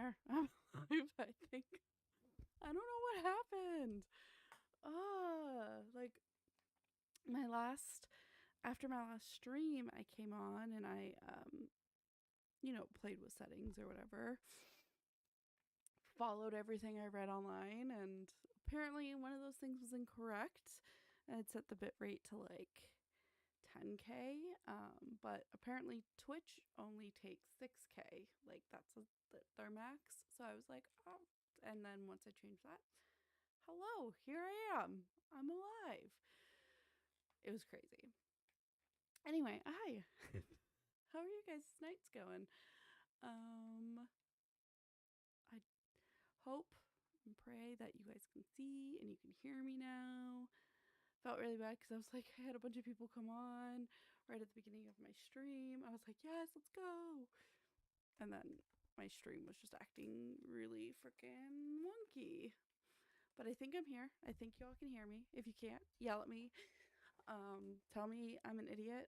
here. I'm alive, I think. I don't know what happened. Like after my last stream, I came on and I played with settings or whatever. Followed everything I read online, and apparently one of those things was incorrect. And it set the bitrate to like 10K, but apparently Twitch only takes 6K. Like that's their max. So I was like, oh. And then once I changed that, hello, here I am. I'm alive. It was crazy. Anyway, hi. How are you guys' nights going? I hope and pray that you guys can see and you can hear me now. Felt really bad because I was like, I had a bunch of people come on right at the beginning of my stream. I was like, yes, let's go. And then my stream was just acting really freaking wonky. But I think I'm here. I think y'all can hear me. If you can't, yell at me. Tell me I'm an idiot.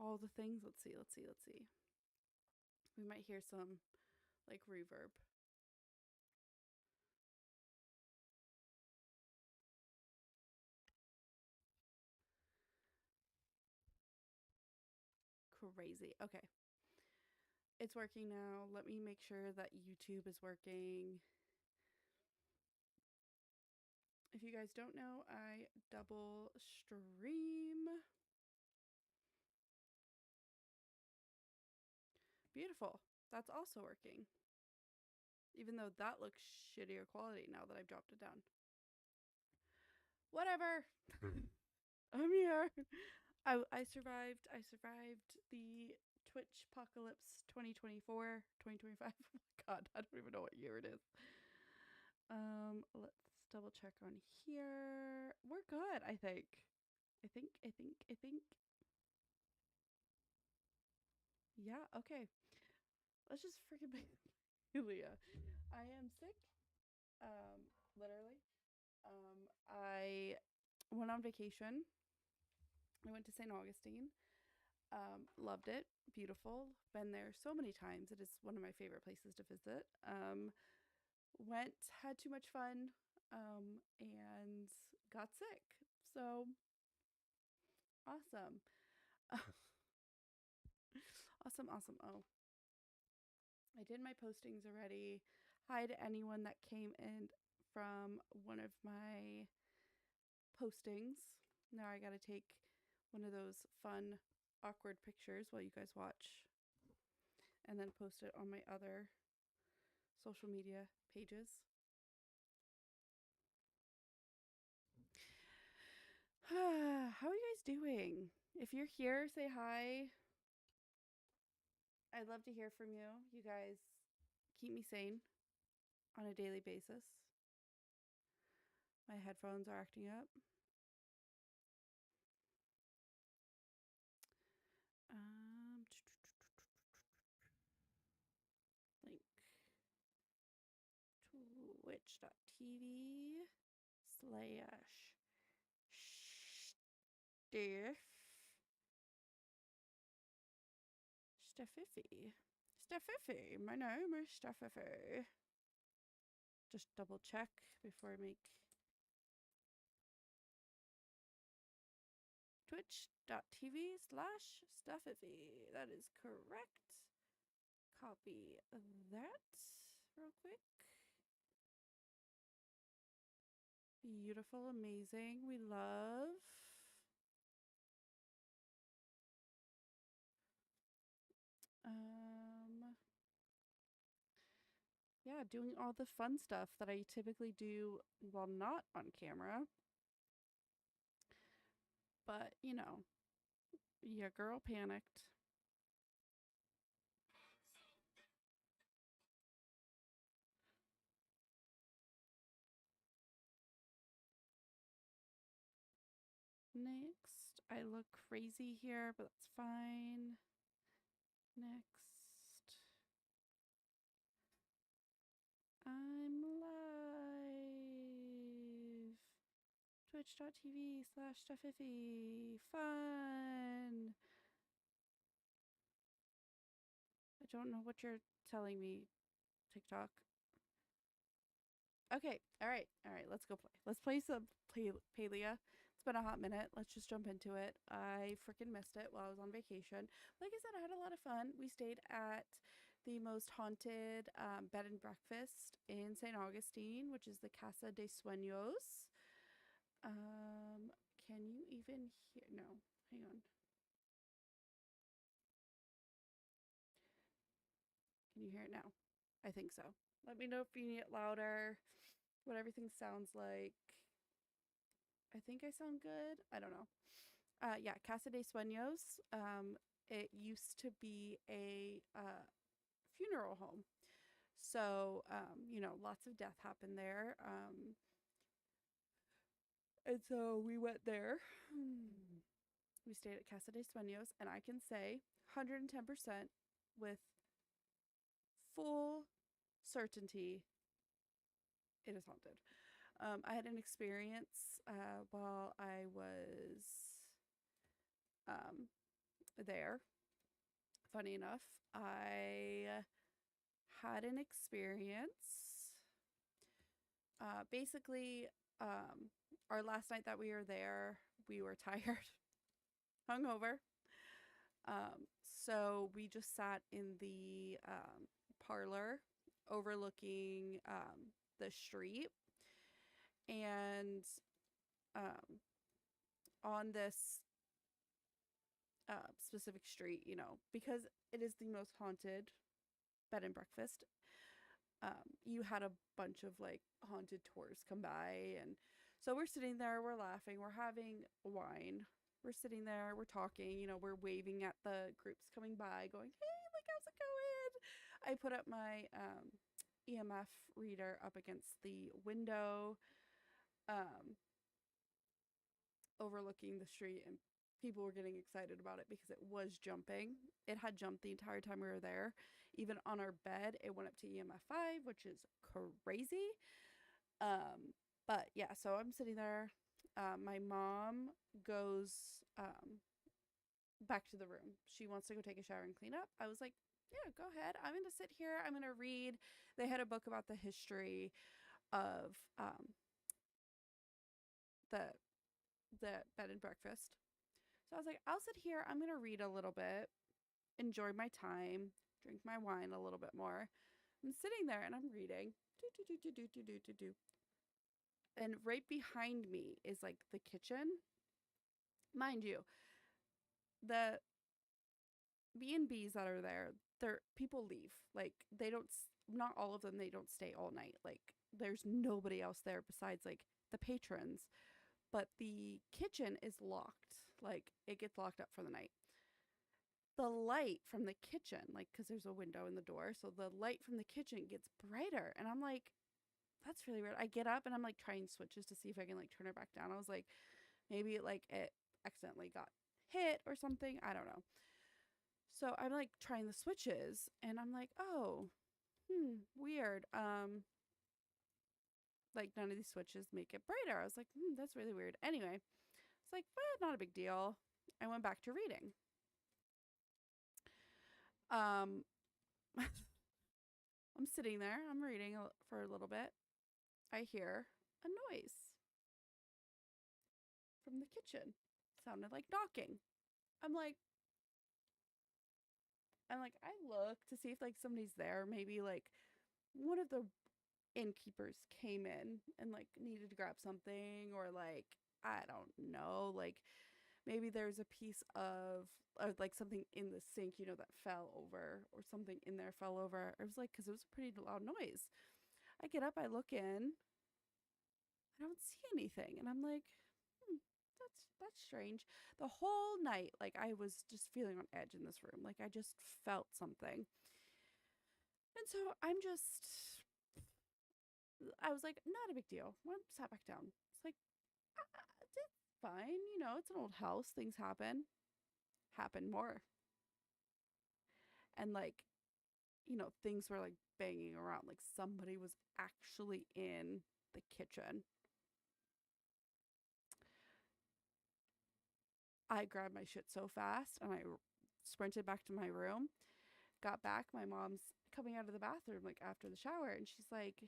All the things. Let's see. We might hear some like reverb. Crazy. Okay. It's working now. Let me make sure that YouTube is working. If you guys don't know, I double stream. Beautiful. That's also working. Even though that looks shittier quality now that I've dropped it down. Whatever. I'm here. I survived the Twitch apocalypse 2024, 2025. Oh my god, I don't even know what year it is. Let's double check on here. We're good, I think. I think. Yeah, okay. Let's just freaking be Leah. I am sick. Literally. I went on vacation. I went to St. Augustine. Loved it. Beautiful. Been there so many times. It is one of my favorite places to visit. Had too much fun, and got sick. So awesome. Awesome. Oh, I did my postings already. Hi to anyone that came in from one of my postings. Now I gotta take one of those fun, awkward pictures while you guys watch, and then post it on my other social media pages. How are you guys doing? If you're here, say hi. I'd love to hear from you. You guys keep me sane on a daily basis. My headphones are acting up. Link twitch.tv/Stiff Steffifi. My name is Steffifi. Just double check before I make twitch.tv/Steffifi. That is correct. Copy that real quick. Beautiful, amazing. We love. Yeah, doing all the fun stuff that I typically do while not on camera. But, your girl panicked. Next, I look crazy here, but that's fine. Next. I'm live. Twitch.tv/Steffifi. Fun. I don't know what you're telling me, TikTok. Okay, all right, let's go play. Let's play some Palia. It's been a hot minute. Let's just jump into it. I freaking missed it while I was on vacation. Like I said, I had a lot of fun. We stayed at the most haunted bed and breakfast in St. Augustine, which is the Casa de Sueños. Can you even hear? No, hang on. Can you hear it now? I think so. Let me know if you need it louder, what everything sounds like. I think I sound good. I don't know. Yeah, Casa de Sueños. It used to be a funeral home. So, lots of death happened there. And so we went there. We stayed at Casa de Sueños, and I can say 110% with full certainty it is haunted. I had an experience while I was there. Funny enough, I had an experience. Basically, our last night that we were there, we were tired, hungover. So we just sat in the parlor overlooking the street. And on this specific street, because it is the most haunted bed and breakfast, you had a bunch of like haunted tours come by. And so we're sitting there, we're laughing, we're having wine, we're sitting there, we're talking, we're waving at the groups coming by going, hey, like, how's it going? I put up my EMF reader up against the window, overlooking the street, and people were getting excited about it because it was jumping. It had jumped the entire time we were there. Even on our bed, it went up to EMF 5, which is crazy. But yeah, so I'm sitting there. My mom goes back to the room. She wants to go take a shower and clean up. I was like, yeah, go ahead. I'm going to sit here. I'm going to read. They had a book about the history of the bed and breakfast. So I was like, I'll sit here. I'm going to read a little bit, enjoy my time, drink my wine a little bit more. I'm sitting there and I'm reading. And right behind me is like the kitchen. Mind you, the B&Bs that are there, people leave. Like, they don't, not all of them, they don't stay all night. Like, there's nobody else there besides like the patrons. But the kitchen is locked. Like, it gets locked up for the night. The light from the kitchen, like, because there's a window in the door, so the light from the kitchen gets brighter. And I'm like, that's really weird. I get up and I'm like trying switches to see if I can like turn it back down. I was like, maybe like it accidentally got hit or something. I don't know. So I'm like trying the switches and I'm like, oh, weird. Like, none of these switches make it brighter. I was like, that's really weird. Anyway, it's like, well, not a big deal. I went back to reading. I'm sitting there. I'm reading for a little bit. I hear a noise from the kitchen. Sounded like knocking. I'm like, I look to see if like somebody's there. Maybe like one of the innkeepers came in and like needed to grab something, or like, I don't know, like maybe there's a piece of or like something in the sink, that fell over, or something in there fell over. It was like, because it was a pretty loud noise. I get up, I look in, I don't see anything, and I'm like, that's strange. The whole night, like, I was just feeling on edge in this room. Like, I just felt something. And so I was like, not a big deal. I sat back down. It's like, it's fine. It's an old house. Things happen. Happen more. And like, things were like banging around. Like, somebody was actually in the kitchen. I grabbed my shit so fast and I sprinted back to my room. got back, my mom's coming out of the bathroom like after the shower, and she was like,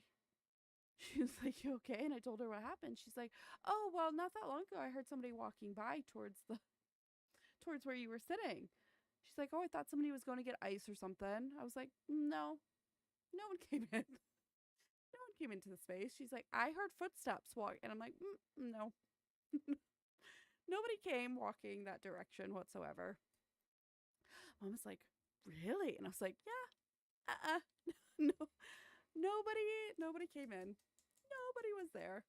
"You okay?" And I told her what happened. She's like, "Oh, well, not that long ago, I heard somebody walking by towards where you were sitting." She's like, "Oh, I thought somebody was going to get ice or something." I was like, "No, no one came in. No one came into the space." She's like, "I heard footsteps walk," and I'm like, "No, nobody came walking that direction whatsoever." Mom was like, "Really?" And I was like, "Yeah, no, nobody came in. Nobody was there."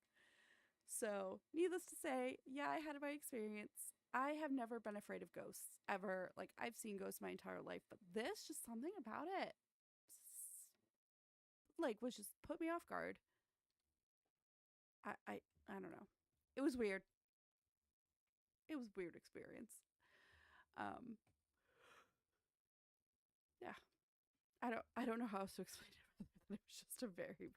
So, needless to say, yeah, I had my experience. I have never been afraid of ghosts ever. Like, I've seen ghosts my entire life, but this, just something about it, like, was just put me off guard. I don't know. It was weird. It was a weird experience. Um, yeah, I don't know how else to explain it. It was just a very.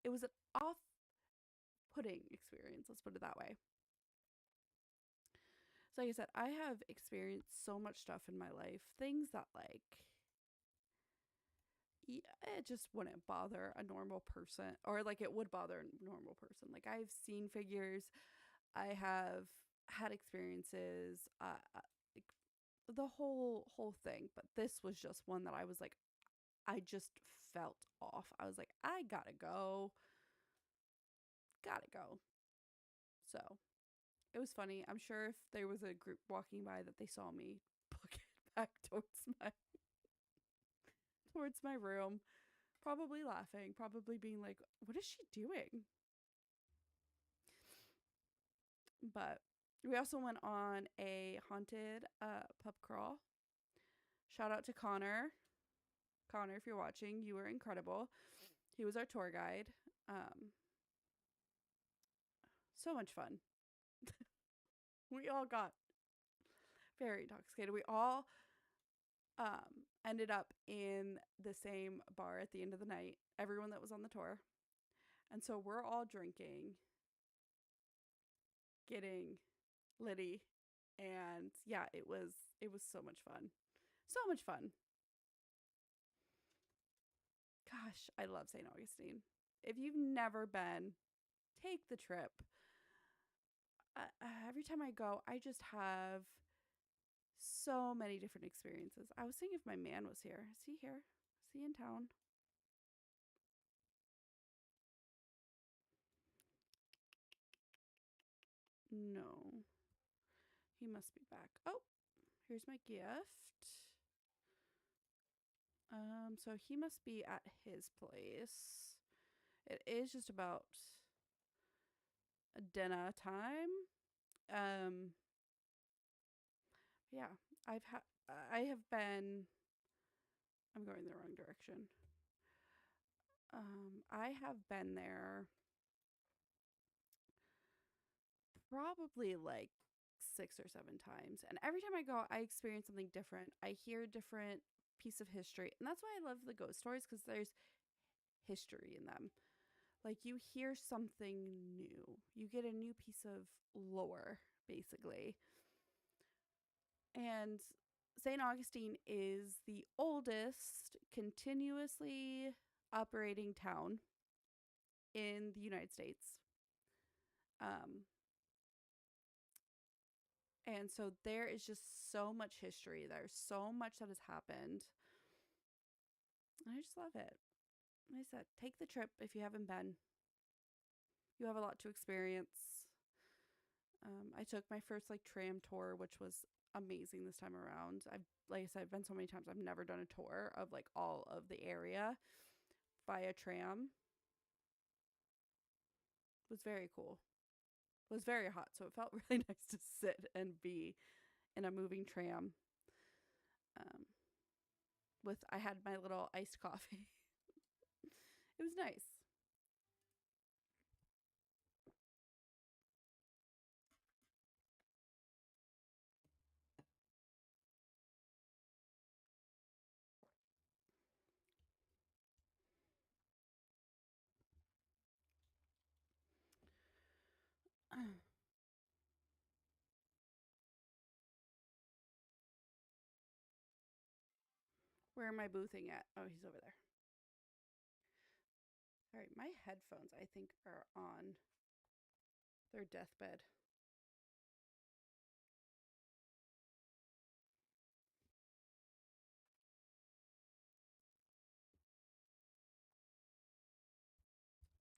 It was an off-putting experience. Let's put it that way. So, like I said, I have experienced so much stuff in my life, things that like it just wouldn't bother a normal person, or like it would bother a normal person. Like, I've seen figures, I have had experiences, like the whole thing. But this was just one that I was like, I just felt off. I was like, I gotta go. So it was funny. I'm sure if there was a group walking by that they saw me book it back towards my room, probably laughing, probably being like, "What is she doing?" But we also went on a haunted pub crawl. Shout out to Connor. Connor, if you're watching, you were incredible. He was our tour guide. Um, so much fun. We all got very intoxicated. We all ended up in the same bar at the end of the night, everyone that was on the tour. And so we're all drinking, getting litty, and yeah, it was so much fun. So much fun. Gosh, I love St. Augustine. If you've never been, take the trip. Every time I go, I just have so many different experiences. I was seeing if my man was here. Is he here? Is he in town? No. He must be back. Oh, here's my gift. So he must be at his place. It is just about dinner time. Um, yeah, I have been. I'm going the wrong direction. I have been there probably like 6 or 7 times, and every time I go, I experience something different. I hear a different piece of history, and that's why I love the ghost stories, because there's history in them. Like, you hear something new, you get a new piece of lore, basically. And St. Augustine is the oldest continuously operating town in the United States. Um, and so there is just so much history. There's so much that has happened. And I just love it. Like I said, take the trip if you haven't been. You have a lot to experience. I took my first like tram tour, which was amazing this time around. Like I said, I've been so many times. I've never done a tour of like all of the area via tram. It was very cool. It was very hot, so it felt really nice to sit and be in a moving tram. Um, I had my little iced coffee. It was nice. Where am I boothing at? Oh, he's over there. All right, my headphones, I think, are on their deathbed.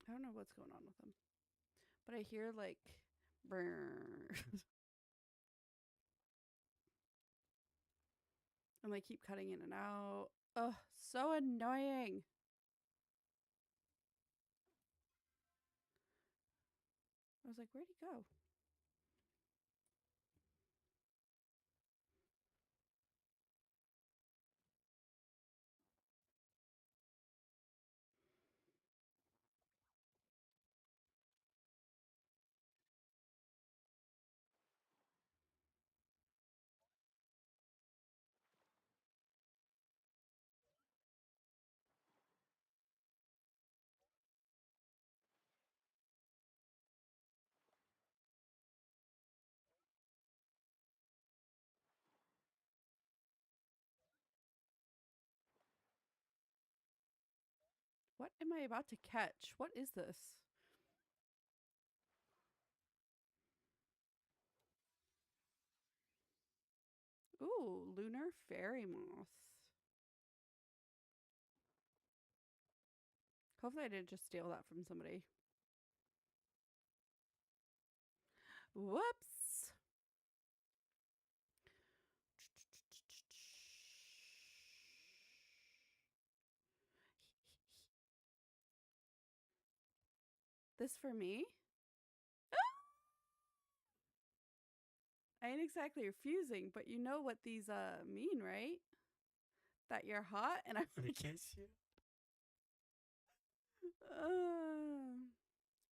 I don't know what's going on with them. But I hear like brrr. And they keep cutting in and out. Oh, so annoying. I was like, where'd he go? What am I about to catch? What is this? Ooh, lunar fairy moth. Hopefully I didn't just steal that from somebody. Whoops. This for me? I ain't exactly refusing, but you know what these mean, right? That you're hot and I'm gonna kiss you.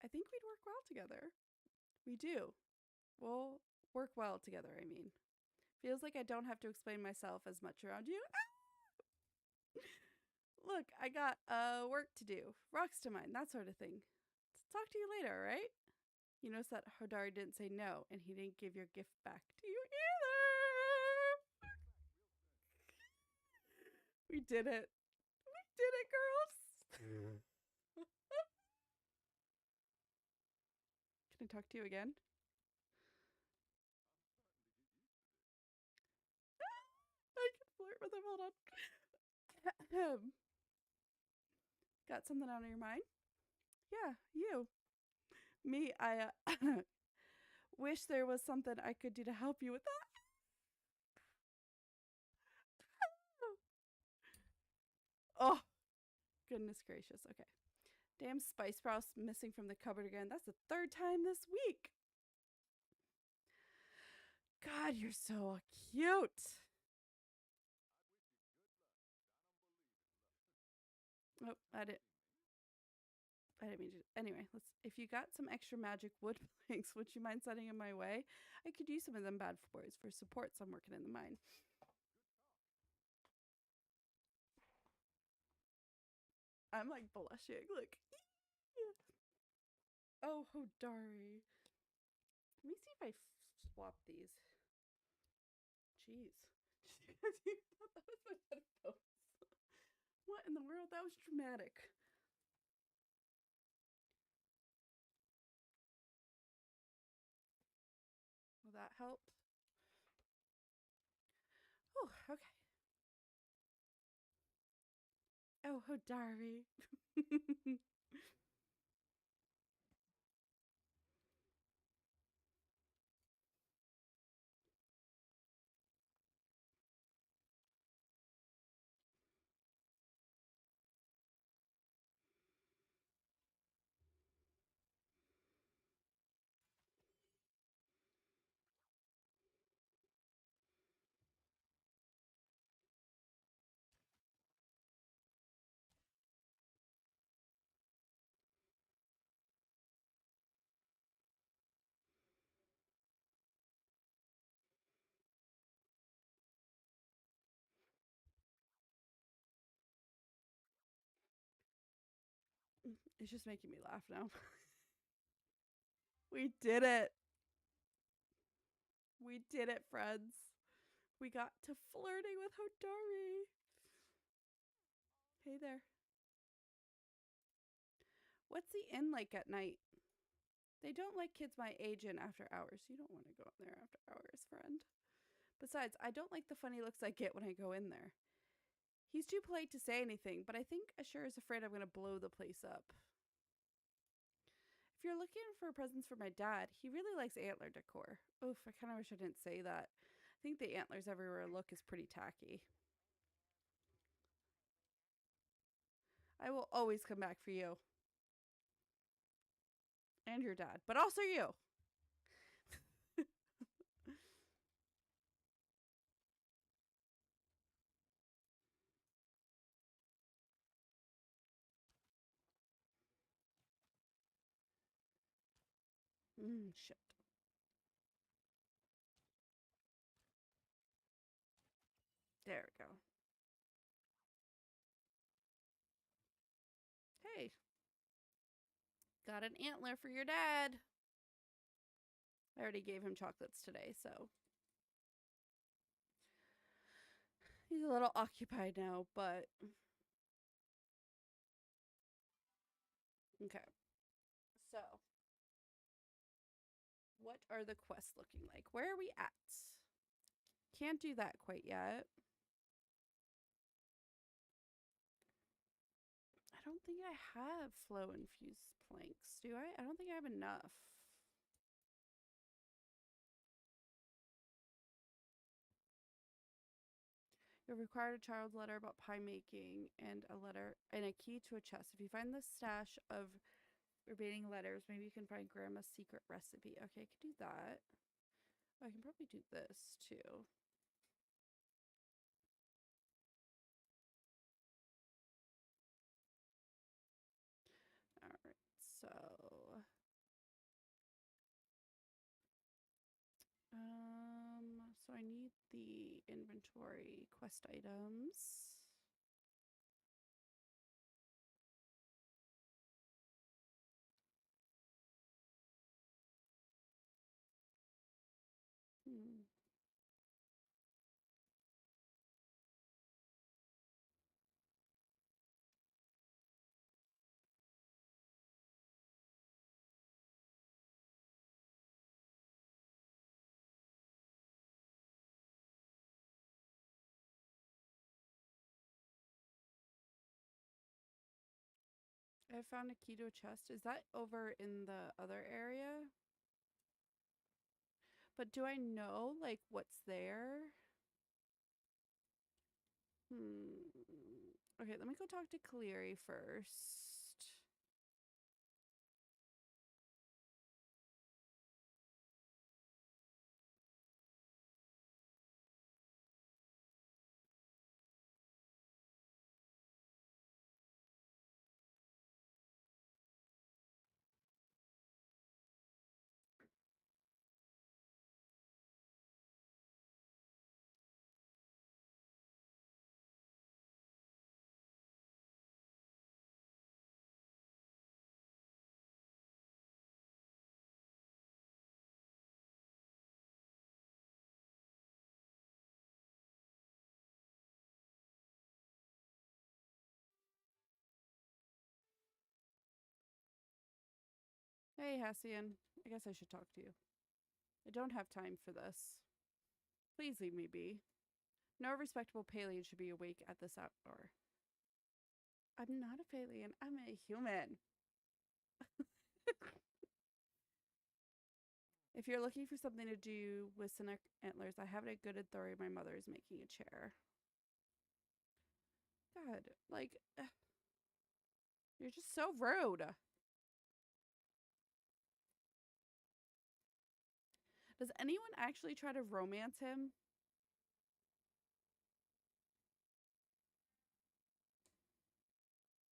I think we'd work well together. We do. We'll work well together, I mean. Feels like I don't have to explain myself as much around you. Look, I got work to do, rocks to mine, that sort of thing. Talk to you later, right? You notice that Hodari didn't say no, and he didn't give your gift back to you either. We did it. We did it, girls. Can I talk to you again? I can flirt with him. Hold on. Got something on your mind? Yeah, you. Me, I wish there was something I could do to help you with that. Oh, goodness gracious. Okay. Damn spice sprouts missing from the cupboard again. That's the third time this week. God, you're so cute. Oh, I didn't mean to. Anyway, if you got some extra magic wood planks, would you mind sending them my way? I could use some of them bad boys for support, so I'm working in the mine. I'm like blushing. Look. Oh, Hodari. Let me see if I swap these. Jeez. that was my headphones. What in the world? That was dramatic. Will that help? Oh, okay. Oh, Hodari. It's just making me laugh now. We did it. We did it, friends. We got to flirting with Hodari. Hey there. What's the inn like at night? They don't like kids my age in after hours. You don't want to go in there after hours, friend. Besides, I don't like the funny looks I get when I go in there. He's too polite to say anything, but I think Ashur is afraid I'm going to blow the place up. If you're looking for presents for my dad, he really likes antler decor. Oof, I kind of wish I didn't say that. I think the antlers everywhere look is pretty tacky. I will always come back for you. And your dad, but also you. Shit. There we go. Hey, got an antler for your dad. I already gave him chocolates today, so he's a little occupied now, but okay. So, what are the quests looking like? Where are we at? Can't do that quite yet. I don't think I have flow infused planks, do I? I don't think I have enough. You'll require a child's letter about pie making and a letter and a key to a chest. If you find the stash of remaining letters, maybe you can find Grandma's secret recipe. Okay, I could do that. Oh, I can probably do this too. All right, so I need the inventory quest items. I found a key to a chest. Is that over in the other area? But do I know like what's there? Okay, let me go talk to Cleary first. Hey, Hassian. I guess I should talk to you. I don't have time for this. Please leave me be. No respectable Palian should be awake at this hour. I'm not a Palian. I'm a human. If you're looking for something to do with Cynic antlers, I have it at good authority. My mother is making a chair. God, like, you're just so rude. Does anyone actually try to romance him?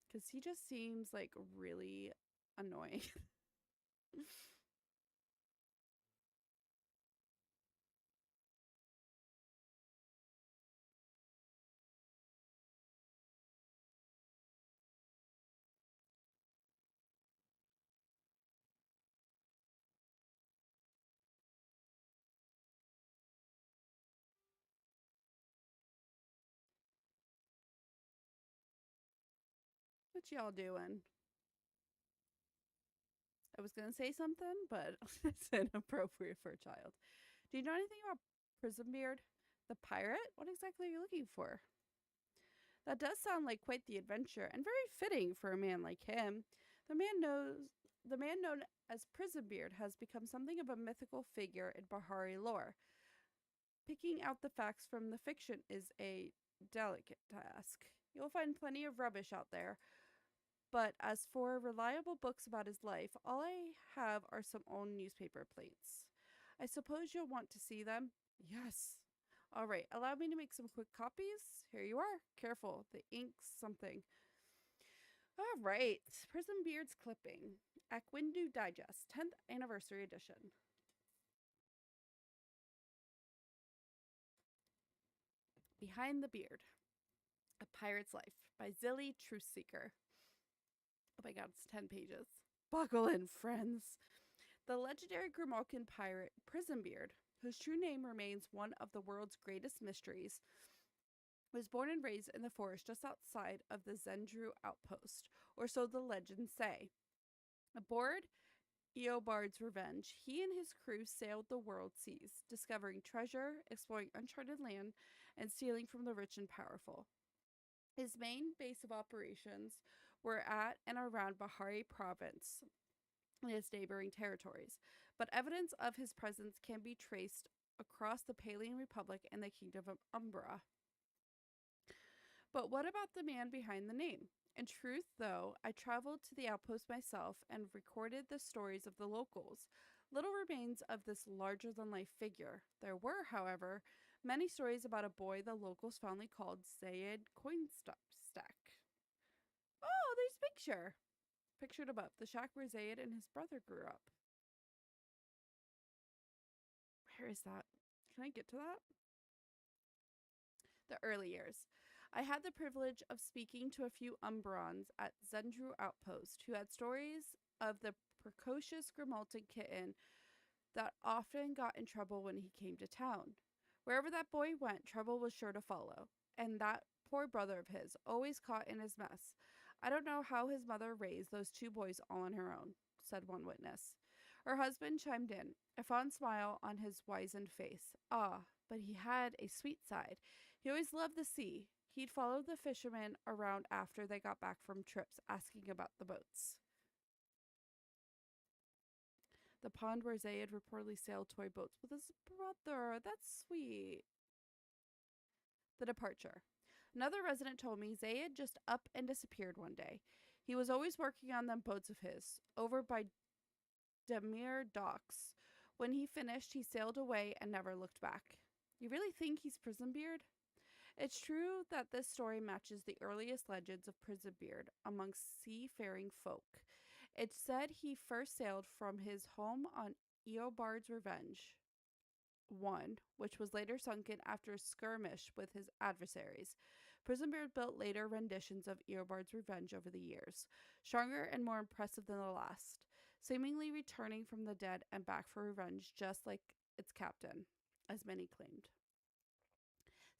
Because he just seems like really annoying. What y'all doing? I was gonna say something, but it's inappropriate for a child. Do you know anything about Prismbeard, the pirate? What exactly are you looking for? That does sound like quite the adventure, and very fitting for a man like him. The man knows the man known as Prismbeard has become something of a mythical figure in Bahari lore. Picking out the facts from the fiction is a delicate task. You'll find plenty of rubbish out there, but as for reliable books about his life, all I have are some old newspaper plates. I suppose you'll want to see them? Yes. All right, allow me to make some quick copies. Here you are. Careful, the ink's something. All right, Prism Beard's Clipping, Akwindu Digest, 10th Anniversary Edition. Behind the Beard, A Pirate's Life by Zilly Truthseeker. Oh my god, it's 10 pages. Buckle in, friends. The legendary Grimalkin pirate Prismbeard, whose true name remains one of the world's greatest mysteries, was born and raised in the forest just outside of the Zendru outpost, or so the legends say. Aboard Eobard's Revenge, he and his crew sailed the world seas, discovering treasure, exploring uncharted land, and stealing from the rich and powerful. His main base of operations were at and around Bahari province and its neighboring territories, but evidence of his presence can be traced across the Palian Republic and the Kingdom of Umbra. But what about the man behind the name? In truth, though, I traveled to the outpost myself and recorded the stories of the locals. Little remains of this larger-than-life figure. There were, however, many stories about a boy the locals fondly called Zayed Coinstack. Oh, there's a picture. Pictured above, the shack where Zayed and his brother grew up. Where is that? Can I get to that? The early years. I had the privilege of speaking to a few Umbrans at Zendru Outpost who had stories of the precocious Grimalkin kitten that often got in trouble when he came to town. Wherever that boy went, trouble was sure to follow, and that poor brother of his, always caught in his mess. I don't know how his mother raised those two boys all on her own, said one witness. Her husband chimed in, a fond smile on his wizened face. Ah, but he had a sweet side. He always loved the sea. He'd follow the fishermen around after they got back from trips, asking about the boats. The pond where Zayed reportedly sailed toy boats with his brother. That's sweet. The departure. Another resident told me Zayed just up and disappeared one day. He was always working on them boats of his, over by Demir docks. When he finished, he sailed away and never looked back. You really think he's Prismbeard? It's true that this story matches the earliest legends of Prismbeard amongst seafaring folk. It's said he first sailed from his home on Eobard's Revenge, which was later sunken after a skirmish with his adversaries. Prismbeard built later renditions of Eobard's Revenge over the years, stronger and more impressive than the last, seemingly returning from the dead and back for revenge just like its captain, as many claimed.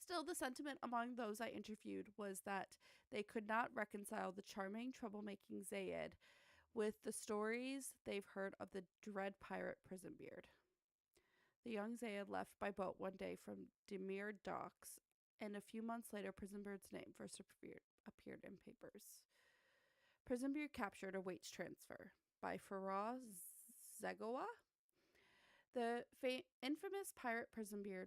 Still, the sentiment among those I interviewed was that they could not reconcile the charming, troublemaking Zayed with the stories they've heard of the dread pirate Prismbeard. The young Zayed left by boat one day from Demir docks, and a few months later, Prismbeard's name first appeared in papers. Prismbeard captured awaits transfer by Farah Zegowa. The infamous pirate Prismbeard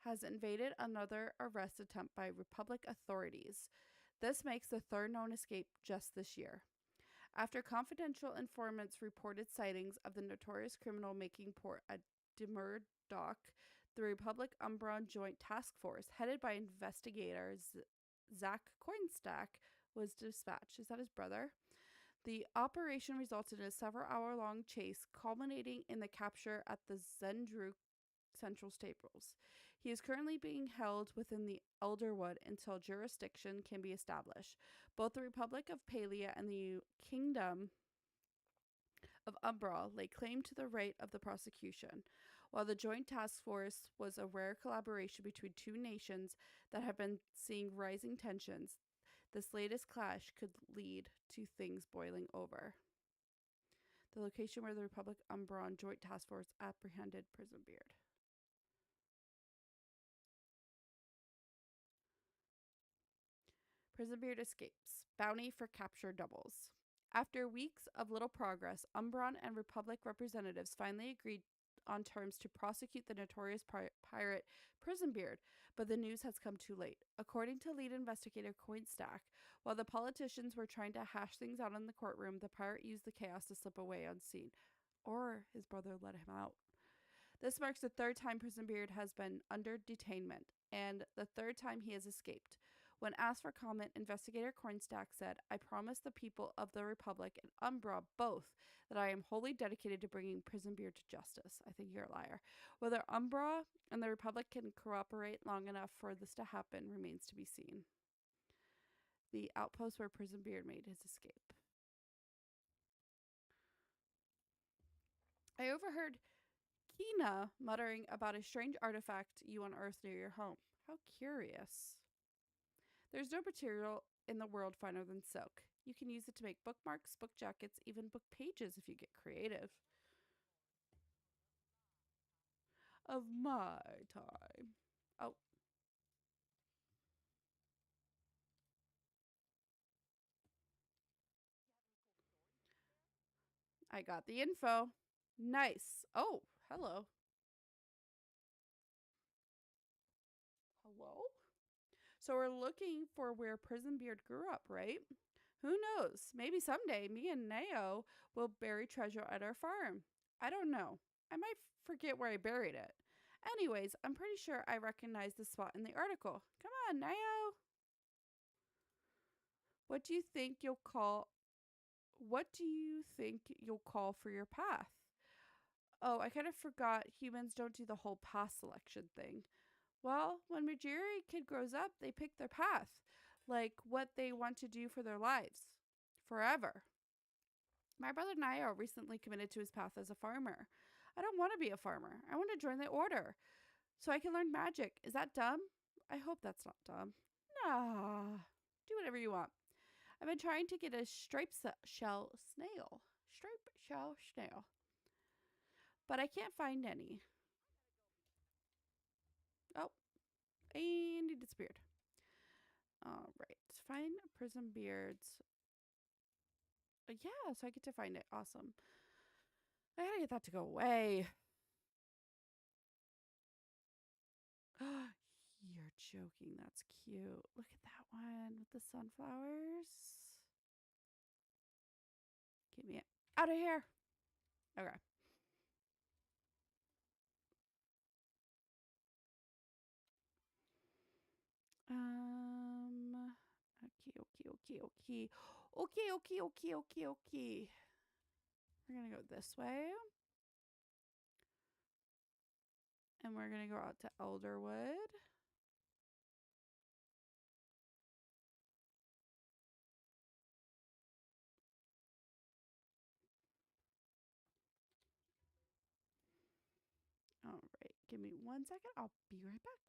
has invaded another arrest attempt by Republic authorities. This makes the third known escape just this year. After confidential informants reported sightings of the notorious criminal making port at Demir Dock, the Republic Umbron Joint Task Force, headed by investigator Zach Coinstack, was dispatched. Is that his brother? The operation resulted in a several-hour-long chase, culminating in the capture at the Zendru Central Stables. He is currently being held within the Elderwood until jurisdiction can be established. Both the Republic of Palia and the Kingdom of Umbra lay claim to the right of the prosecution, while the Joint Task Force was a rare collaboration between two nations that have been seeing rising tensions. This latest clash could lead to things boiling over. The location where the Republic Umbron Joint Task Force apprehended Prison Beard. Prison Beard escapes. Bounty for capture doubles. After weeks of little progress, Umbron and Republic representatives finally agreed on terms to prosecute the notorious pirate Prison Beard, but the news has come too late. According to lead investigator Coinstack, while the politicians were trying to hash things out in the courtroom, the pirate used the chaos to slip away unseen. Or his brother let him out. This marks the third time Prison Beard has been under detainment, and the third time he has escaped. When asked for comment, investigator Coinstack said, "I promise the people of the Republic and Umbra both that I am wholly dedicated to bringing Prison Beard to justice." I think you're a liar. Whether Umbra and the Republic can cooperate long enough for this to happen remains to be seen. The outpost where Prison Beard made his escape. I overheard Kina muttering about a strange artifact you unearthed near your home. How curious. There's no material in the world finer than silk. You can use it to make bookmarks, book jackets, even book pages if you get creative. Of my time. Oh. I got the info. Nice. Oh, hello. Hello? So we're looking for where Prison Beard grew up, right? Who knows? Maybe someday me and Nao will bury treasure at our farm. I don't know. I might forget where I buried it. Anyways, I'm pretty sure I recognize the spot in the article. Come on, Nao. What do you think you'll call for your path? Oh, I kind of forgot humans don't do the whole path selection thing. Well, when Majiri kid grows up, they pick their path, like what they want to do for their lives. Forever. My brother Nio recently committed to his path as a farmer. I don't want to be a farmer. I want to join the order so I can learn magic. Is that dumb? I hope that's not dumb. Nah. Do whatever you want. I've been trying to get a striped shell snail. Striped shell snail. But I can't find any. Oh. And he disappeared. All right. Find Prison Beards. Yeah, so I get to find it. Awesome. I gotta get that to go away. You're joking. That's cute. Look at that one with the sunflowers. Get me out of here. Okay. Okay. Okay. We're gonna go this way. And we're gonna go out to Elderwood. All right, give me 1 second. I'll be right back.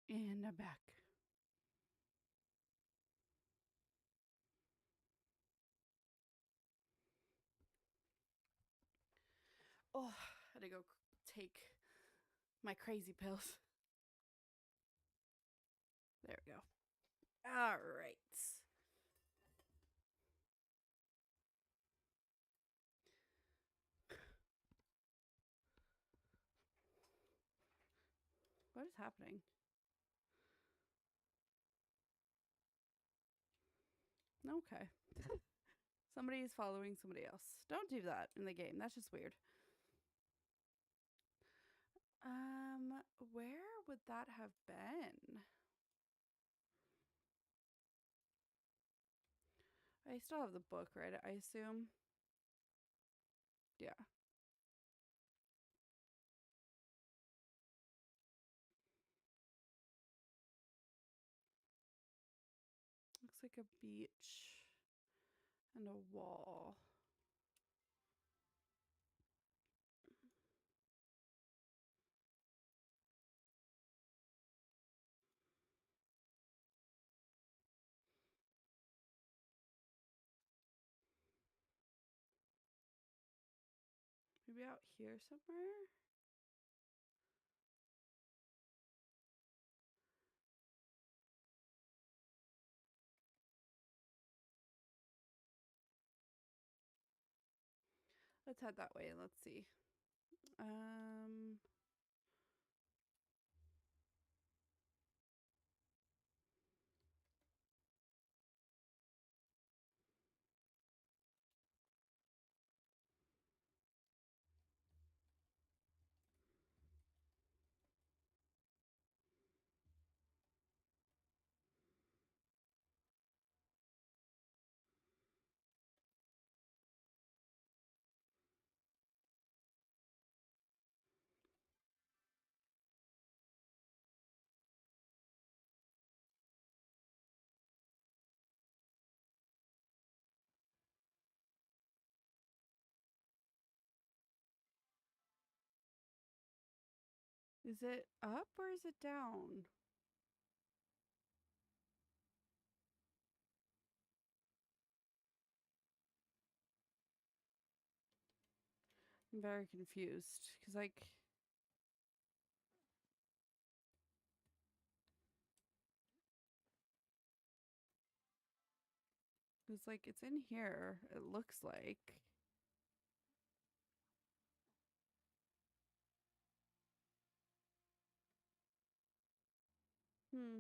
And I'm back. Oh, I had to go take my crazy pills. There we go. All right. What is happening? Okay. Somebody is following somebody else. Don't do that in the game. That's just weird. Where would that have been? I still have the book, right? I assume. Yeah. Looks like a beach and a wall. Maybe out here somewhere? Let's head that way and let's see. Is it up or is it down? I'm very confused because, like, it's in here. It looks like. Hmm.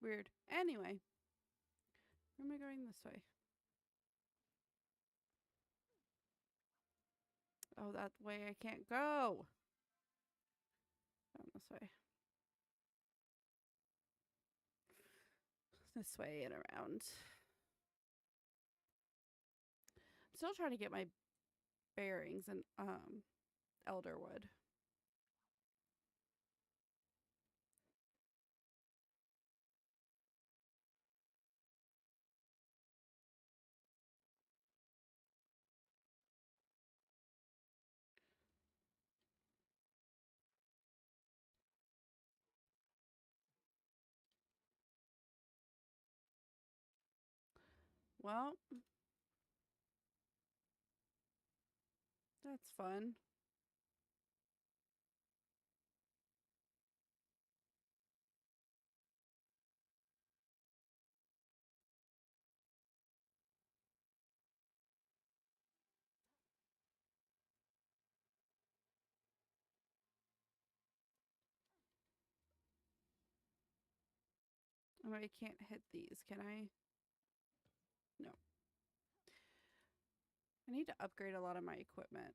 Weird. Anyway, where am I going this way? Oh, that way I can't go. Down this way. This way and around. I'm still trying to get my bearings in Elderwood. Well, that's fun. Oh, I can't hit these, can I? No. I need to upgrade a lot of my equipment.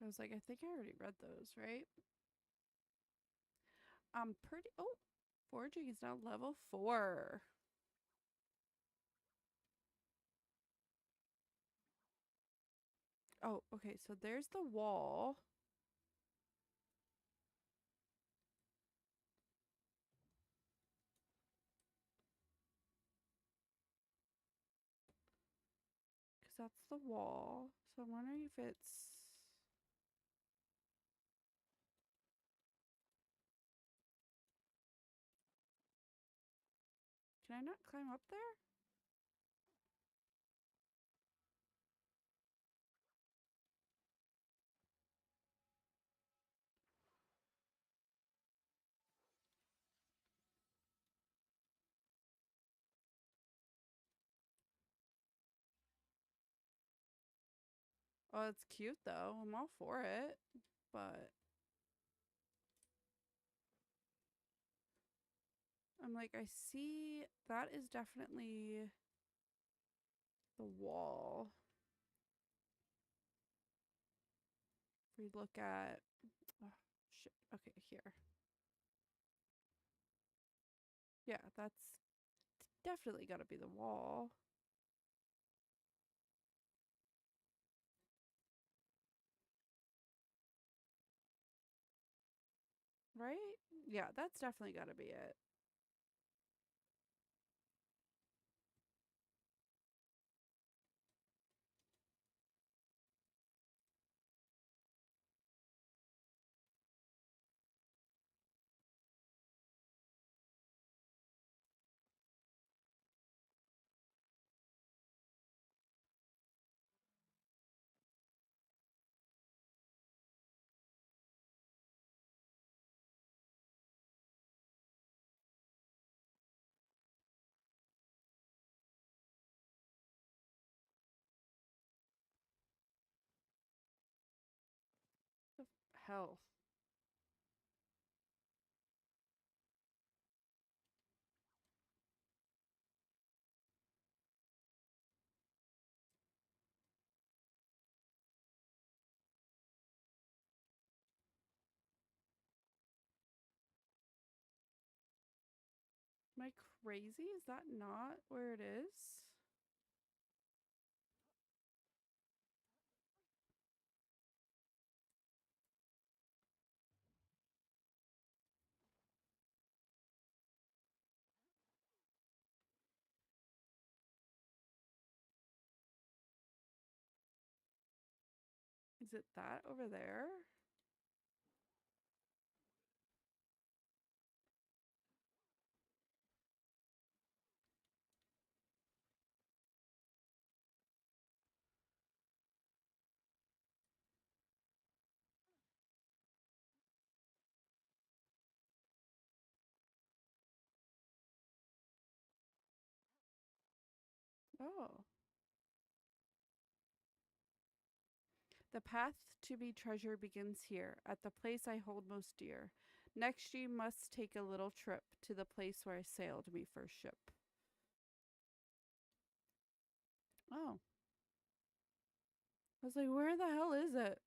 I was like, I think I already read those, right? I'm pretty. Oh, foraging is now level 4. Oh, okay. So there's the wall. Because that's the wall. So I'm wondering if it's. Can I not climb up there? Oh, it's cute though. I'm all for it. But I'm like, I see that is definitely the wall. If we look at. Oh, shit. Okay, here. Yeah, that's definitely got to be the wall. Right? Yeah, that's definitely got to be it. The hell. Am I crazy? Is that not where it is? Is it that over there? Oh. The path to be treasure begins here, at the place I hold most dear. Next, you must take a little trip to the place where I sailed me first ship. Oh. I was like, where the hell is it?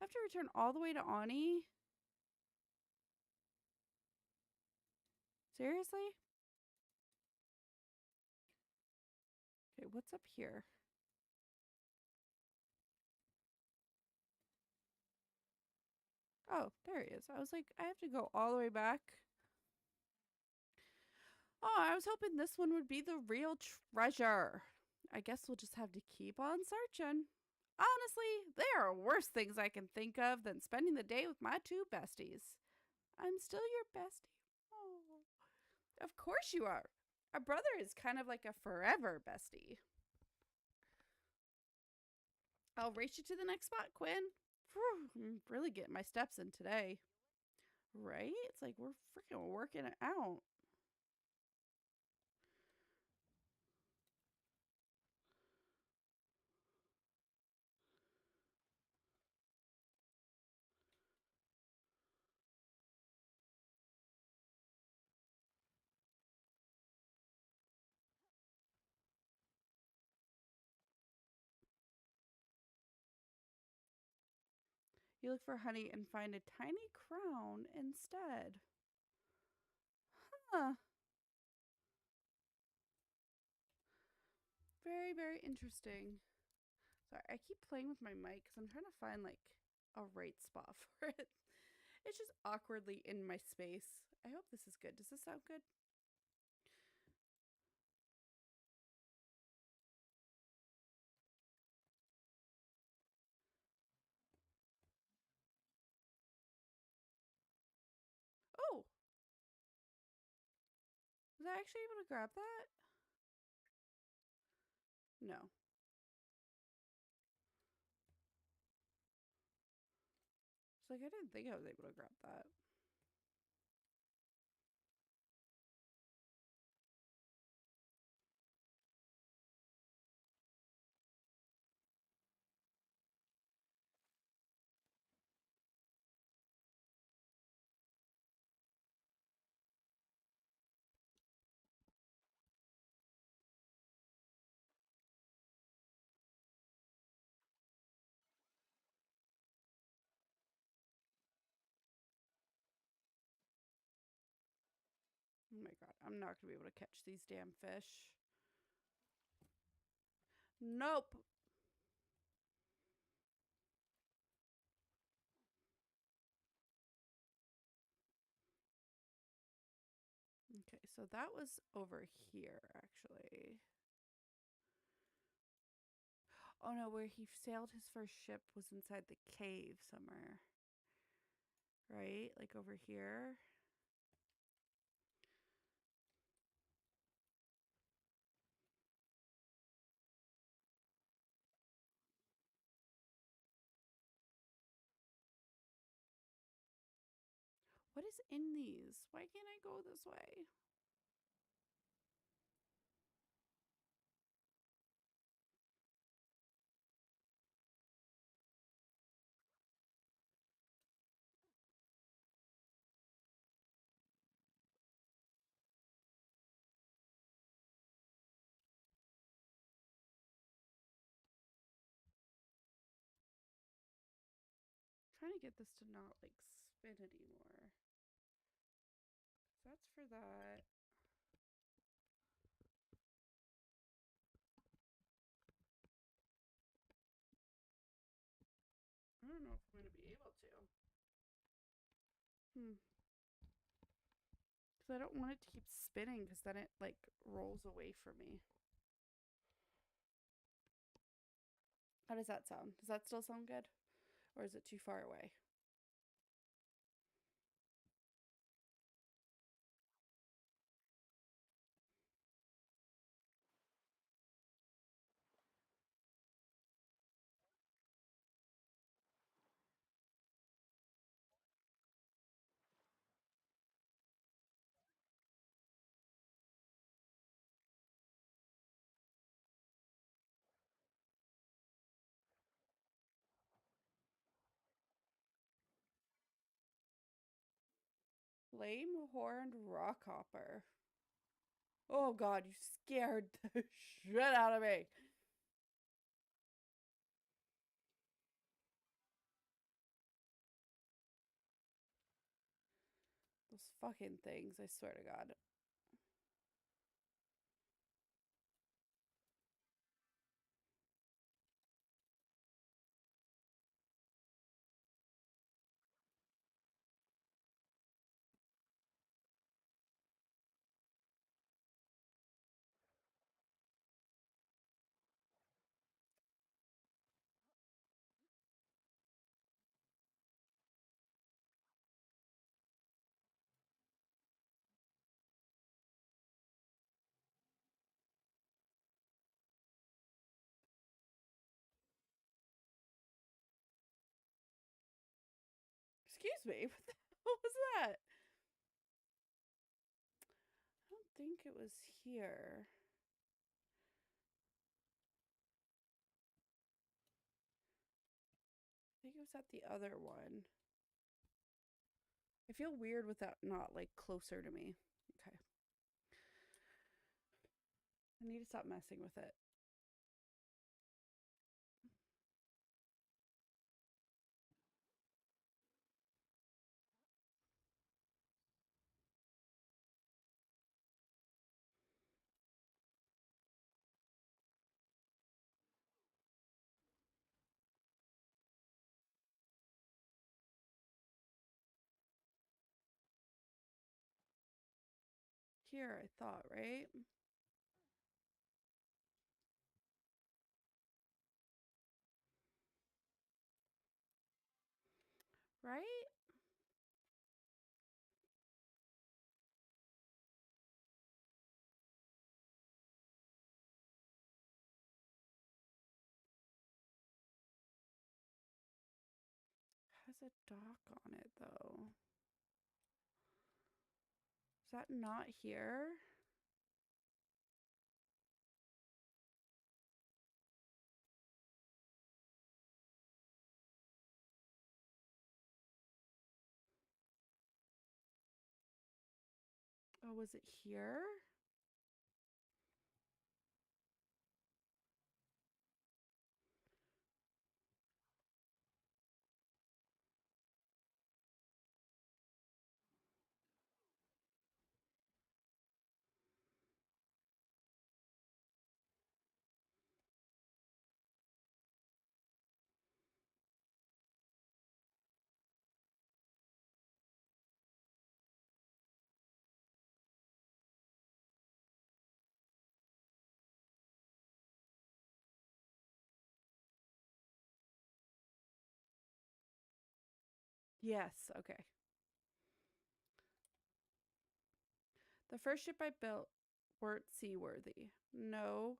I have to return all the way to Ani? Seriously? Okay, what's up here? Oh, there he is. I was like, I have to go all the way back. Oh, I was hoping this one would be the real treasure. I guess we'll just have to keep on searching. Honestly, there are worse things I can think of than spending the day with my two besties. I'm still your bestie. Oh, of course you are. A brother is kind of like a forever bestie. I'll race you to the next spot, Quinn. Whew, I'm really getting my steps in today. Right? It's like we're freaking working it out. You look for honey and find a tiny crown instead. Huh. Very, very interesting. Sorry, I keep playing with my mic because I'm trying to find like a right spot for it. It's just awkwardly in my space. I hope this is good. Does this sound good? Oh, was I actually able to grab that? No. It's like I didn't think I was able to grab that. Oh my god, I'm not gonna be able to catch these damn fish. Nope. Okay, so that was over here actually. Oh no, where he sailed his first ship was inside the cave somewhere. Right? Like over here. What is in these? Why can't I go this way? I'm trying to get this to not like spin anymore. So that's for that. I don't know if I'm going to be able to. Because I don't want it to keep spinning because then it like rolls away from me. How does that sound? Does that still sound good? Or is it too far away? Lame horned rockhopper. Oh god, you scared the shit out of me. Those fucking things, I swear to god. Excuse me. What was that? I don't think it was here. I think it was at the other one. I feel weird with that not like closer to me. Okay. I need to stop messing with it. Here, I thought, right? Right? Has a dock on it though. Is that not here? Oh, was it here? Yes, okay. The first ship I built weren't seaworthy. No,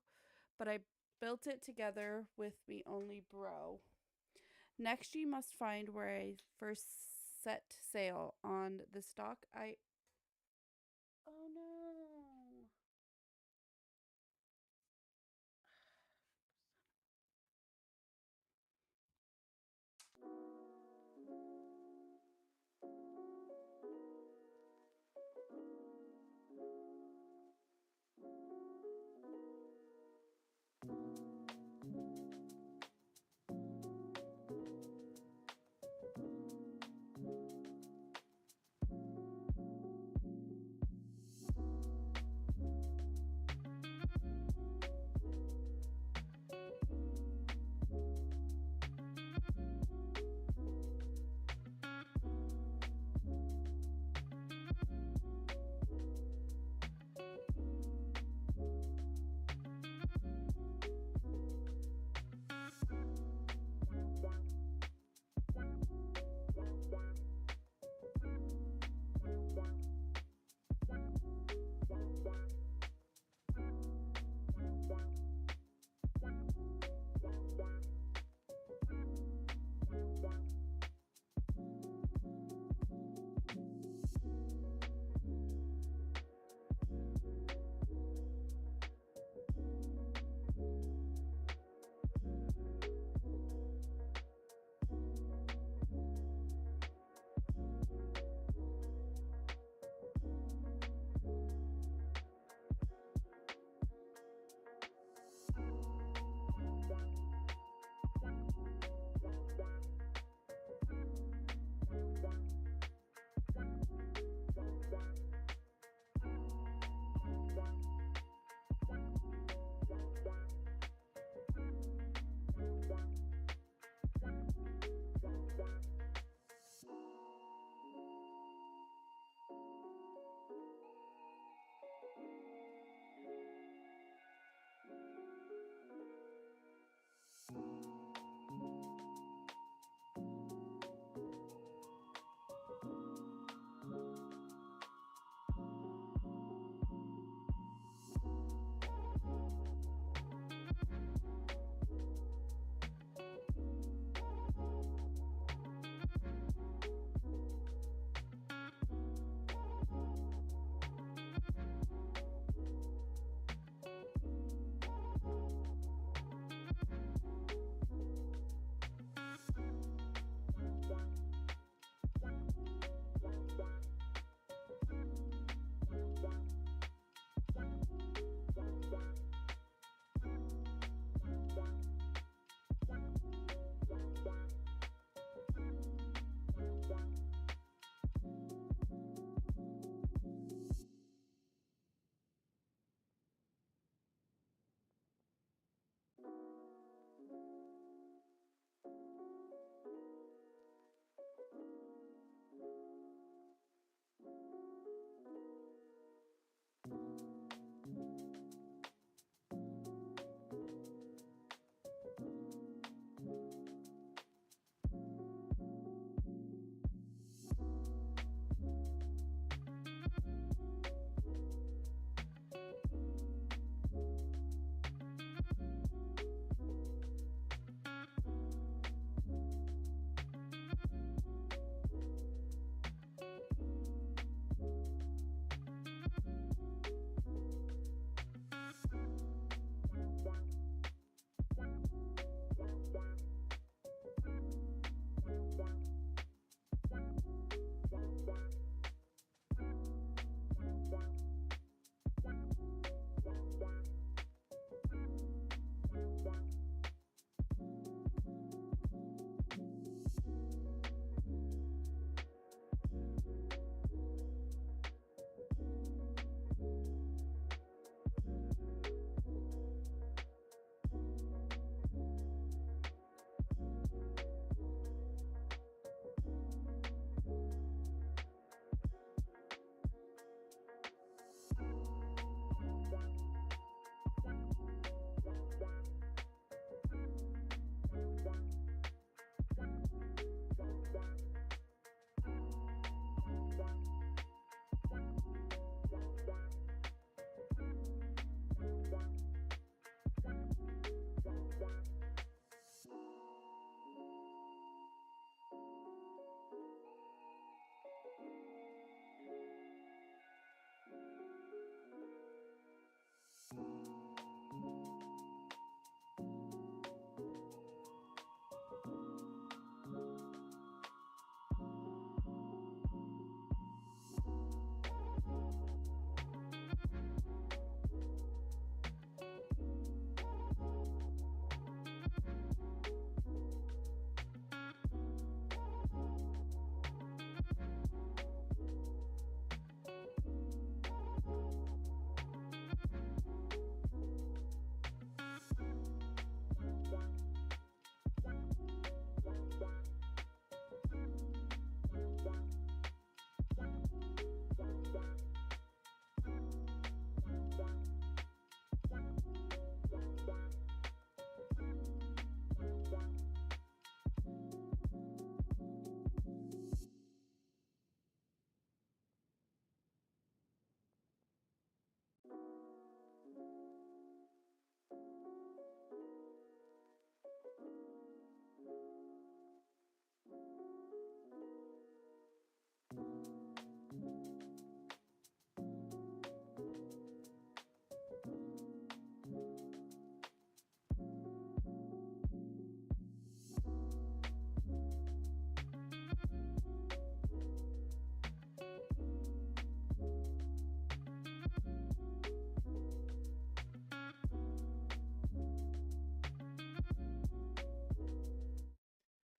but I built it together with me only bro. Next, you must find where I first set sail on the dock. Oh no.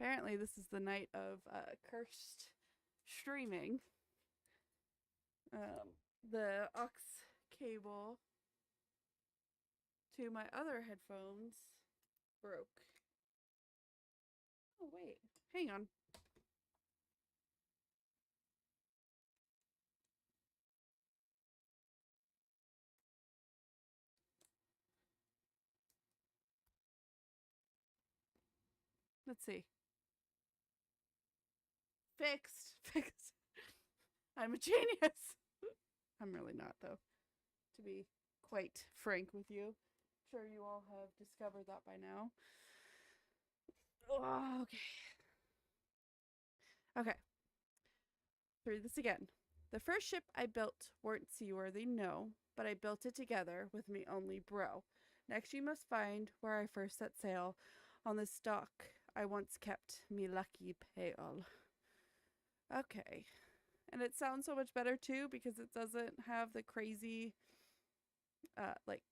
Apparently, this is the night of cursed streaming. The aux cable to my other headphones broke. Oh, wait. Hang on. Let's see. Fixed. Fixed. I'm a genius. I'm really not, though, to be quite frank with you. I'm sure you all have discovered that by now. Oh, okay. Okay. Through this again. The first ship I built weren't seaworthy, no, but I built it together with me only bro. Next you must find where I first set sail on the dock I once kept me lucky pail. Okay. And it sounds so much better too because it doesn't have the crazy like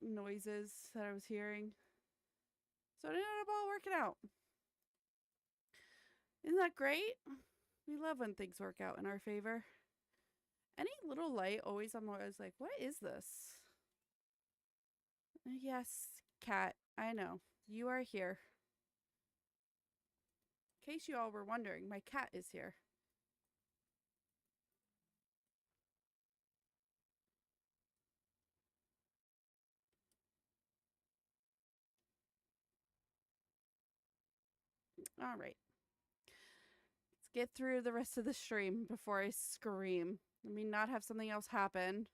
noises that I was hearing. So it ended up all working out. Isn't that great? We love when things work out in our favor. Any little light always, I'm always like, what is this? Yes, cat, I know. You are here. In case you all were wondering, my cat is here. All right. Let's get through the rest of the stream before I scream. Let me not have something else happen.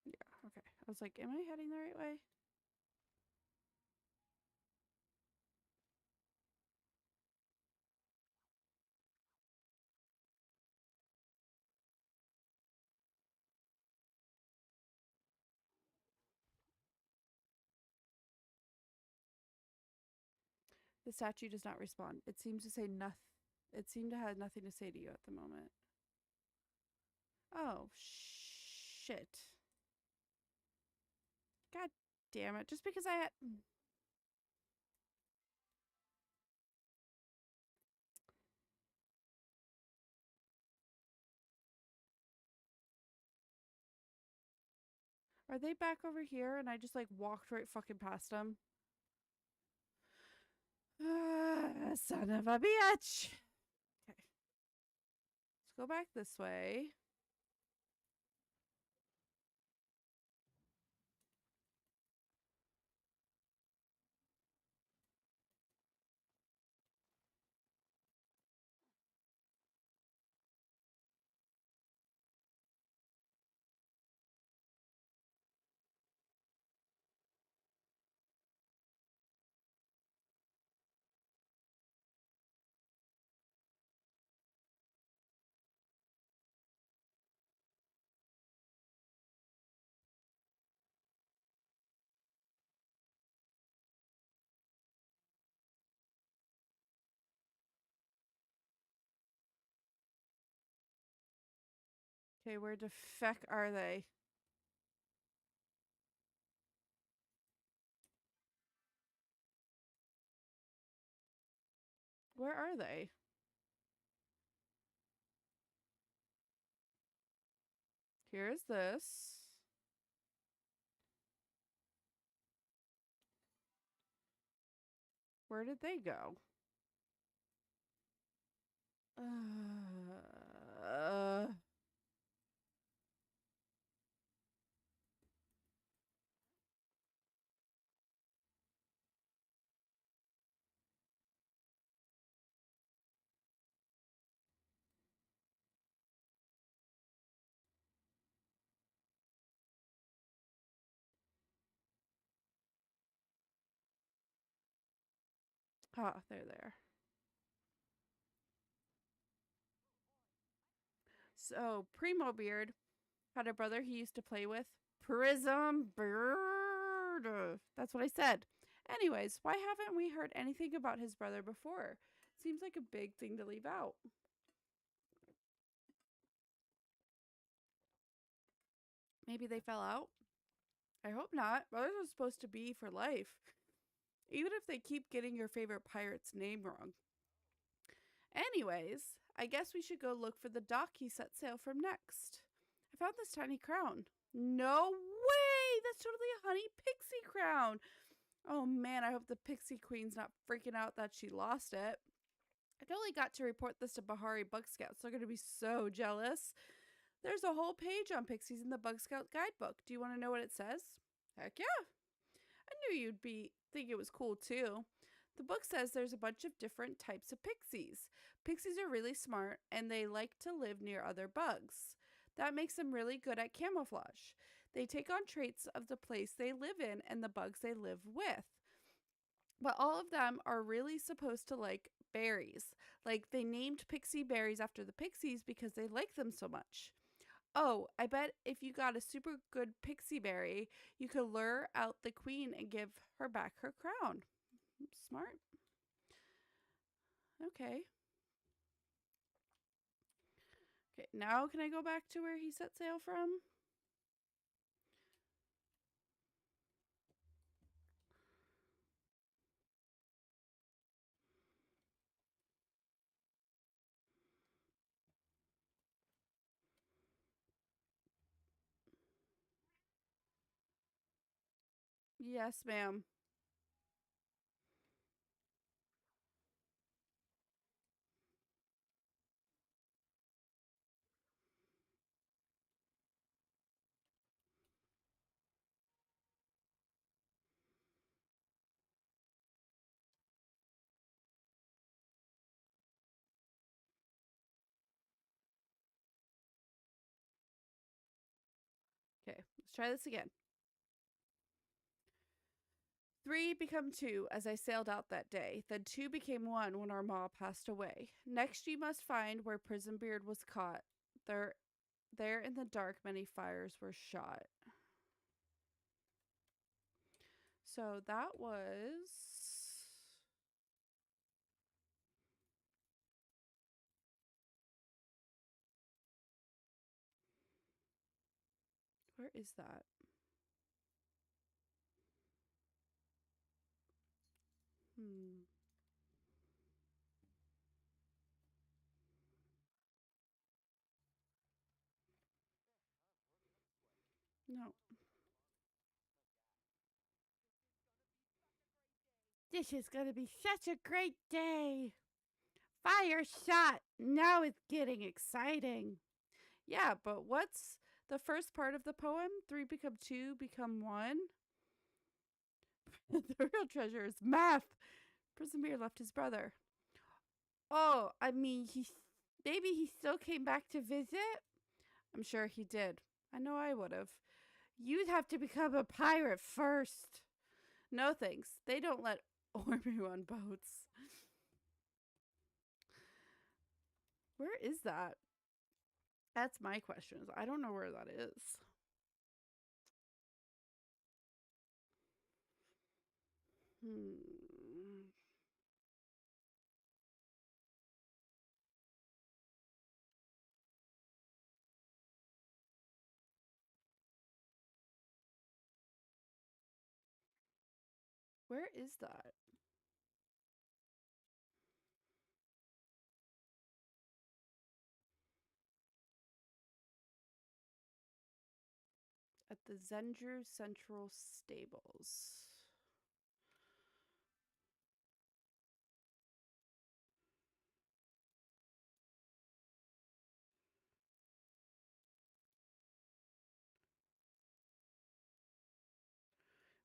Yeah, okay. I was like, am I heading the right way? The statue does not respond. It seems to say nothing. It seemed to have nothing to say to you at the moment. Oh, shit. God damn it. Just because I had... Are they back over here and I just like walked right fucking past them? Son of a bitch. Okay. Let's go back this way. Okay, where the feck are they? Where are they? Here's this. Where did they go? Uh, they're there. So, Primo Beard had a brother he used to play with. Prism Bird. That's what I said. Anyways, why haven't we heard anything about his brother before? Seems like a big thing to leave out. Maybe they fell out? I hope not. Brothers are supposed to be for life. Even if they keep getting your favorite pirate's name wrong. Anyways, I guess we should go look for the dock he set sail from next. I found this tiny crown. No way! That's totally a honey pixie crown. Oh man, I hope the pixie queen's not freaking out that she lost it. I totally got to report this to Bahari Bug Scouts. They're going to be so jealous. There's a whole page on pixies in the Bug Scout guidebook. Do you want to know what it says? Heck yeah. I knew you'd think it was cool too. The book says there's a bunch of different types of pixies. Pixies are really smart and they like to live near other bugs. That makes them really good at camouflage. They take on traits of the place they live in and the bugs they live with. But all of them are really supposed to like berries. Like they named pixie berries after the pixies because they like them so much. Oh, I bet if you got a super good pixie berry, you could lure out the queen and give her back her crown. Smart. Okay. Okay, now can I go back to where he set sail from? Yes, ma'am. Okay, let's try this again. 3 become 2 as I sailed out that day. Then 2 became 1 when our ma passed away. Next, you must find where Prison Beard was caught. There in the dark, many fires were shot. So that was. Where is that? Hmm. No. This is going to be such a great day. Fire shot. Now it's getting exciting. Yeah, but what's the first part of the poem? 3 become 2, become 1. The real treasure is math. Prisoner left his brother. Oh, I mean, maybe he still came back to visit? I'm sure he did. I know I would have. You'd have to become a pirate first. No thanks. They don't let Ormu on boats. Where is that? That's my question. I don't know where that is. Hmm. Where is that? At the Zendru Central Stables.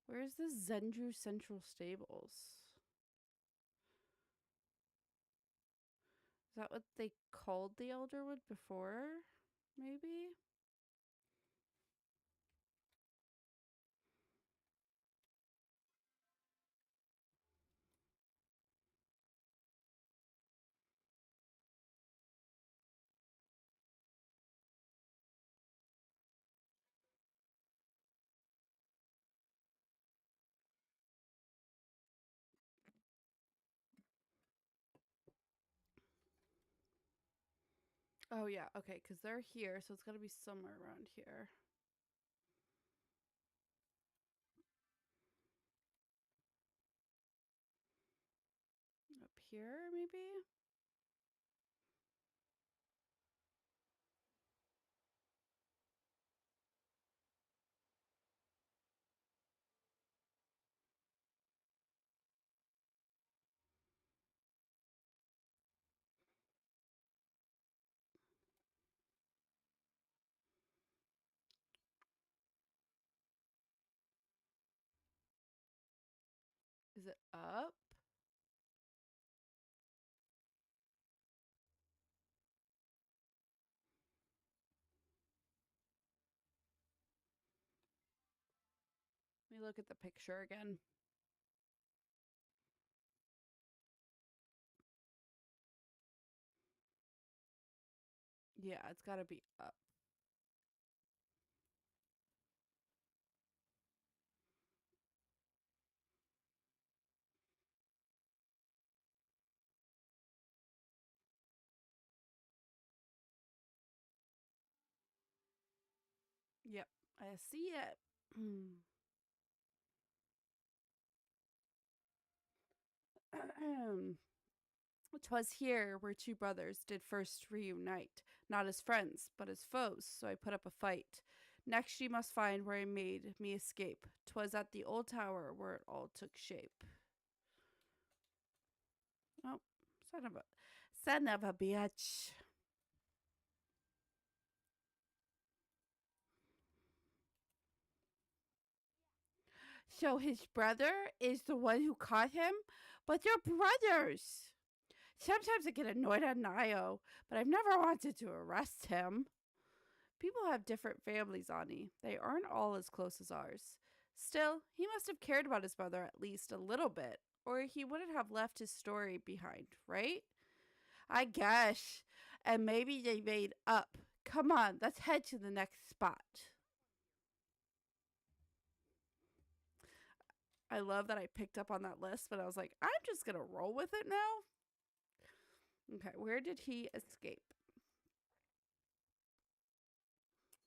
Where's the Zendru Central Stables? Is that what they called the Elderwood before? Maybe? Oh, yeah. Okay, because they're here, so it's got to be somewhere around here. here, maybe? Is it up? Let me look at the picture again. Yeah, it's got to be up. Yep, I see it. 'Twas here where two brothers did first reunite, not as friends, but as foes, so I put up a fight. Next ye must find where I made me escape. 'Twas at the old tower where it all took shape. Oh, son of a bitch. So his brother is the one who caught him? But they're brothers. Sometimes I get annoyed at Nio, but I've never wanted to arrest him. People have different families, Ani. They aren't all as close as ours. Still, he must have cared about his brother at least a little bit, or he wouldn't have left his story behind, right? I guess. And maybe they made up. Come on, let's head to the next spot. I love that I picked up on that list, but I was like, I'm just going to roll with it now. Okay, where did he escape?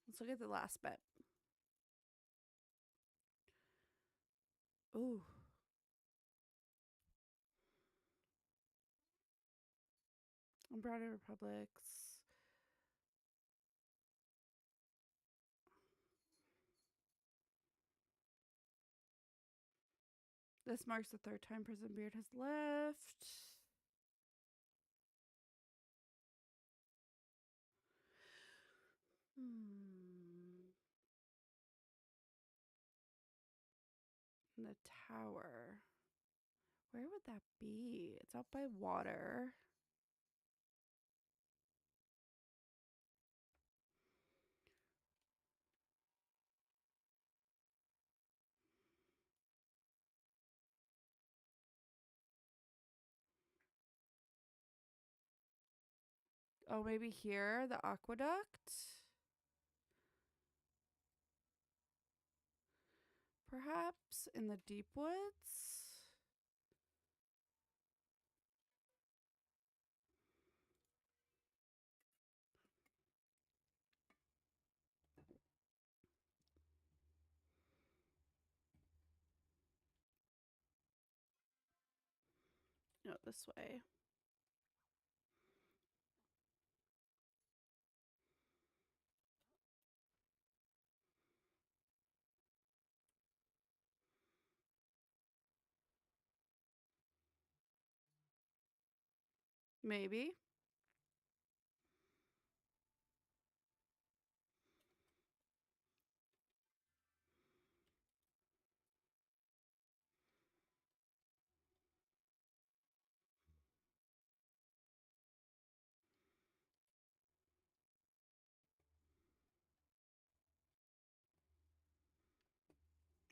Let's look at the last bit. Ooh. Umbrella Republics. This marks the third time Prison Beard has left. The tower. Where would that be? It's out by water. Oh, maybe here, the aqueduct? Perhaps in the deep woods? No, this way. Maybe.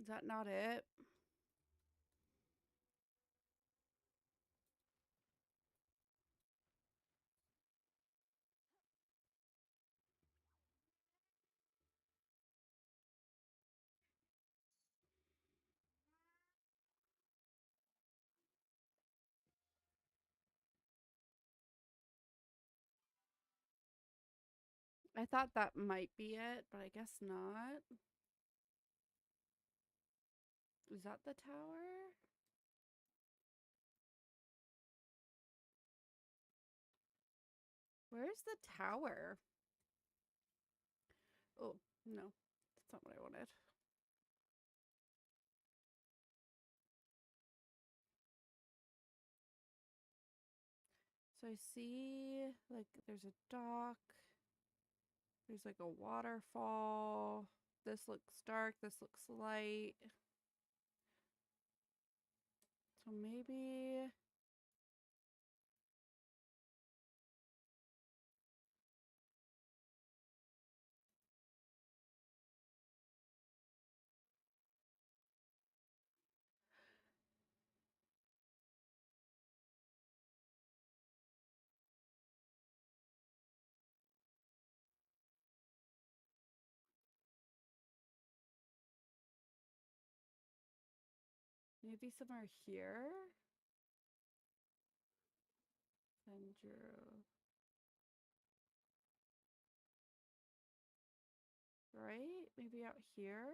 Is that not it? I thought that might be it, but I guess not. Is that the tower? Where's the tower? Oh, no. That's not what I wanted. So I see, like, there's a dock. There's, like, a waterfall. This looks dark. This looks light. So maybe... maybe somewhere here? Andrew. Right? Maybe out here?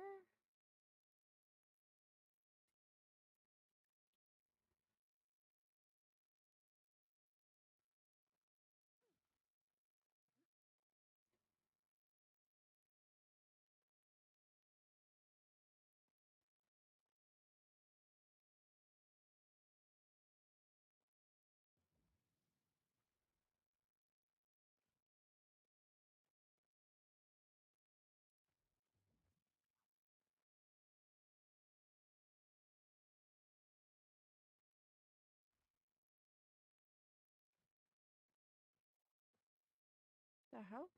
The hell?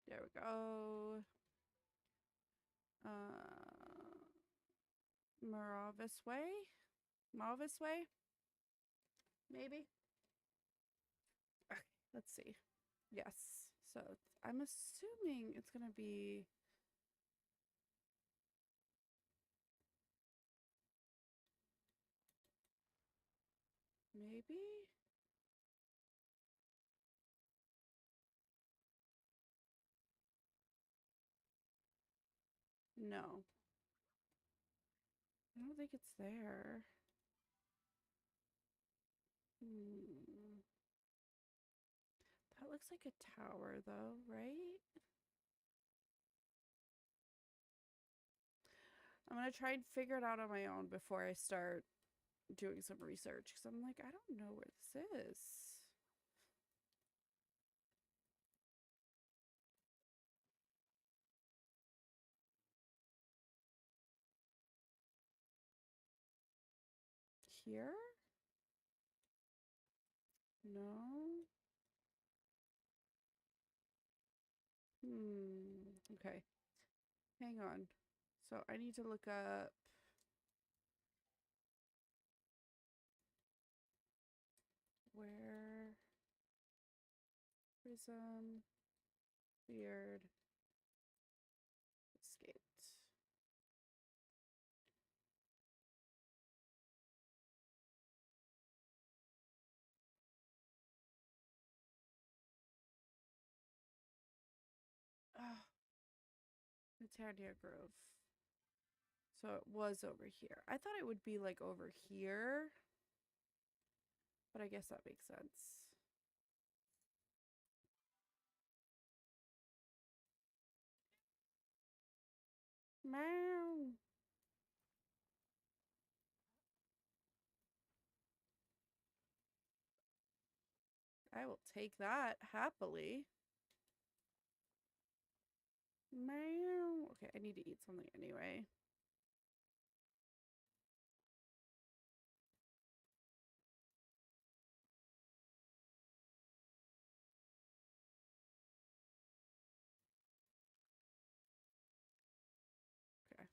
There we go. Moravis Way? Malvis Way? Maybe? Okay, let's see. Yes. So I'm assuming it's going to be... Maybe? No. I don't think it's there. That looks like a tower, though, right? I'm going to try and figure it out on my own before I start doing some research. Because I'm like, I don't know where this is. Here? No? Okay. Hang on. So I need to look up... Where... Prism... Weird... Escaped. Oh, Britannia Grove. So it was over here. I thought it would be like over here. But I guess that makes sense. Meow. I will take that happily. Meow. Okay, I need to eat something anyway. Okay.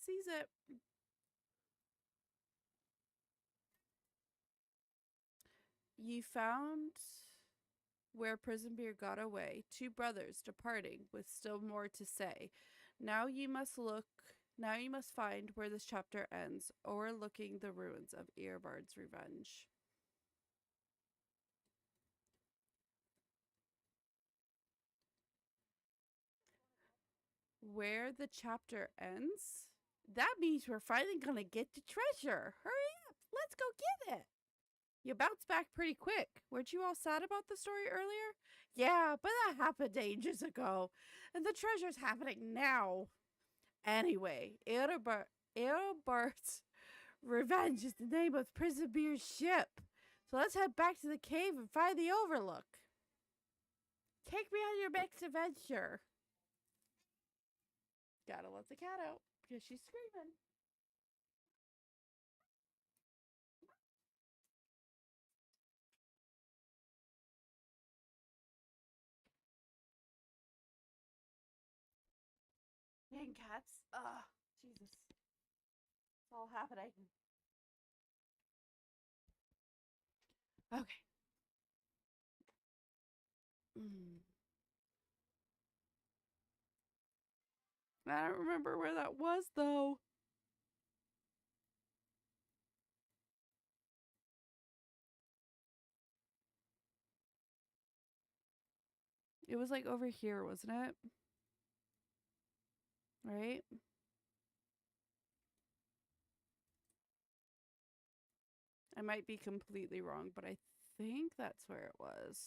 Sees it. Ye found where prison beer got away, two brothers departing with still more to say. Now ye must look, now ye must find where this chapter ends, o'erlooking the ruins of Eobard's revenge. Where the chapter ends? That means we're finally gonna get the treasure. Hurry up, let's go get it. You bounced back pretty quick. Weren't you all sad about the story earlier? Yeah, but that happened ages ago, and the treasure's happening now. Anyway, Edelbart's revenge is the name of Prison Beer's ship. So let's head back to the cave and find the overlook. Take me on your next adventure. Gotta let the cat out because she's screaming. Dang cats. Jesus. It's all happening. Okay. Mm. I don't remember where that was though. It was like over here, wasn't it? Right? I might be completely wrong, but I think that's where it was.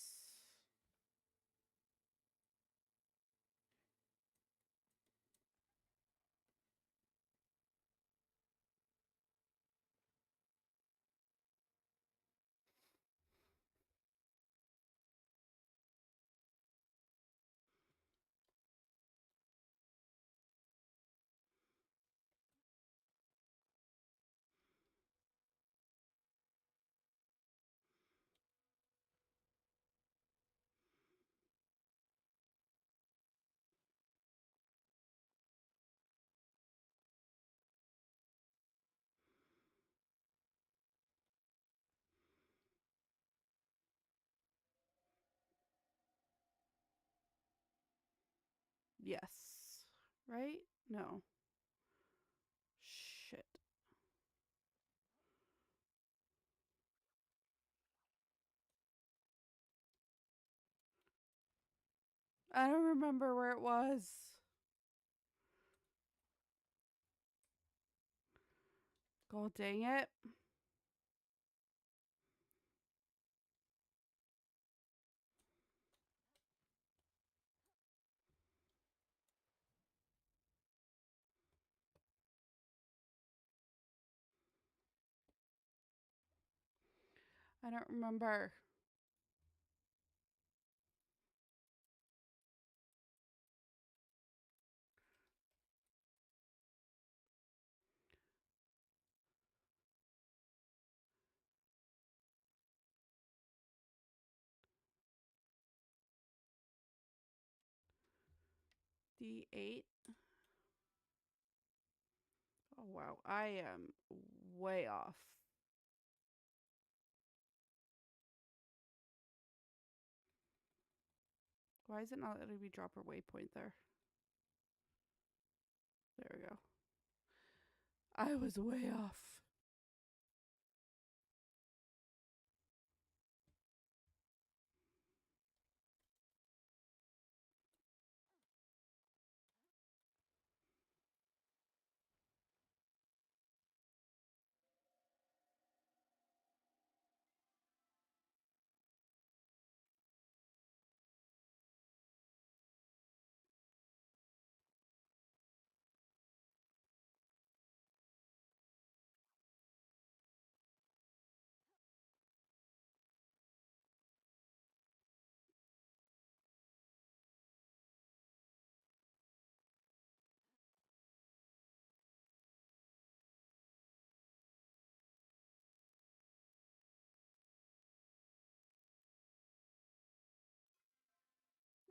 Yes. Right? No. Shit. I don't remember where it was. God dang it. I don't remember. D8. Oh, wow. I am way off. Why is it not letting me drop a waypoint there? There we go. I was way off.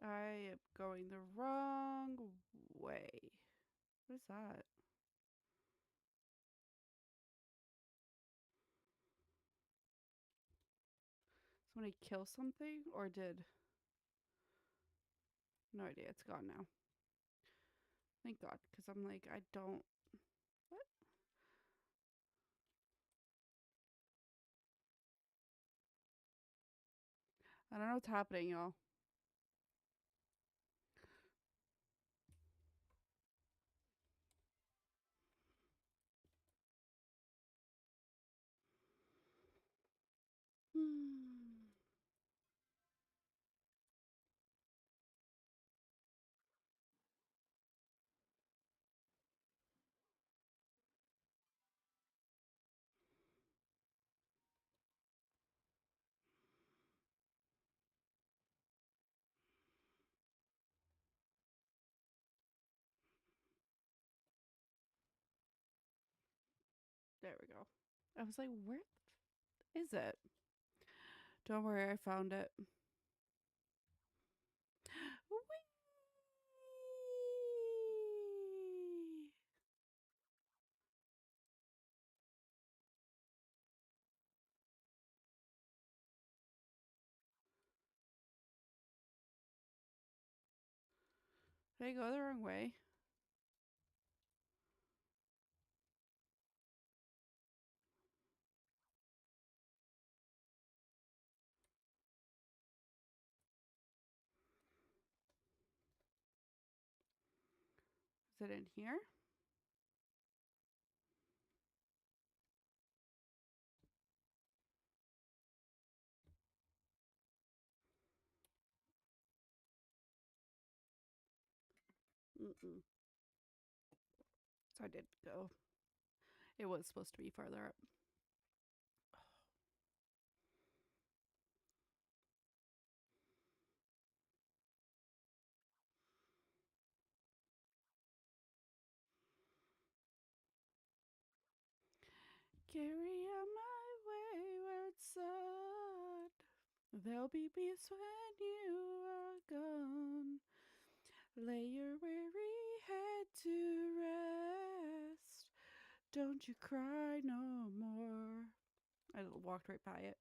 I am going the wrong way. What is that? Somebody kill something or did? No idea. It's gone now. Thank God, because I'm like, I don't. What? I don't know what's happening, y'all. There we go. I was like, where is it? Don't worry, I found it. Whee! Did I go the wrong way? Is it in here? Mm-mm. So I did go. It was supposed to be farther up. Carry on my wayward son. There'll be peace when you are gone. Lay your weary head to rest. Don't you cry no more. I walked right by it.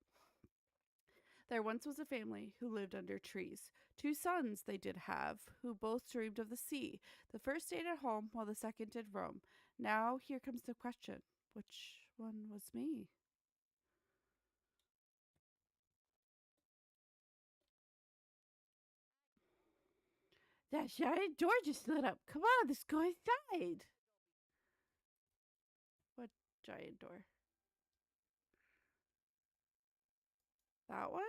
There once was a family who lived under trees. 2 sons they did have, who both dreamed of the sea. The first stayed at home, while the second did roam. Now here comes the question. Which one was me? That giant door just lit up. Come on, let's go inside. What giant door? That one?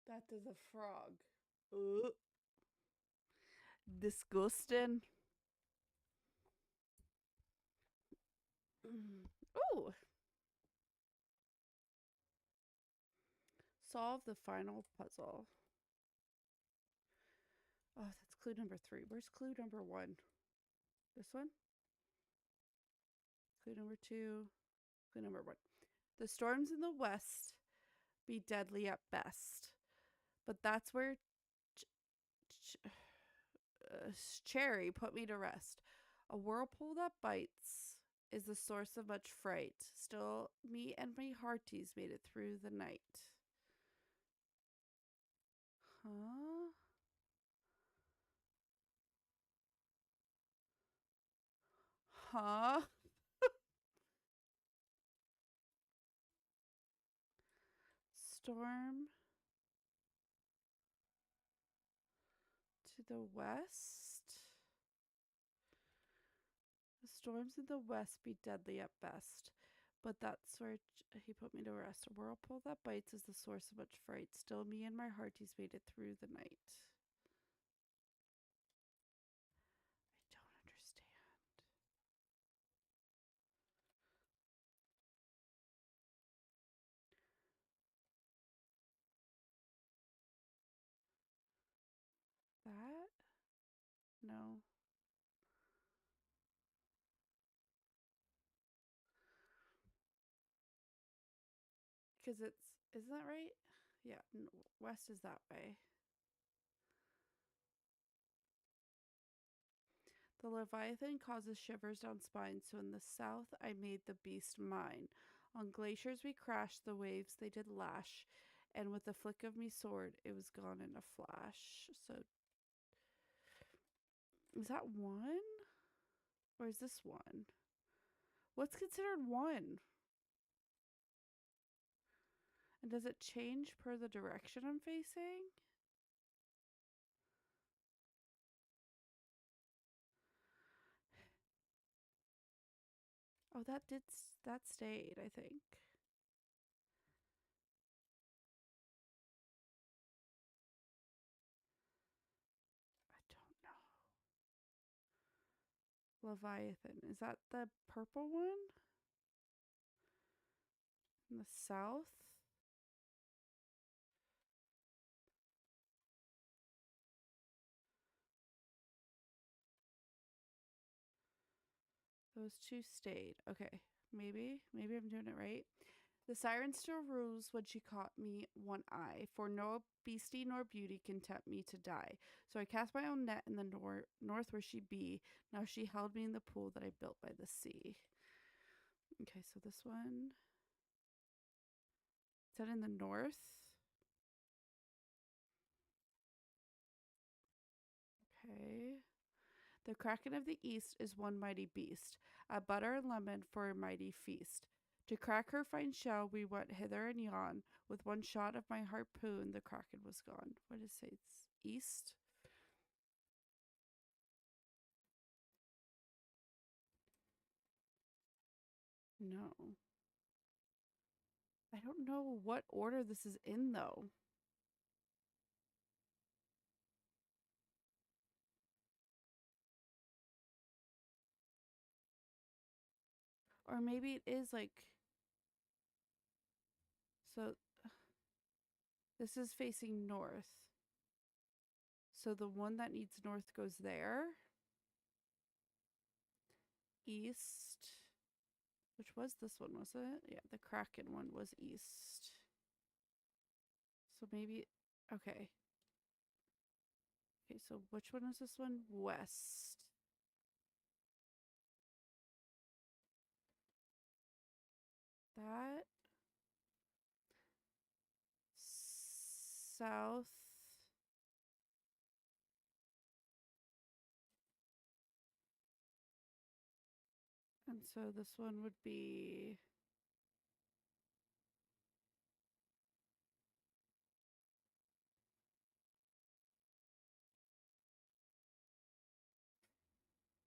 That is a frog. Ugh. Disgusting. Ooh. Solve the final puzzle. Oh, that's clue number 3. Where's clue number 1? This one? Clue number 2. Clue number 1. The storms in the west be deadly at best. But that's where Cherry put me to rest. A whirlpool that bites is the source of much fright. Still, me and my hearties made it through the night. Huh? Huh? Storm to the west. The storms in the west be deadly at best. But that's where he put me to rest. A whirlpool that bites is the source of much fright. Still, me and my hearties made it through the night. I don't understand. No. Because isn't that right? Yeah, west is that way. The Leviathan causes shivers down spine, so in the south I made the beast mine. On glaciers we crashed, the waves they did lash, and with the flick of me sword, it was gone in a flash. So, is that one? Or is this one? What's considered one? And does it change per the direction I'm facing? Oh, that stayed, I think. I don't know. Leviathan. Is that the purple one? In the south? Those two stayed. Okay. Maybe I'm doing it right. The siren still rules when she caught me one eye, for no beastie nor beauty can tempt me to die. So I cast my own net in the north where she be. Now she held me in the pool that I built by the sea. Okay, so this one. Is that in the north? Okay. The kraken of the east is one mighty beast, a butter and lemon for a mighty feast. To crack her fine shell, we went hither and yon. With one shot of my harpoon, the kraken was gone. What does it say? It's east? No. I don't know what order this is in, though. Or maybe it is like. So this is facing north. So the one that needs north goes there. East. Which was this one, was it? Yeah, the Kraken one was east. So maybe. Okay. Okay, so which one is this one? West. That. South. And so this one would be.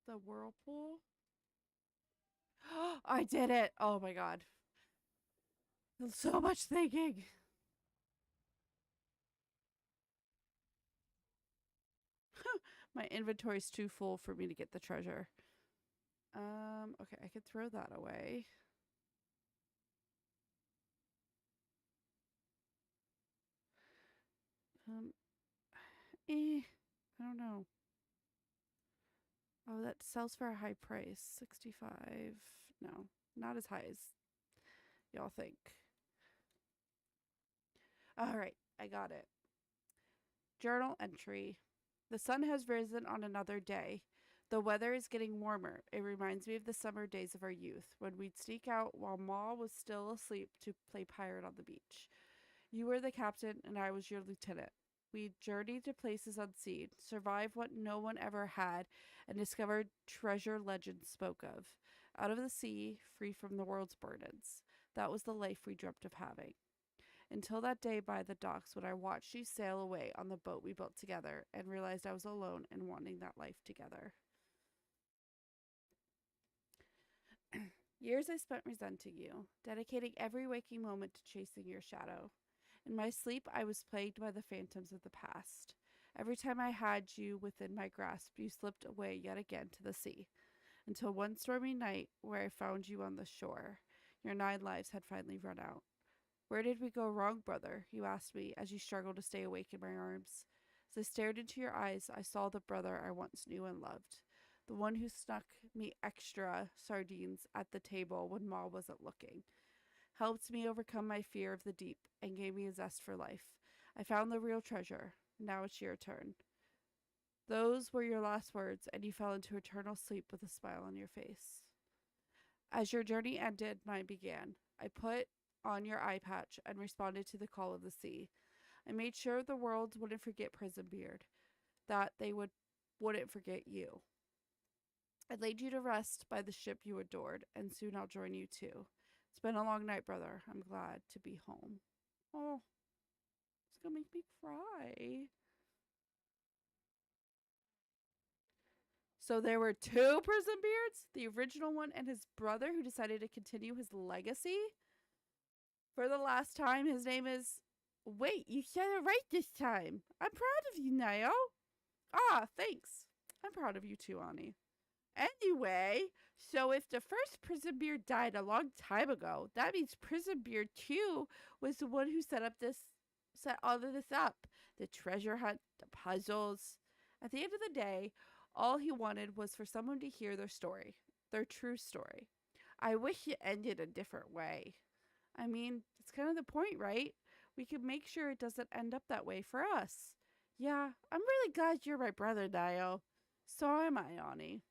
The Whirlpool. I did it. Oh my god. So much thinking. My inventory's too full for me to get the treasure. Okay, I could throw that away. Um, I don't know. Oh, that sells for a high price. 65. No, not as high as y'all think. All right, I got it. Journal entry. The sun has risen on another day. The weather is getting warmer. It reminds me of the summer days of our youth when we'd sneak out while Ma was still asleep to play pirate on the beach. You were the captain and I was your lieutenant. We journeyed to places unseen, survived what no one ever had, and discovered treasure legends spoke of. Out of the sea, free from the world's burdens. That was the life we dreamt of having. Until that day by the docks when I watched you sail away on the boat we built together and realized I was alone and wanting that life together. Years I spent resenting you, dedicating every waking moment to chasing your shadow. In my sleep, I was plagued by the phantoms of the past. Every time I had you within my grasp, you slipped away yet again to the sea, until one stormy night where I found you on the shore. Your 9 lives had finally run out. Where did we go wrong, brother? You asked me as you struggled to stay awake in my arms. As I stared into your eyes, I saw the brother I once knew and loved. The one who snuck me extra sardines at the table when Ma wasn't looking, helped me overcome my fear of the deep, and gave me a zest for life. I found the real treasure. Now it's your turn. Those were your last words, and you fell into eternal sleep with a smile on your face. As your journey ended, mine began. I put on your eye patch and responded to the call of the sea. I made sure the world wouldn't forget Prison Beard, that they wouldn't forget you. I laid you to rest by the ship you adored, and soon I'll join you too. It's been a long night, brother. I'm glad to be home. Oh, it's gonna make me cry. So there were two Prison Beards, the original one and his brother who decided to continue his legacy. For the last time, his name is... Wait, you said it right this time. I'm proud of you, Niall. Ah, thanks. I'm proud of you too, Ani. Anyway, so if the first Prison Beard died a long time ago, that means Prison Beard 2 was the one who set all of this up. The treasure hunt, the puzzles. At the end of the day, all he wanted was for someone to hear their story, their true story. I wish it ended a different way. I mean, it's kind of the point, right? We can make sure it doesn't end up that way for us. Yeah, I'm really glad you're my brother, Dio. So am I, Ani.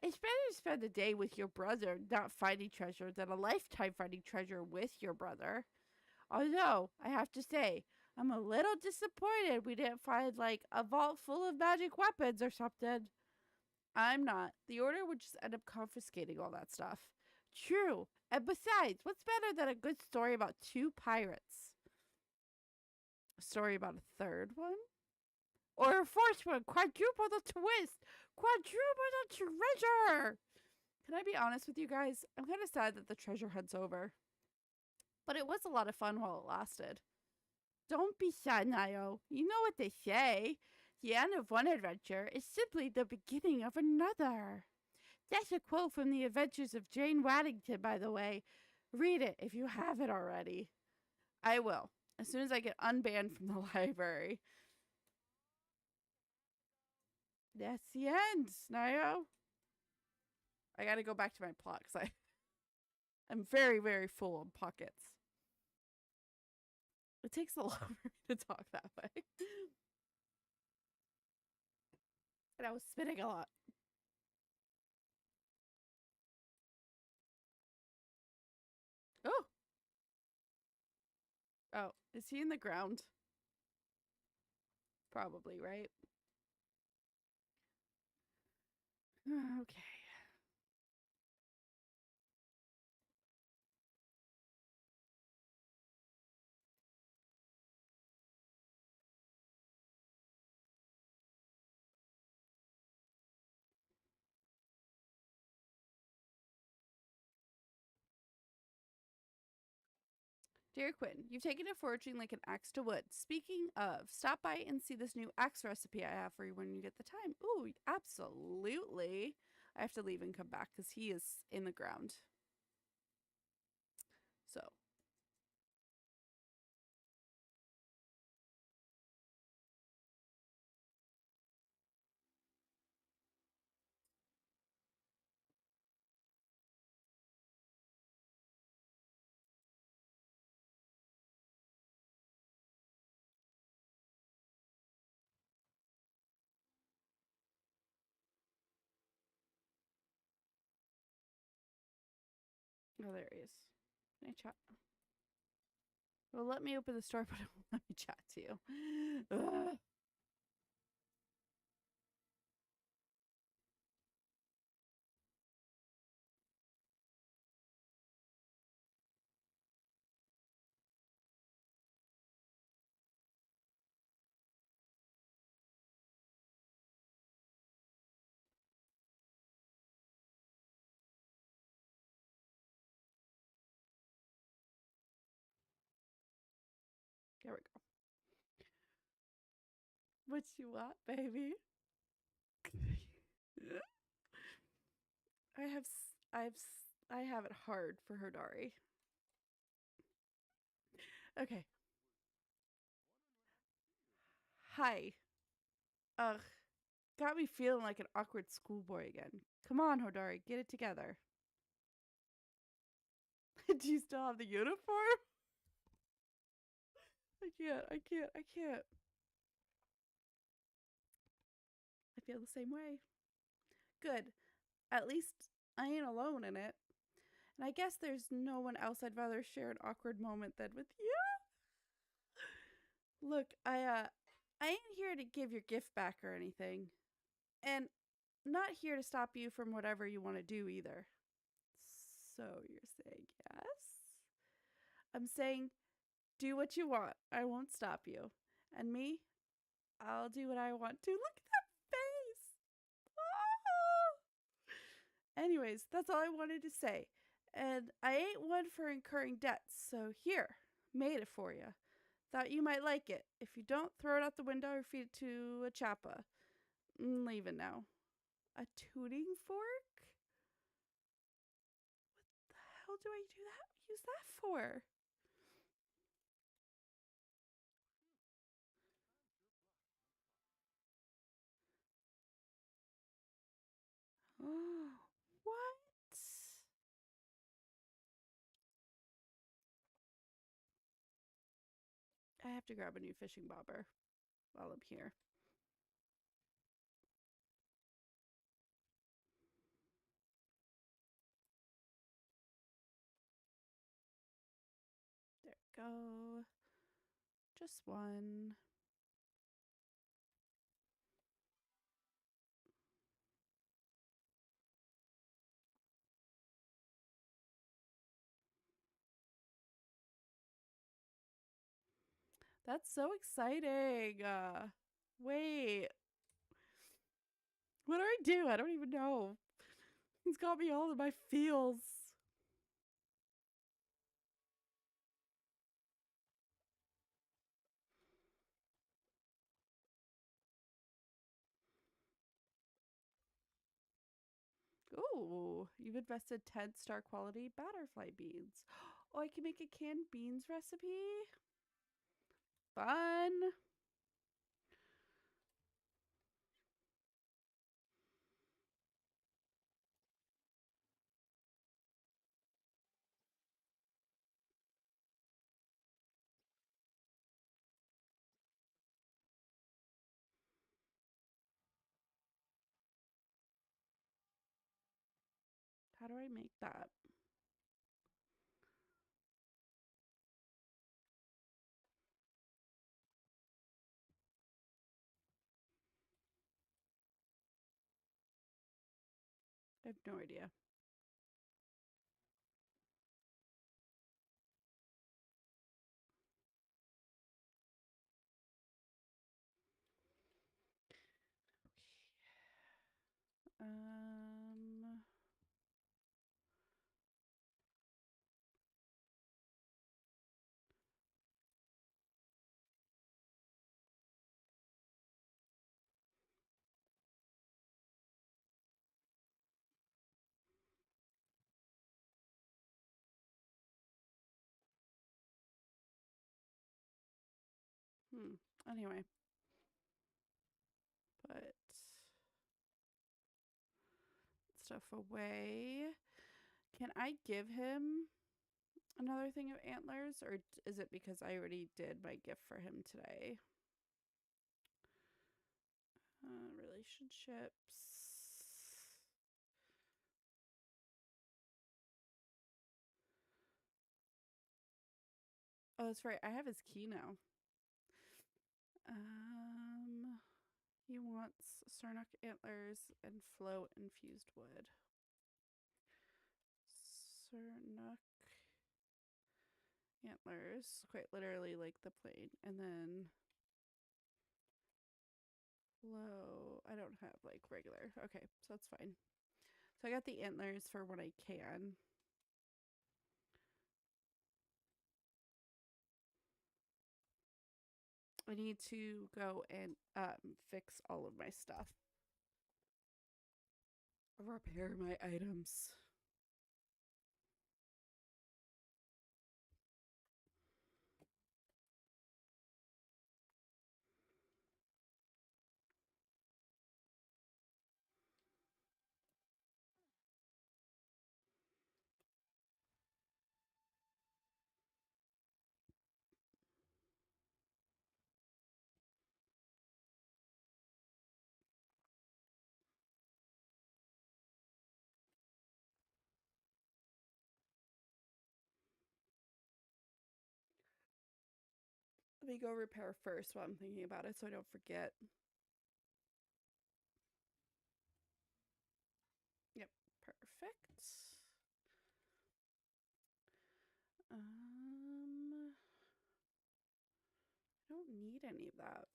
It's better to spend a day with your brother not finding treasure than a lifetime finding treasure with your brother. Although, I have to say, I'm a little disappointed we didn't find, like, a vault full of magic weapons or something. I'm not. The Order would just end up confiscating all that stuff. True. And besides, what's better than a good story about two pirates? A story about a third one? Or a fourth one? Quadruple the twist! Quadruple the treasure! Can I be honest with you guys? I'm kind of sad that the treasure hunt's over. But it was a lot of fun while it lasted. Don't be sad, Nio. You know what they say. The end of one adventure is simply the beginning of another. That's a quote from the Adventures of Jane Waddington, by the way. Read it if you haven't already. I will, as soon as I get unbanned from the library. That's the end, Nio. I gotta go back to my plot because I'm very, very full in pockets. It takes a lot for me to talk that way. And I was spitting a lot. Oh. Oh, is he in the ground? Probably, right? Okay. Dear Quinn, you've taken to foraging like an axe to wood. Speaking of, stop by and see this new axe recipe I have for you when you get the time. Ooh, absolutely. I have to leave and come back because he is in the ground. So. Oh, there he is. Can I chat? Well, let me open the store, but it won't let me chat to you. Ugh. There we go. What you want, baby? I have I have it hard for her Dari. Okay. Hi. Ugh, got me feeling like an awkward schoolboy again. Come on, Hodari, get it together. Do you still have the uniform? I can't. I feel the same way. Good. At least I ain't alone in it. And I guess there's no one else I'd rather share an awkward moment than with you. Look, I ain't here to give your gift back or anything. And not here to stop you from whatever you want to do either. So you're saying yes? I'm saying do what you want. I won't stop you. And me, I'll do what I want to. Look at that face. Oh. Anyways, that's all I wanted to say. And I ain't one for incurring debts, so here, made it for you. Thought you might like it. If you don't, throw it out the window or feed it to a chappa. I'm leaving now. A tuning fork? What the hell do I use that for? What? I have to grab a new fishing bobber while I'm here. There we go. Just one. That's so exciting. Wait. What do I do? I don't even know. He's got me all in my feels. Ooh, you've invested 10 star quality butterfly beans. Oh, I can make a canned beans recipe. Fun. How do I make that? I have no idea. Um, Anyway, put stuff away. Can I give him another thing of antlers, or is it because I already did my gift for him today? Relationships. Oh, that's right. I have his key now. Um, he wants Sarnok antlers and flow infused wood. Sarnok antlers, quite literally like the plane, and then flow. I don't have like regular. Okay, so that's fine. So I got the antlers for when I can. I need to go and fix all of my stuff. Repair my items. Let me go repair first while I'm thinking about it so I don't forget. Yep, perfect. I don't need any of that.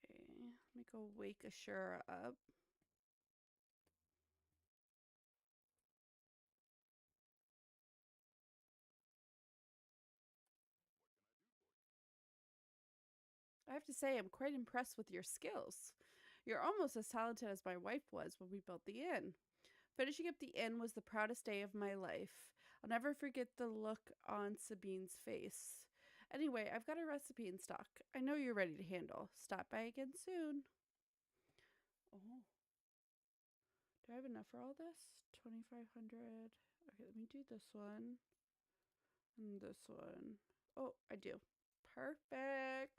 Okay, let me go wake Ashura up. I have to say, I'm quite impressed with your skills. You're almost as talented as my wife was when we built the inn. Finishing up the inn was the proudest day of my life. I'll never forget the look on Sabine's face. Anyway, I've got a recipe in stock. I know you're ready to handle. Stop by again soon. Oh. Do I have enough for all this? 2,500. Okay, let me do this one. And this one. Oh, I do. Perfect.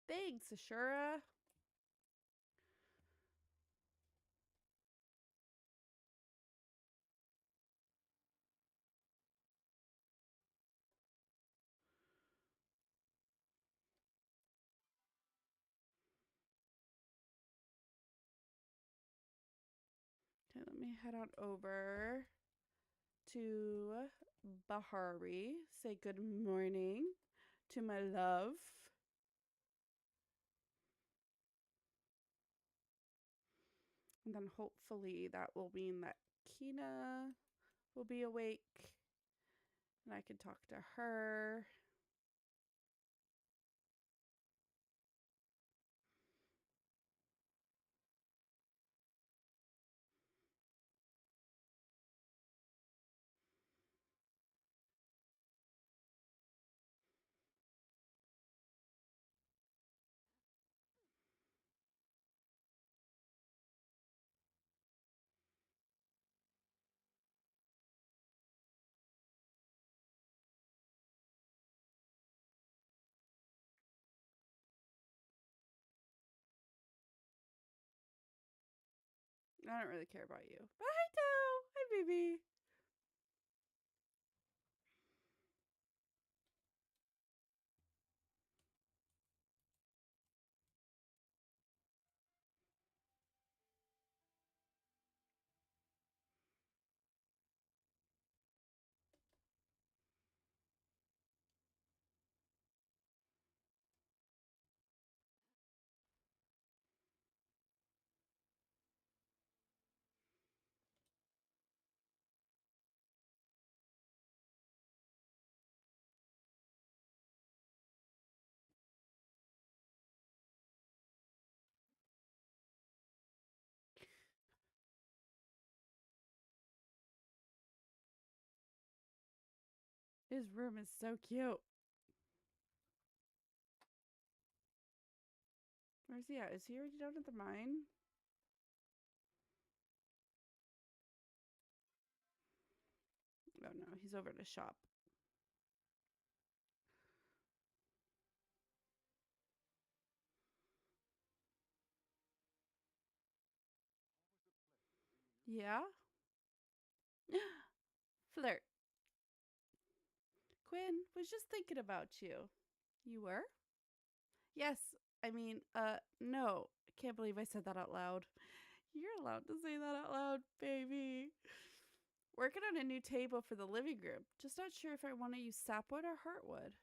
Thanks, Ashura. Okay, let me head on over to Bahari. Say good morning to my love. And then hopefully that will mean that Kina will be awake and I can talk to her. I don't really care about you. But hi, Doe. Hi, baby. His room is so cute. Where's he at? Is he already down at the mine? Oh no, he's over at the shop. Yeah? Flirt. Quinn was just thinking about you. You were? Yes. I mean, no. I can't believe I said that out loud. You're allowed to say that out loud, baby. Working on a new table for the living room. Just not sure if I want to use sapwood or heartwood.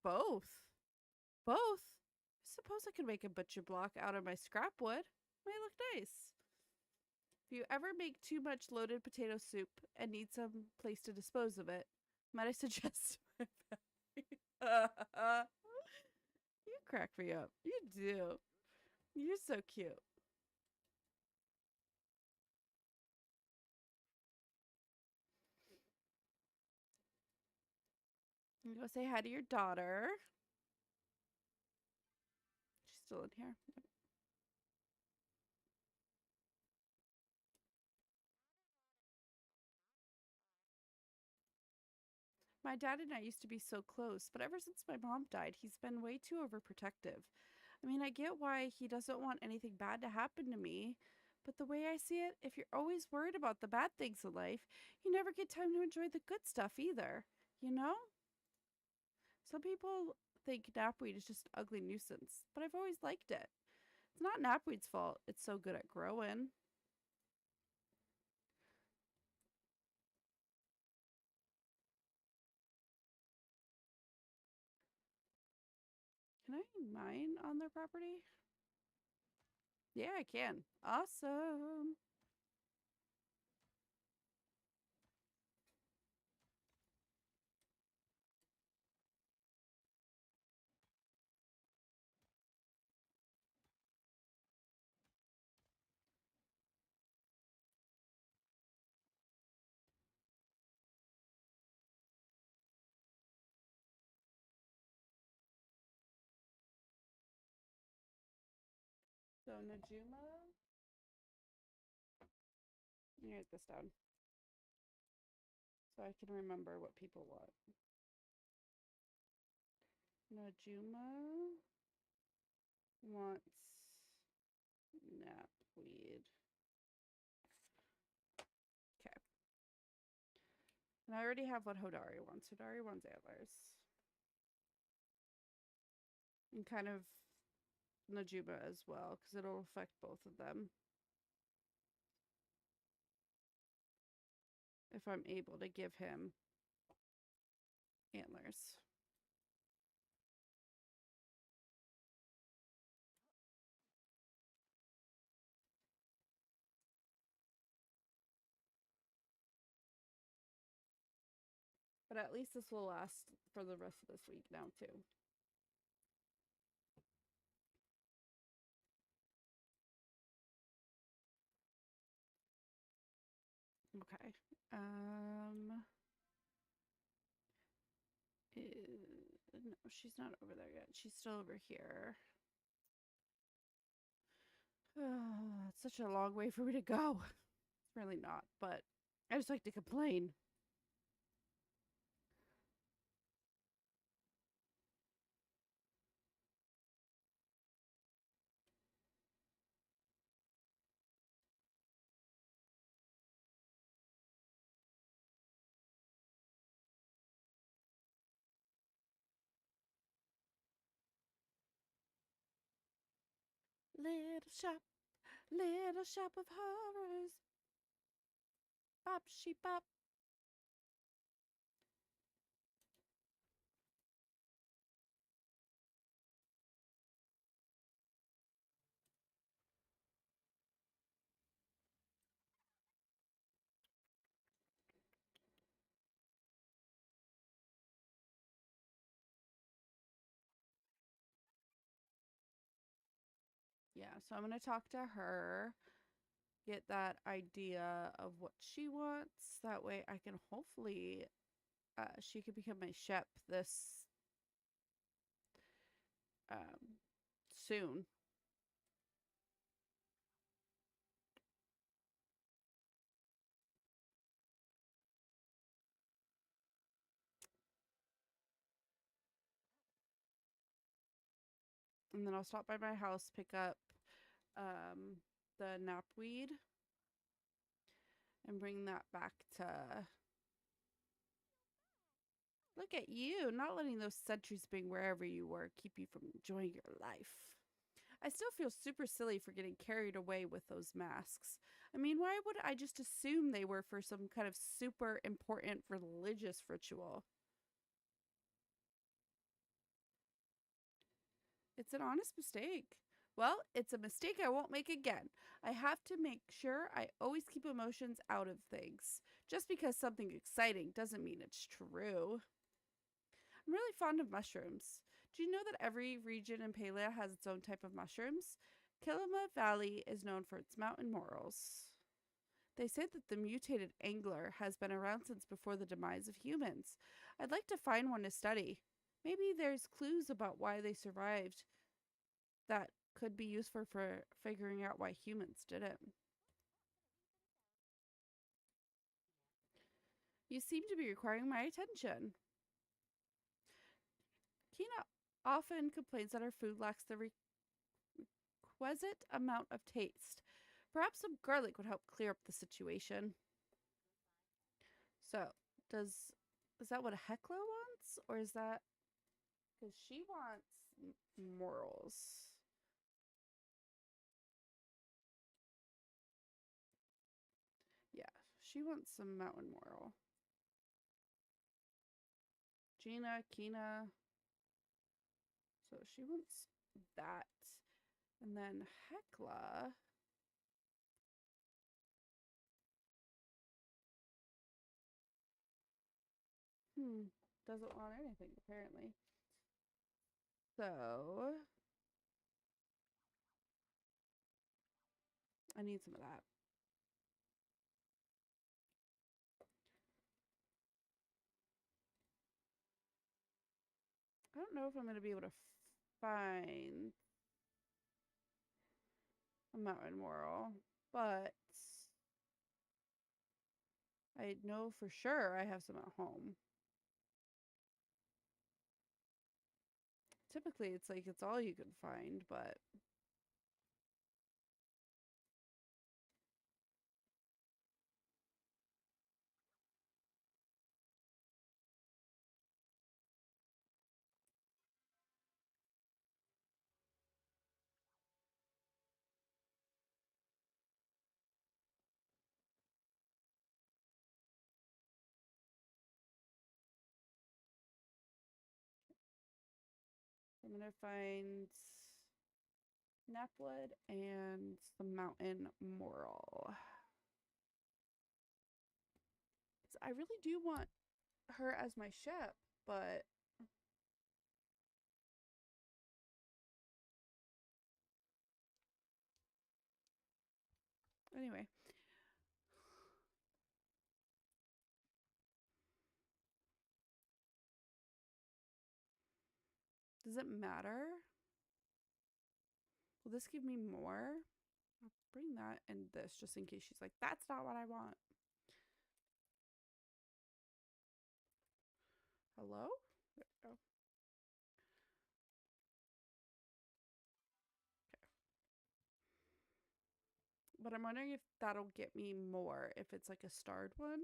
Both. Both? I suppose I could make a butcher block out of my scrap wood. Might look nice. If you ever make too much loaded potato soup and need some place to dispose of it, might I suggest my family? You crack me up. You do. You're so cute. You go say hi to your daughter. She's still in here. My dad and I used to be so close, but ever since my mom died, he's been way too overprotective. I mean, I get why he doesn't want anything bad to happen to me, but the way I see it, if you're always worried about the bad things in life, you never get time to enjoy the good stuff either. You know? Some people think knapweed is just an ugly nuisance, but I've always liked it. It's not knapweed's fault. It's so good at growing. Can I mine on their property? Yeah, I can. Awesome. So Najuma, let me write this down so I can remember what people want. Najuma wants knapweed. Okay. And I already have what Hodari wants. Hodari wants antlers. And kind of Najuma as well, because it'll affect both of them. If I'm able to give him antlers. But at least this will last for the rest of this week now, too. Okay. No, she's not over there yet. She's still over here. It's such a long way for me to go. It's really not, but I just like to complain. Little shop of horrors. Bop, sheep, bop. Yeah, so I'm going to talk to her, get that idea of what she wants. That way I can hopefully, she could become my shep this soon. And then I'll stop by my house, pick up the knapweed, and bring that back to. Look at you, not letting those sentries being wherever you were keep you from enjoying your life. I still feel super silly for getting carried away with those masks. I mean, why would I just assume they were for some kind of super important religious ritual? It's an honest mistake. Well, it's a mistake I won't make again. I have to make sure I always keep emotions out of things. Just because something exciting doesn't mean it's true. I'm really fond of mushrooms. Do you know that every region in Palia has its own type of mushrooms? Kilima Valley is known for its mountain morels. They say that the mutated angler has been around since before the demise of humans. I'd like to find one to study. Maybe there's clues about why they survived that could be useful for figuring out why humans didn't. You seem to be requiring my attention. Kina often complains that her food lacks the requisite amount of taste. Perhaps some garlic would help clear up the situation. So, does is that what Hecla wants, or is that because she wants morals? Yeah, she wants some mountain moral. Gina, Kina. So she wants that. And then Hecla. Doesn't want anything, apparently. So I need some of that. I don't know if I'm going to be able to find a mountain moral, but I know for sure I have some at home. Typically, it's like it's all you can find, but I'm going to find Napwood and the mountain moral. I really do want her as my ship, but anyway. Does it matter? Will this give me more? I'll bring that and this just in case she's like, that's not what I want. Hello? There we go. Okay. But I'm wondering if that'll get me more if it's like a starred one.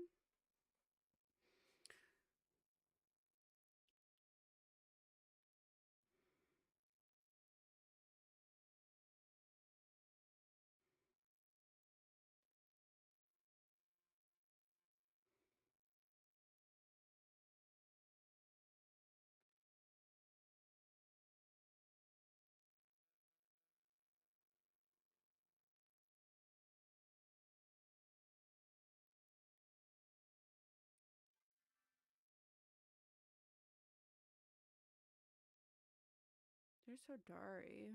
They're so darry.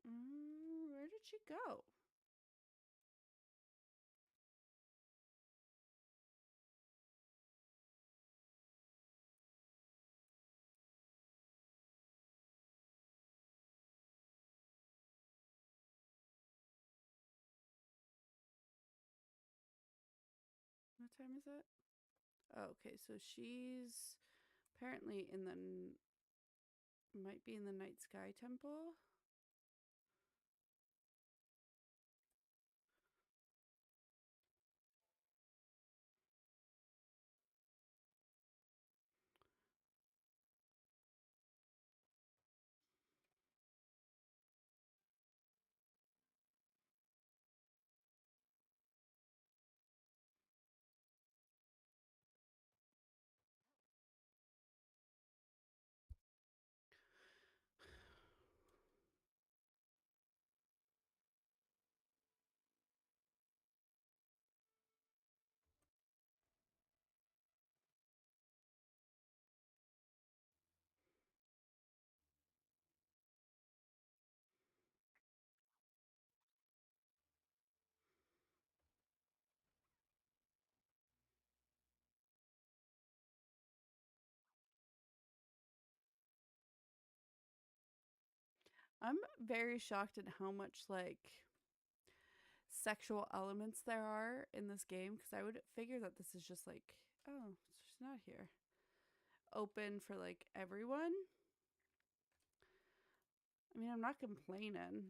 Where did she go? What time is it? Oh, okay, so she's apparently in the might be in the night sky temple. I'm very shocked at how much like sexual elements there are in this game because I would figure that this is just like, oh, she's not here. open for like everyone. I mean, I'm not complaining.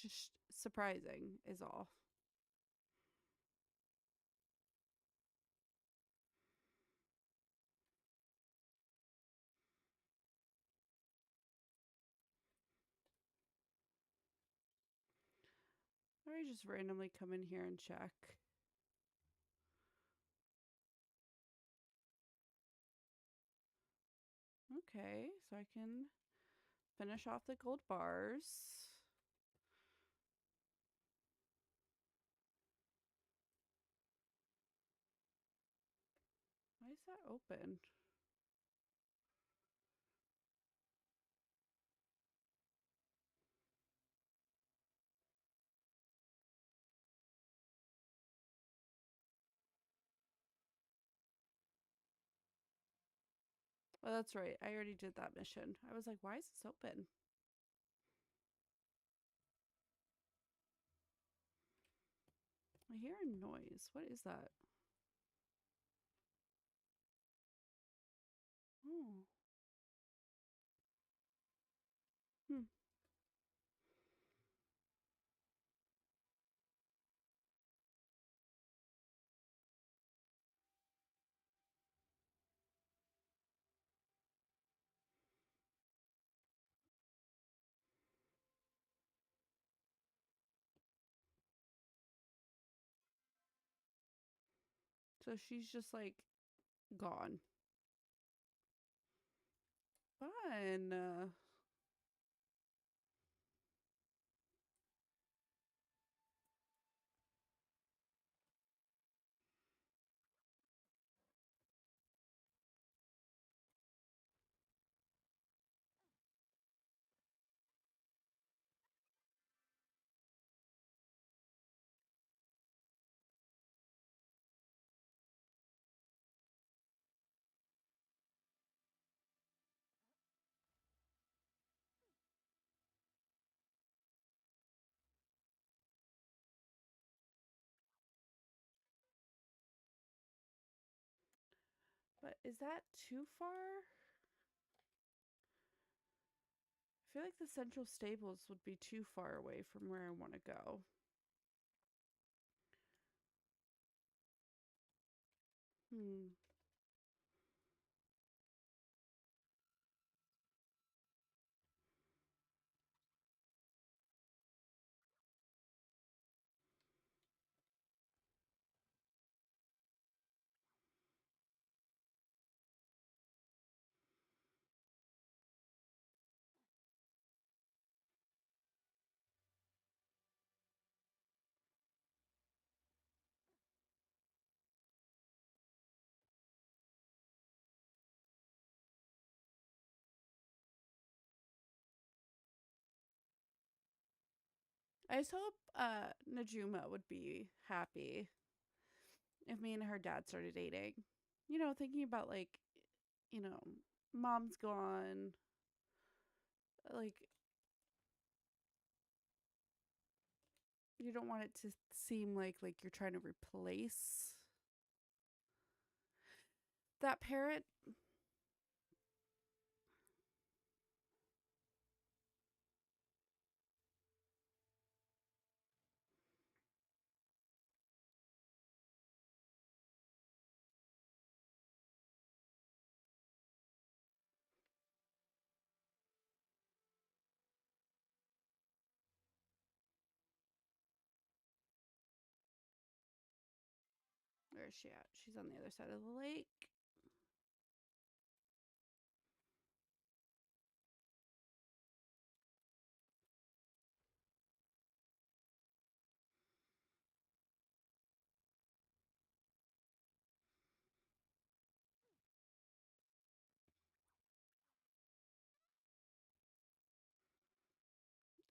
Just surprising is all. Or I just randomly come in here and check. Okay, so I can finish off the gold bars. Why is that open? Oh, that's right. I already did that mission. I was like, why is this open? I hear a noise. What is that? Oh. Hmm. So she's just like gone. Fun. But is that too far? I feel like the central stables would be too far away from where I want to go. Hmm. I just hope Najuma would be happy if me and her dad started dating. You know, thinking about like, you know, mom's gone. Like, you don't want it to seem like you're trying to replace that parent. Where is she at? She's on the other side of the lake.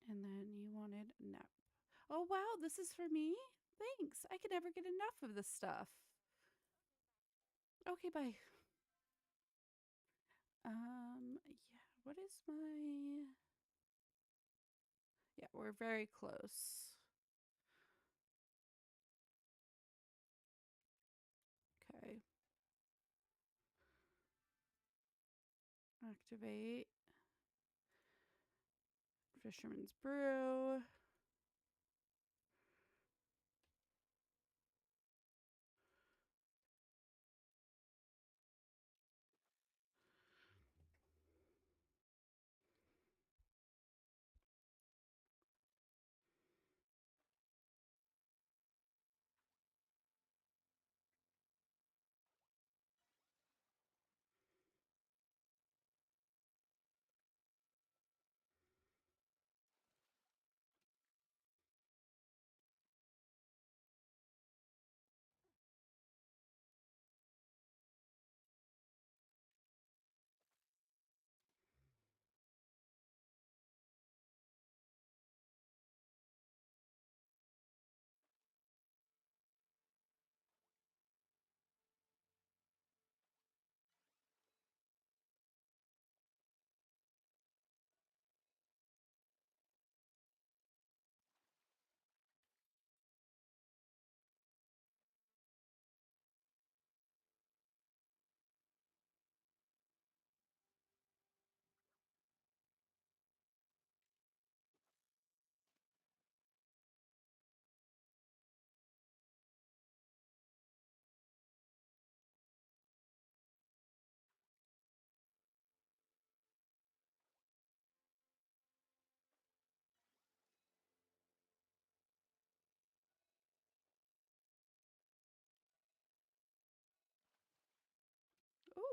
And then you wanted nap. Oh, wow, this is for me? Thanks. I can never get enough of this stuff. Okay, bye. Yeah, what is my... Yeah, we're very close. Okay. Activate. Fisherman's Brew.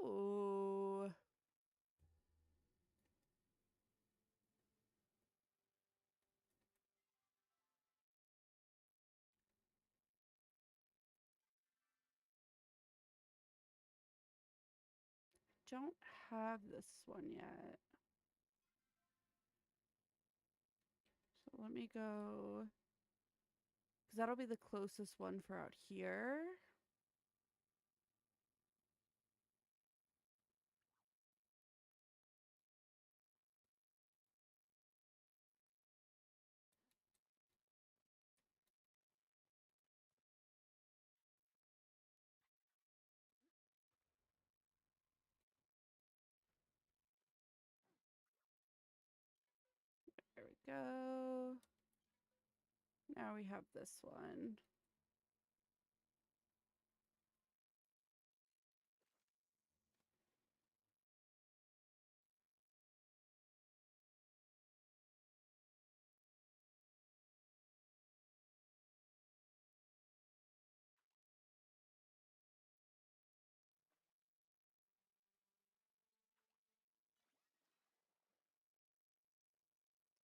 Ooh. Don't have this one yet. So let me go. Because that'll be the closest one for out here. There we go. Now we have this one.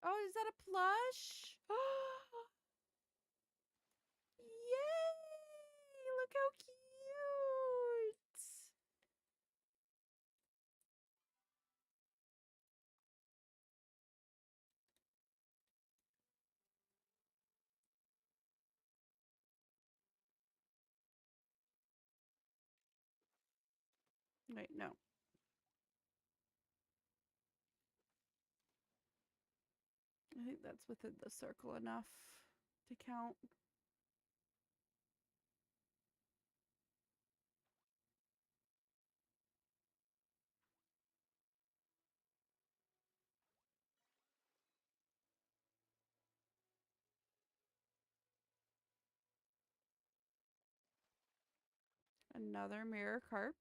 Oh, is that a plush? Yay! Look how cute. Wait, no. I think that's within the circle enough to count. Another mirror carp.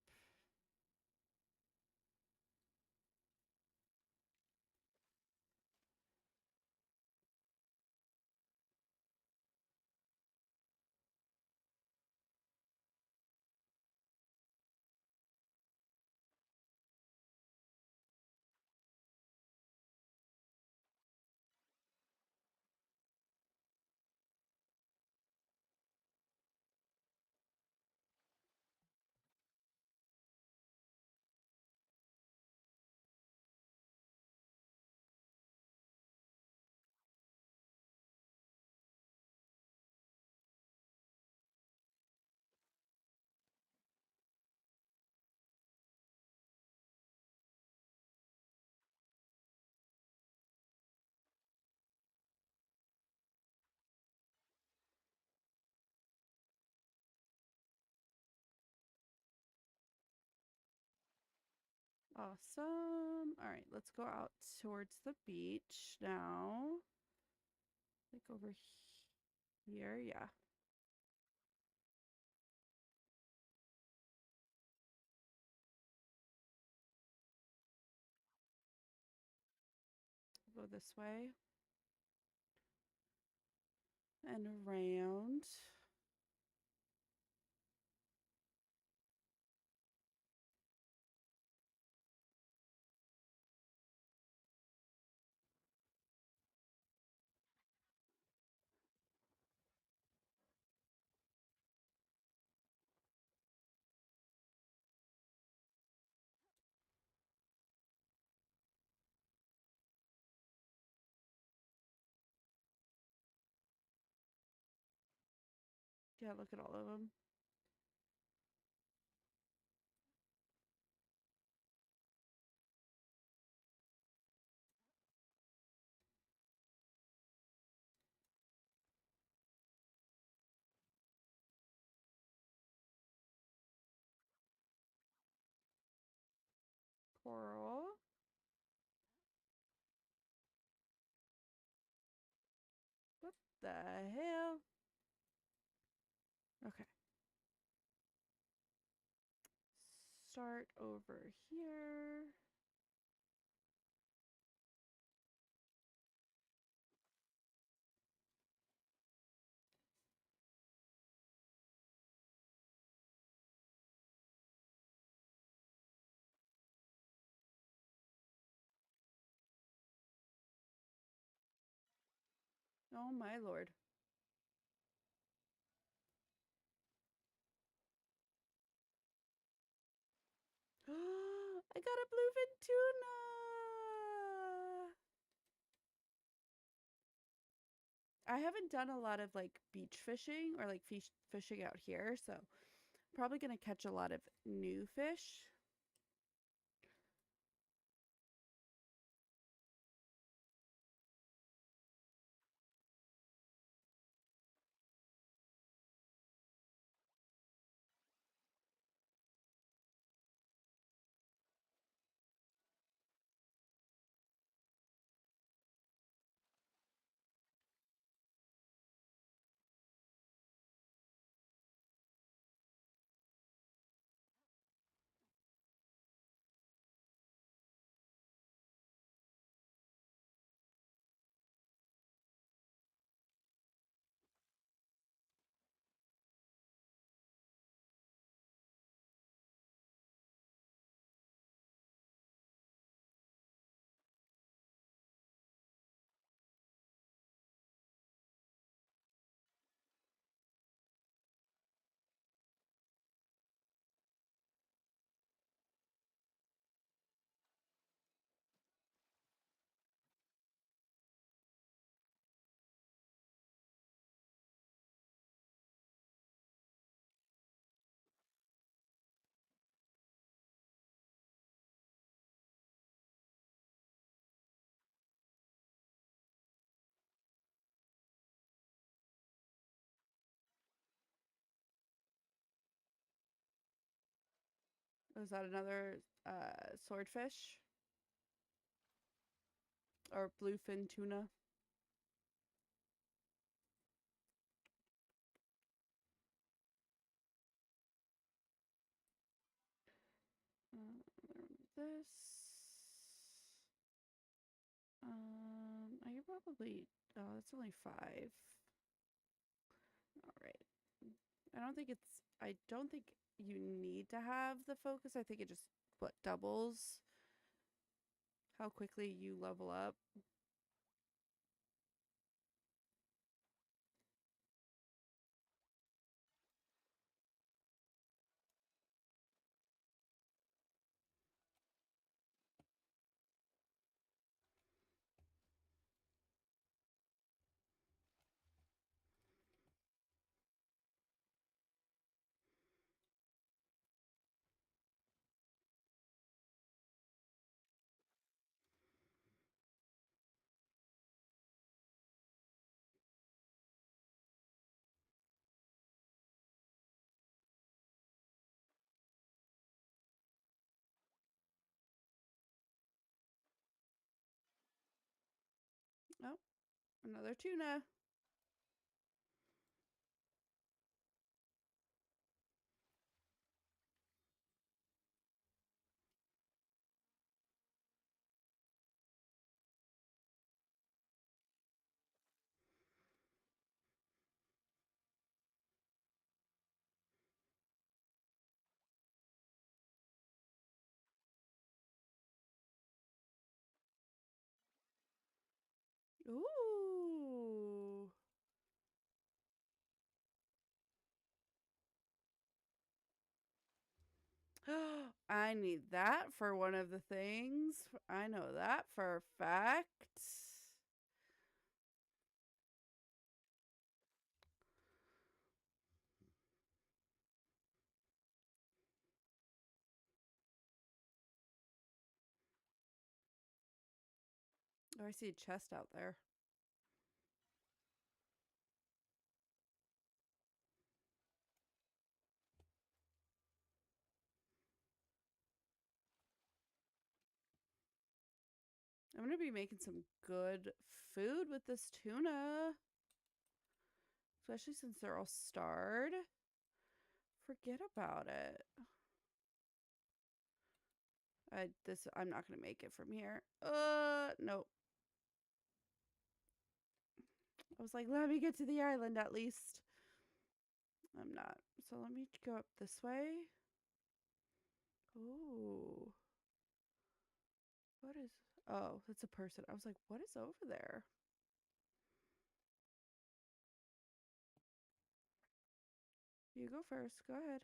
Awesome. All right, let's go out towards the beach now. Like over here, yeah. Go this way and around. Yeah, look at all of them. Coral. What the hell? Okay. Start over here. Oh my lord. I got a bluefin tuna. I haven't done a lot of like beach fishing or like fishing out here, so probably gonna catch a lot of new fish. Was that another swordfish or bluefin tuna? This. I could probably. Oh, that's only 5. All right. I don't think it's. I don't think you need to have the focus. I think it just what doubles how quickly you level up. Another tuna. Ooh. I need that for one of the things. I know that for a fact. Oh, I see a chest out there. I'm going to be making some good food with this tuna. Especially since they're all starred. Forget about it. I'm not gonna make it from here. Nope. I was like, let me get to the island at least. I'm not. So let me go up this way. Ooh. What is... Oh, that's a person. I was like, what is over there? You go first. Go ahead.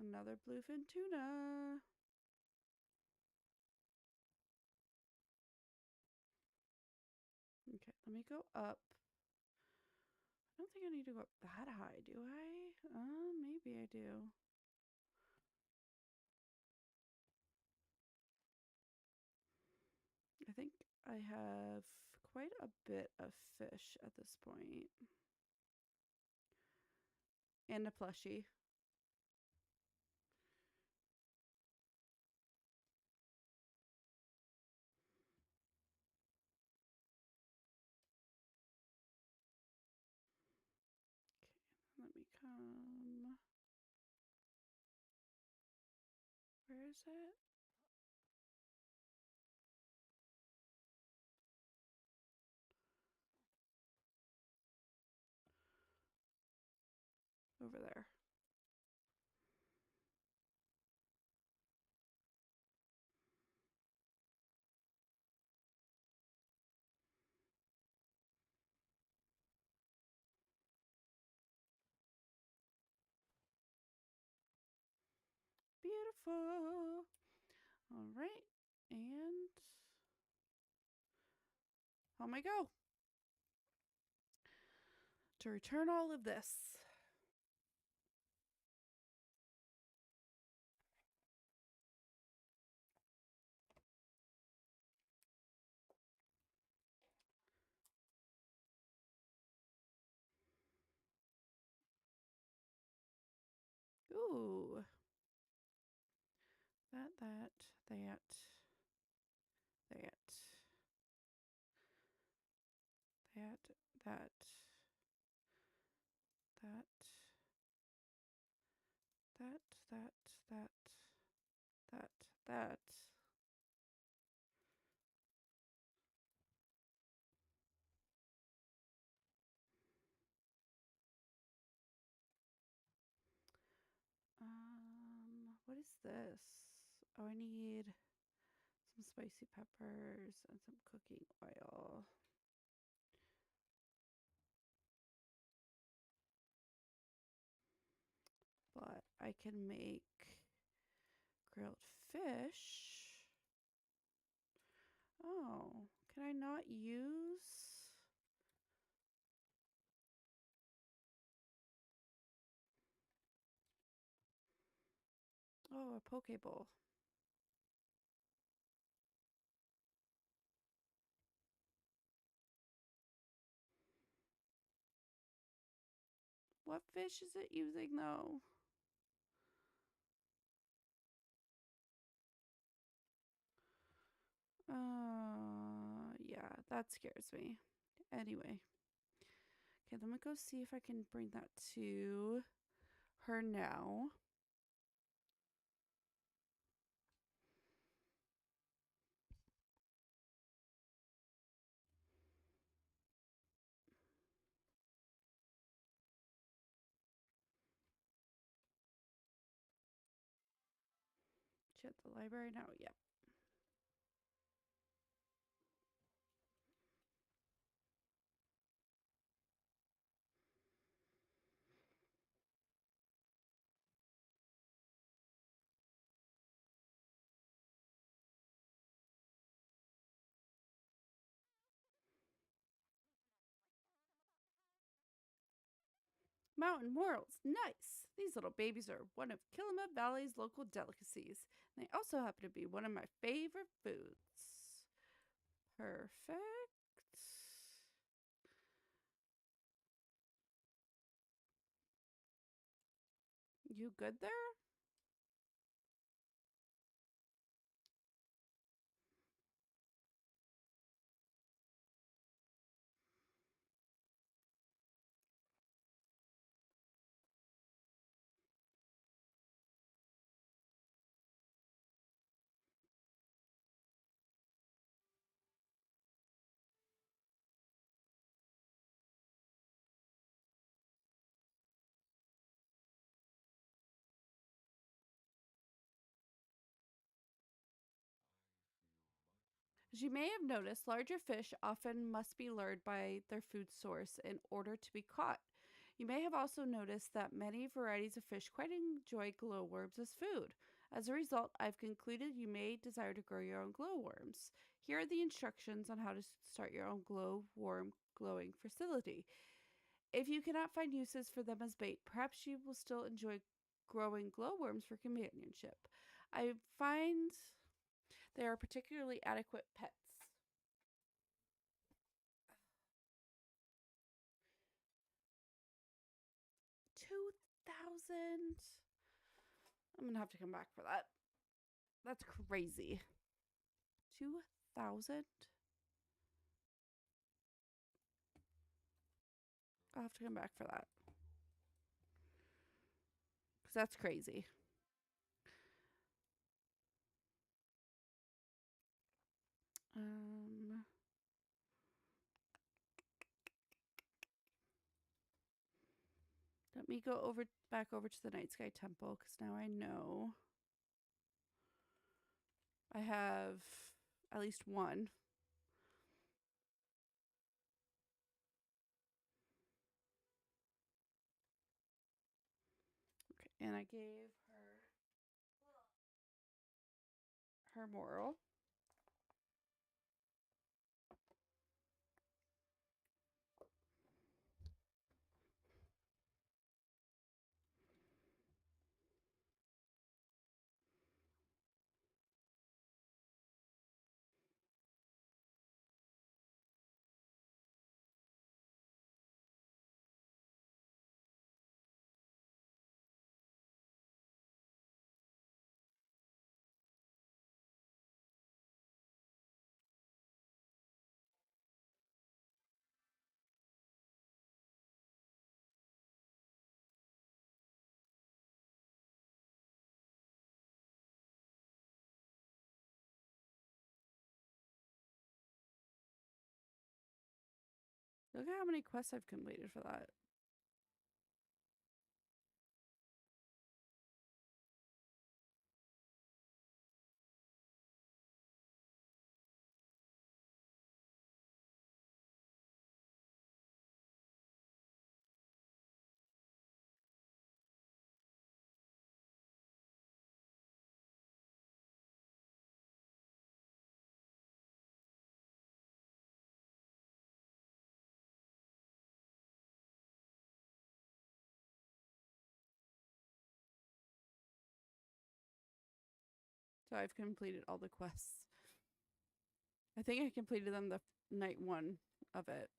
Another bluefin tuna. Okay, let me go up. I don't think I need to go up that high, do I? Maybe I do. I think I have quite a bit of fish at this point. And a plushie. Okay, let me come. Where is it? Over there. Beautiful. All right. And home I go. To return all of this. Ooh. That, that, that, that, that, that, that, that, that, that, that. What is this? Oh, I need some spicy peppers and some cooking oil. But I can make grilled fish. Oh, can I not use? Oh, a poke bowl. What fish is it using though? Yeah, that scares me. Anyway. Okay, let me go see if I can bring that to her now. She at the library now? Yep. Mountain morels, nice. These little babies are one of Kilimanjaro Valley's local delicacies. And they also happen to be one of my favorite foods. Perfect. You good there? As you may have noticed, larger fish often must be lured by their food source in order to be caught. You may have also noticed that many varieties of fish quite enjoy glowworms as food. As a result, I've concluded you may desire to grow your own glowworms. Here are the instructions on how to start your own glowworm glowing facility. If you cannot find uses for them as bait, perhaps you will still enjoy growing glowworms for companionship. I find they are particularly adequate pets. 2,000. I'm gonna have to come back for that. That's crazy. 2,000. I'll have to come back for that because that's crazy. Um, Let me go back over to the Night Sky Temple because now I know I have at least one. Okay, and I gave her moral. Look at how many quests I've completed for that. So I've completed all the quests. I think I completed them the night one of it.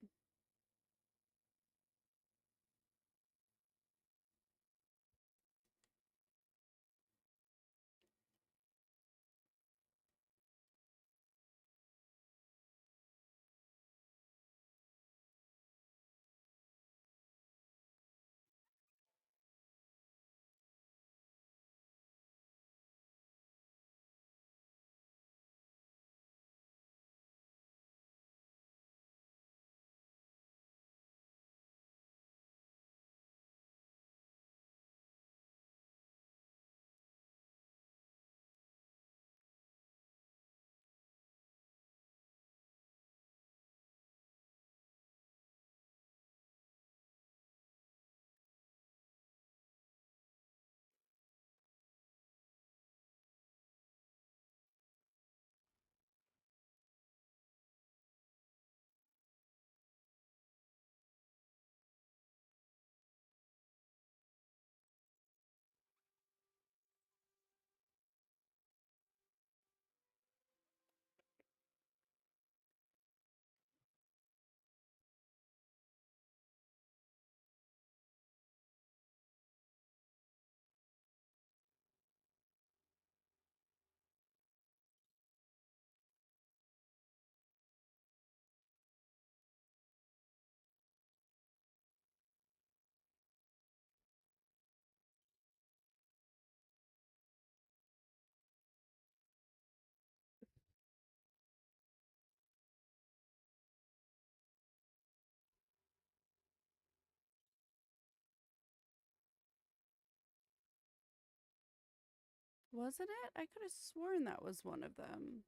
Wasn't it? I could have sworn that was one of them.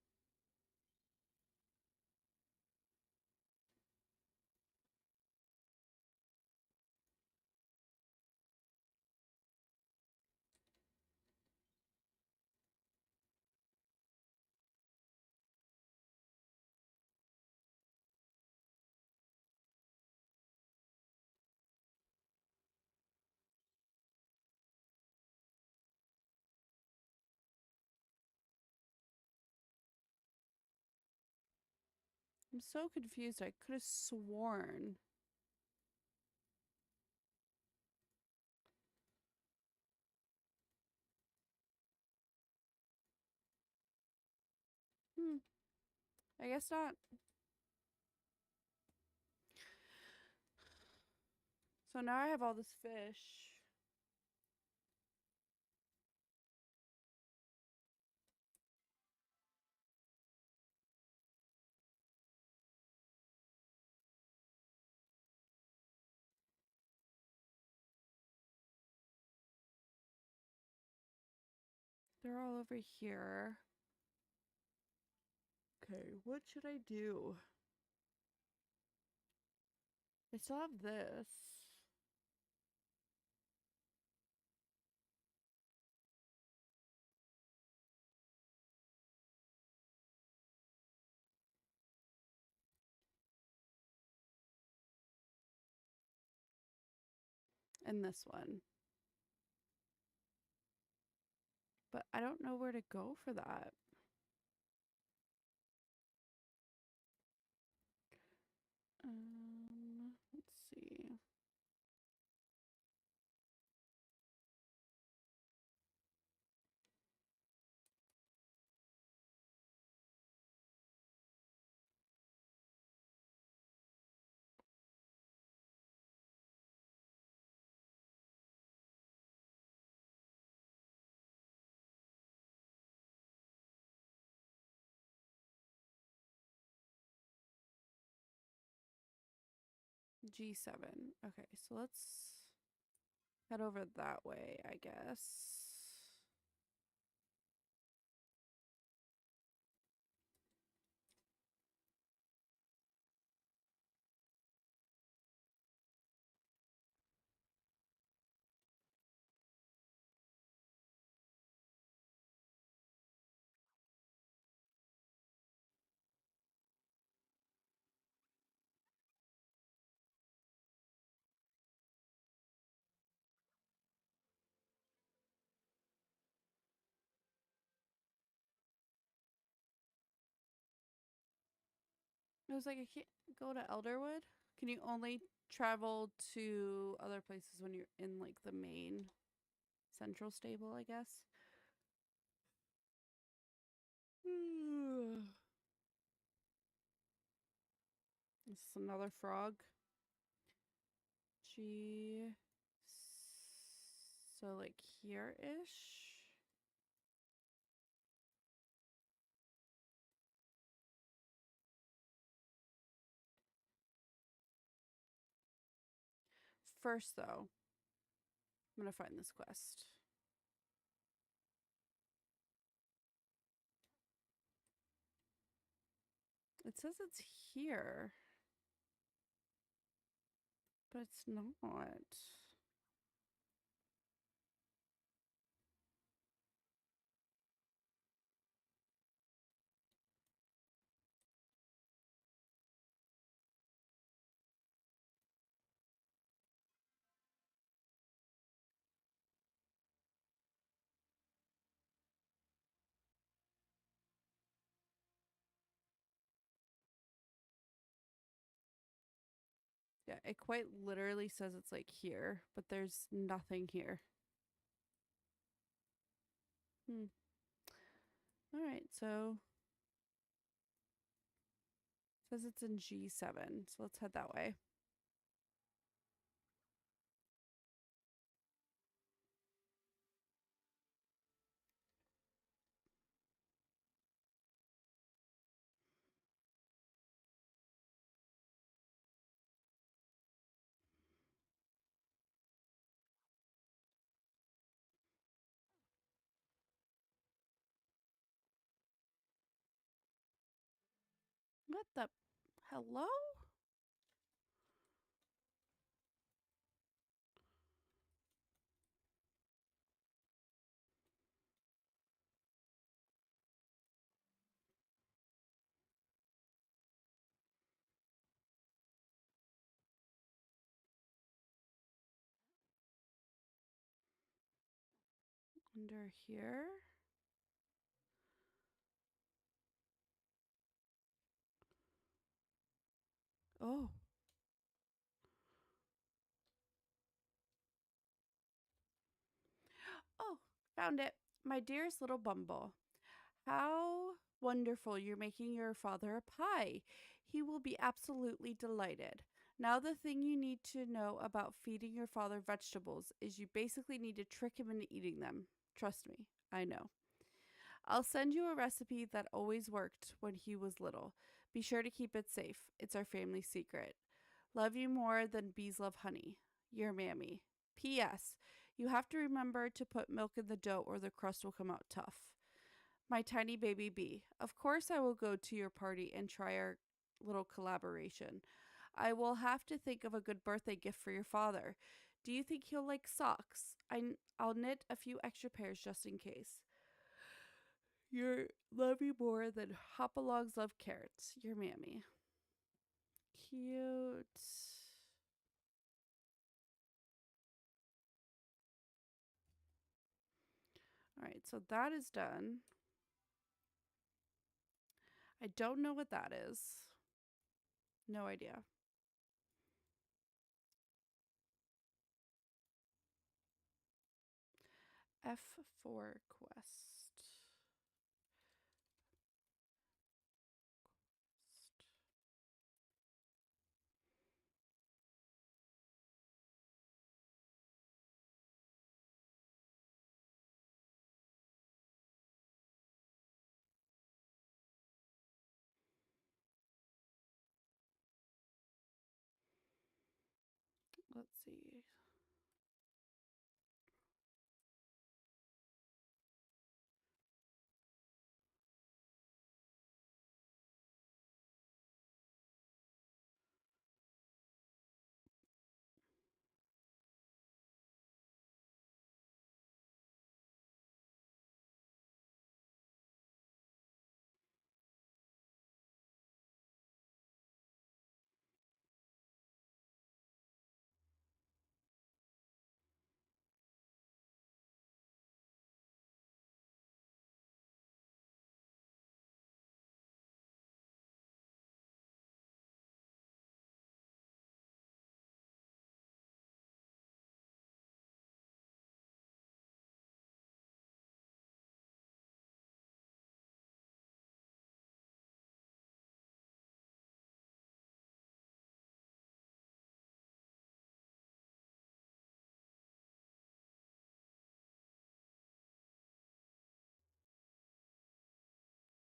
I'm so confused. I could have sworn. Hmm. I guess not. So now I have all this fish. They're all over here. Okay, what should I do? I still have this. And this one. But I don't know where to go for that. Let's see. G7. Okay, so let's head over that way, I guess. I was like, I can't go to Elderwood. Can you only travel to other places when you're in like the main central stable, I guess? This is another frog. G. So like here ish. First, though, I'm going to find this quest. It says it's here, but it's not. Yeah, it quite literally says it's like here, but there's nothing here. All right, so it says it's in G7, so let's head that way. What the? Hello? Under here? Oh. Oh, found it. My dearest little Bumble. How wonderful you're making your father a pie. He will be absolutely delighted. Now, the thing you need to know about feeding your father vegetables is you basically need to trick him into eating them. Trust me, I know. I'll send you a recipe that always worked when he was little. Be sure to keep it safe. It's our family secret. Love you more than bees love honey. Your mammy. P.S. You have to remember to put milk in the dough or the crust will come out tough. My tiny baby bee. Of course, I will go to your party and try our little collaboration. I will have to think of a good birthday gift for your father. Do you think he'll like socks? I'll knit a few extra pairs just in case. Your love you more than hopalogs love carrots. Your mammy. Cute. All right, so that is done. I don't know what that is. No idea. F4 quest. Let's see.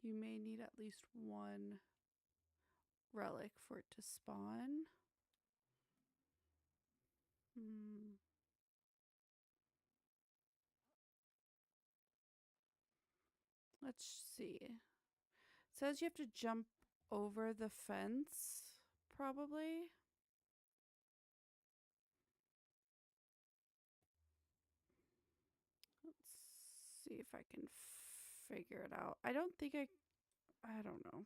You may need at least one relic for it to spawn. Let's see. It says you have to jump over the fence, probably. Let's see if I can figure it out. I don't think I don't know.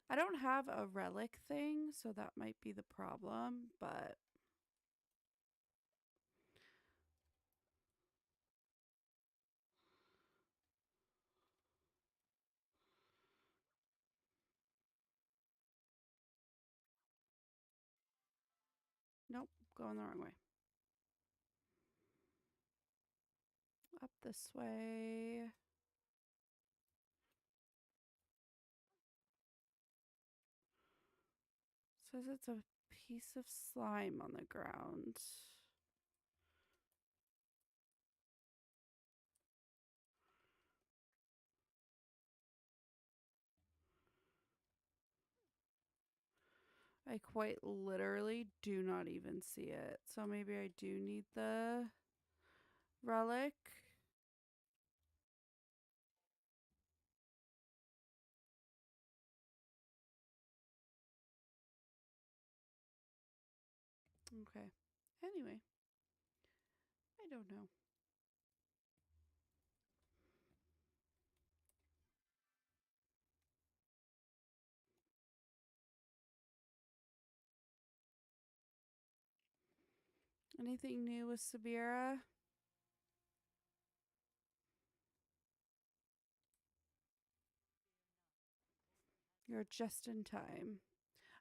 I don't have a relic thing, so that might be the problem, but nope, going the wrong way. Up this way. Says it's a piece of slime on the ground. I quite literally do not even see it. So maybe I do need the relic. Okay. Anyway, I don't know. Anything new with Sabira? You're just in time.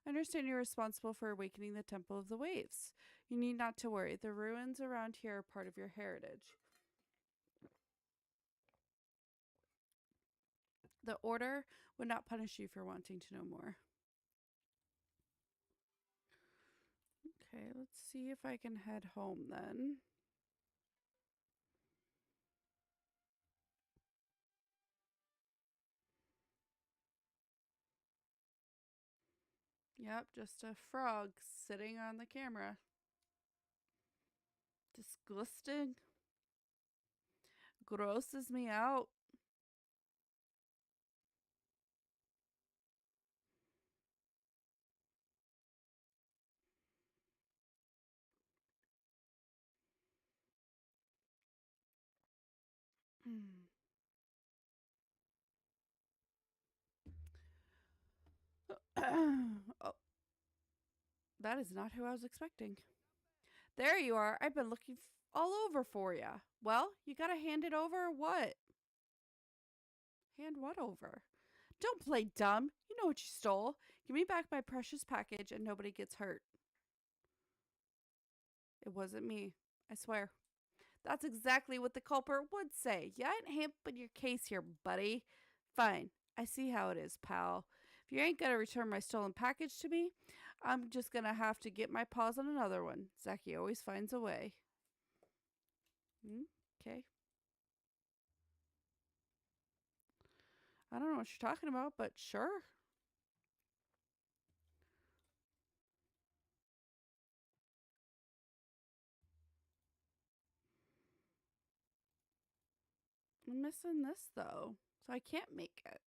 I understand you're responsible for awakening the Temple of the Waves. You need not to worry. The ruins around here are part of your heritage. The Order would not punish you for wanting to know more. Okay, let's see if I can head home then. Yep, just a frog sitting on the camera. Disgusting. Grosses me out. Oh, that is not who I was expecting. There you are. I've been looking all over for you. Well, you gotta hand it over or what? Hand what over? Don't play dumb. You know what you stole. Give me back my precious package and nobody gets hurt. It wasn't me. I swear. That's exactly what the culprit would say. You ain't hamping your case here, buddy. Fine. I see how it is, pal. If you ain't gonna return my stolen package to me, I'm just gonna have to get my paws on another one. Zaki always finds a way. Okay. I don't know what you're talking about, but sure. I'm missing this though, so I can't make it.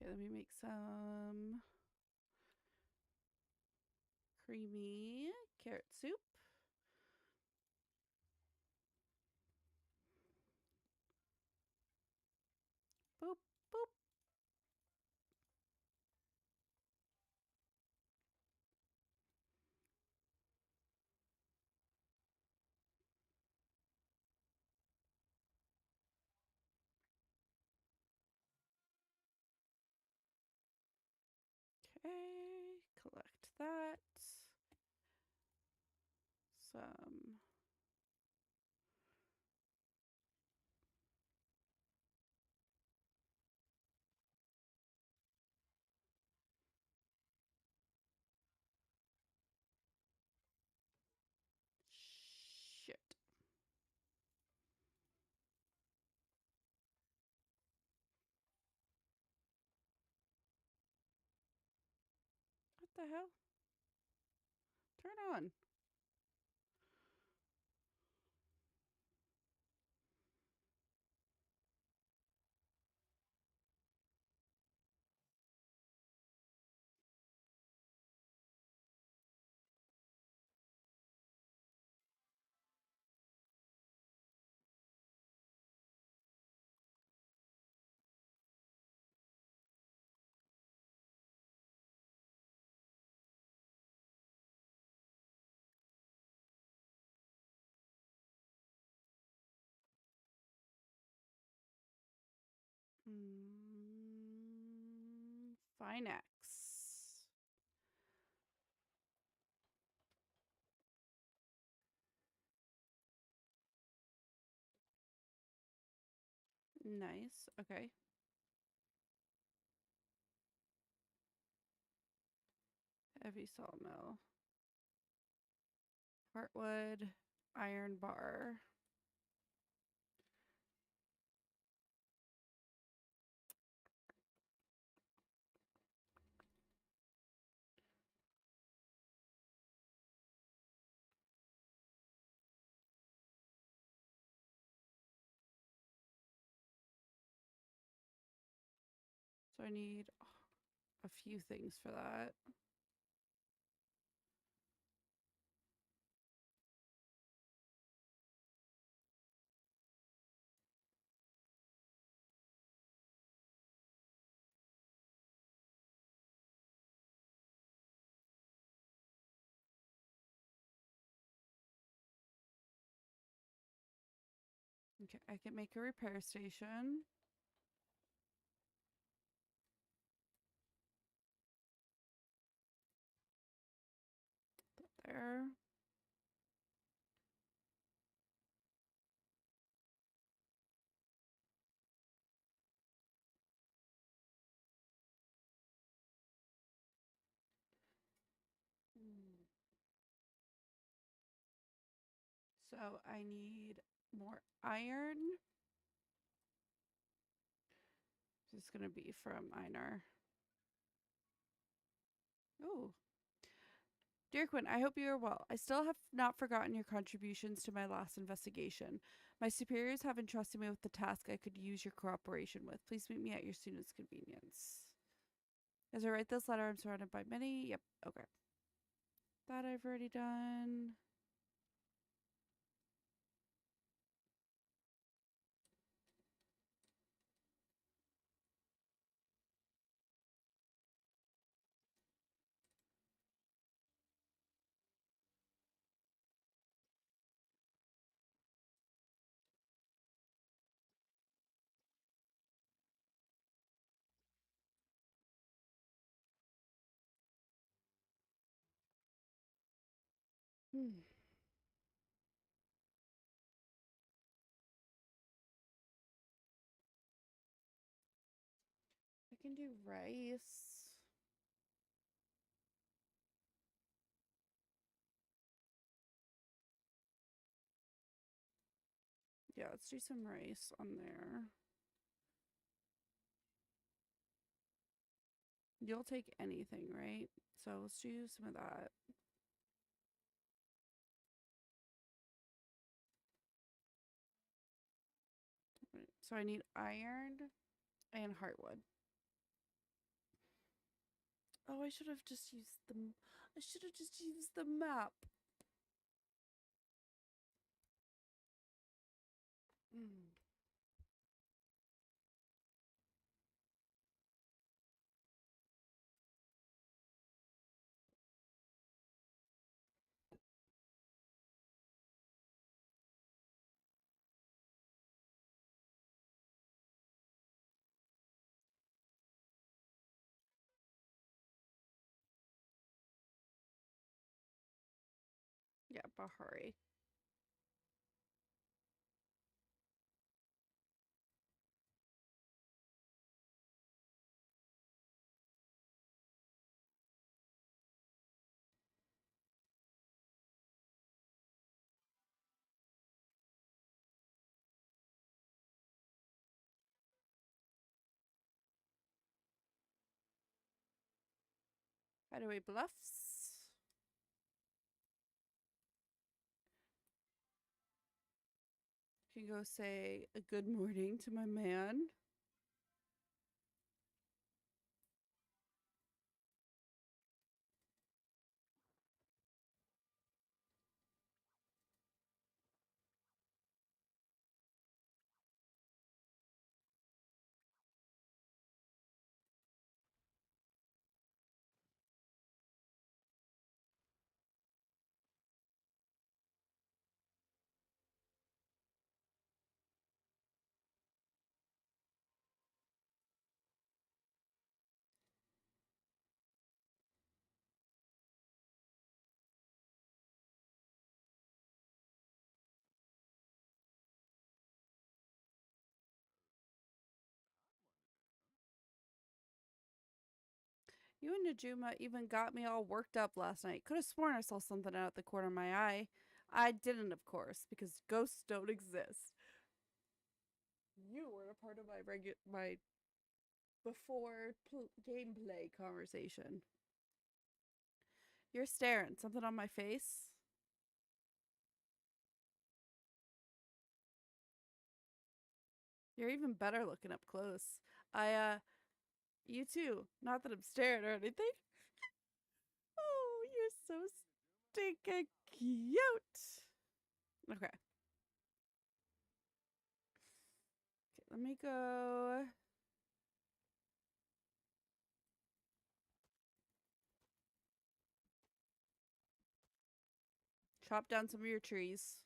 Okay, let me make some creamy carrot soup. Boop, boop. Okay, collect that. Some The hell? Turn on. Finex. Nice. Okay. Heavy sawmill. Heartwood. Iron bar. So I need a few things for that. Okay, I can make a repair station. There. So I need more iron. This is going to be from Einar. Oh. Dear Quinn, I hope you are well. I still have not forgotten your contributions to my last investigation. My superiors have entrusted me with the task I could use your cooperation with. Please meet me at your soonest convenience. As I write this letter, I'm surrounded by many. Yep, okay. That I've already done. Hmm. I can do rice. Yeah, let's do some rice on there. You'll take anything, right? So let's do some of that. So I need iron and heartwood. Oh, I should have just used the. I should have just used the map. Mm. Yeah, Bahari. Hideaway Bluffs. Can go say a good morning to my man. You and Najuma even got me all worked up last night. Could have sworn I saw something out the corner of my eye. I didn't, of course, because ghosts don't exist. You were a part of my before gameplay conversation. You're staring. Something on my face? You're even better looking up close. You too. Not that I'm staring or anything. Oh, you're so stinking cute. Okay. Okay, let me go. Chop down some of your trees.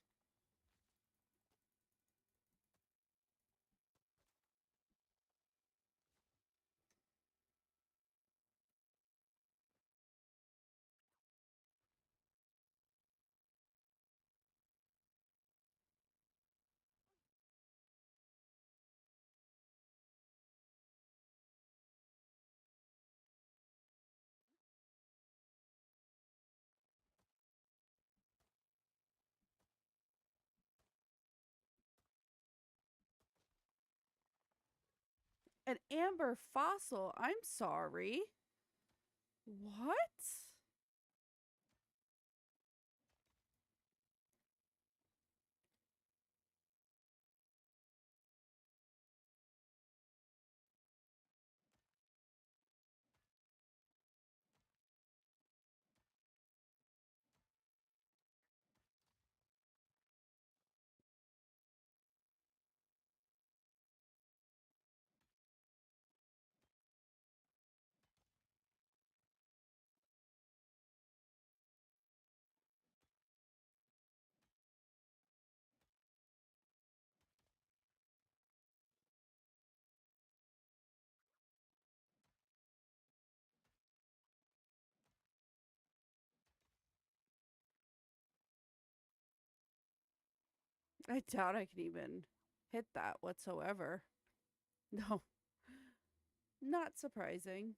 An amber fossil? I'm sorry. What? I doubt I can even hit that whatsoever. No, not surprising.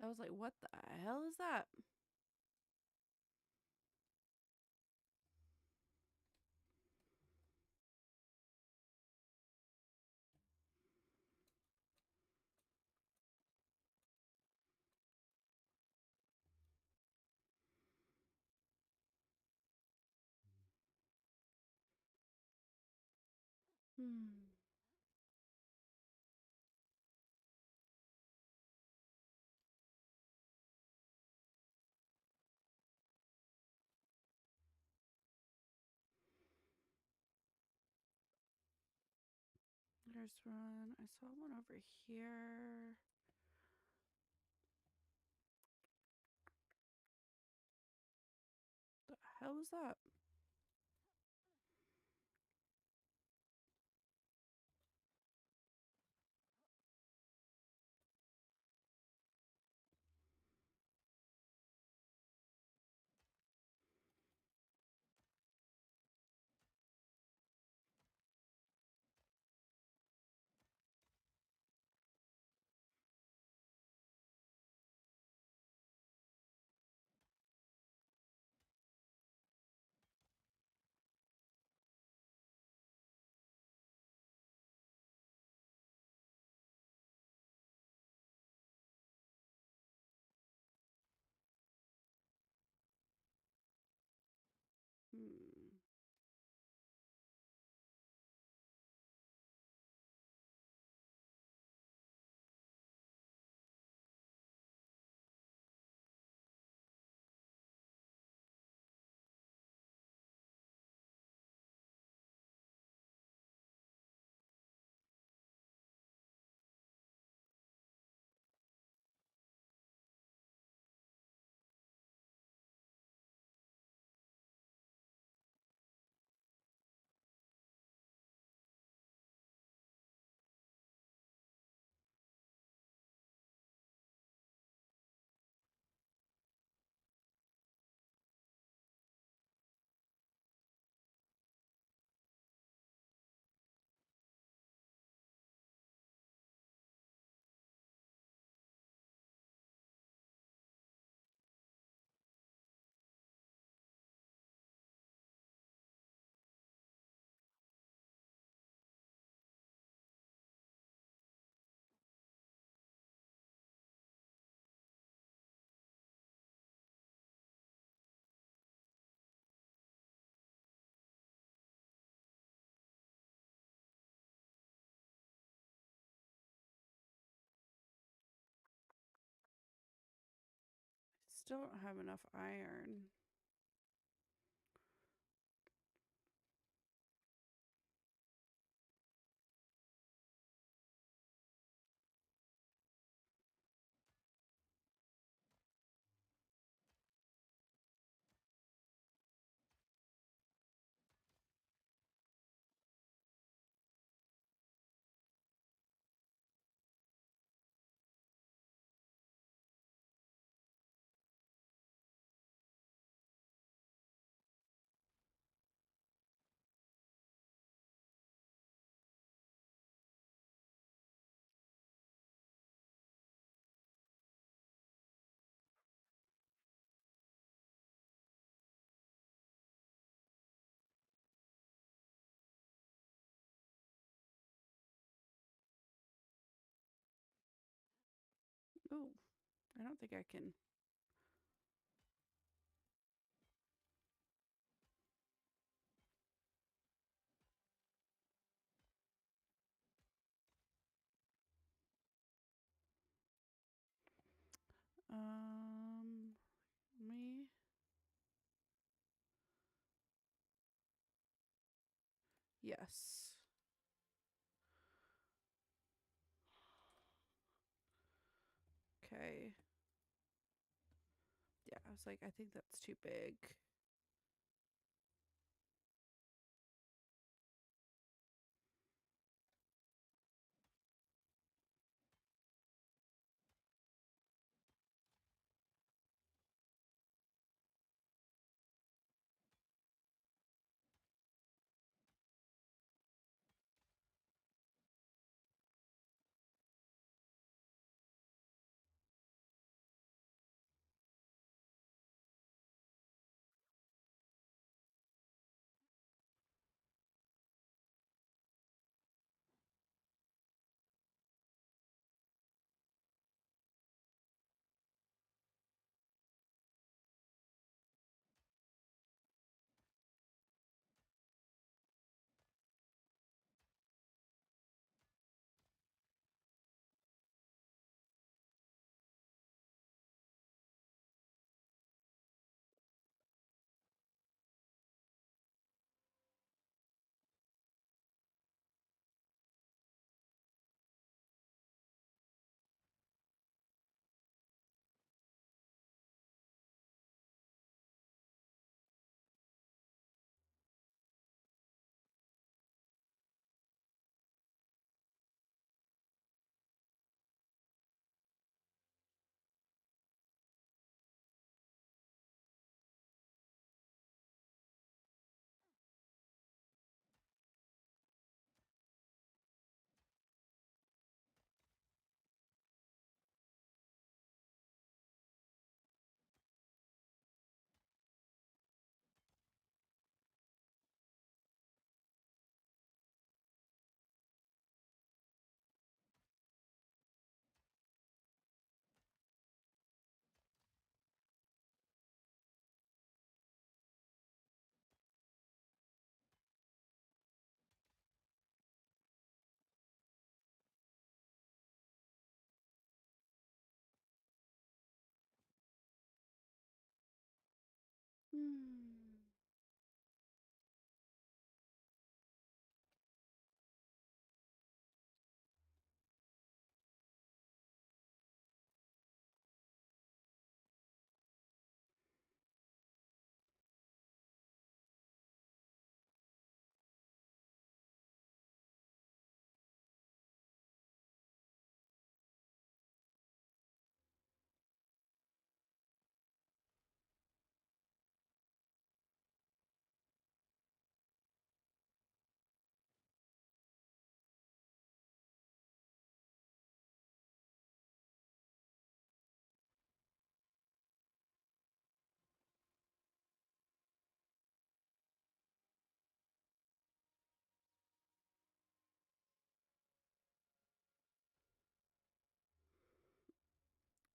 I was like, what the hell is that? Hmm. There's one. I saw one over here. The hell was that? Hmm. Still don't have enough iron. Oh, I don't think I can. Me. Yes. Okay. Yeah, I was like, I think that's too big.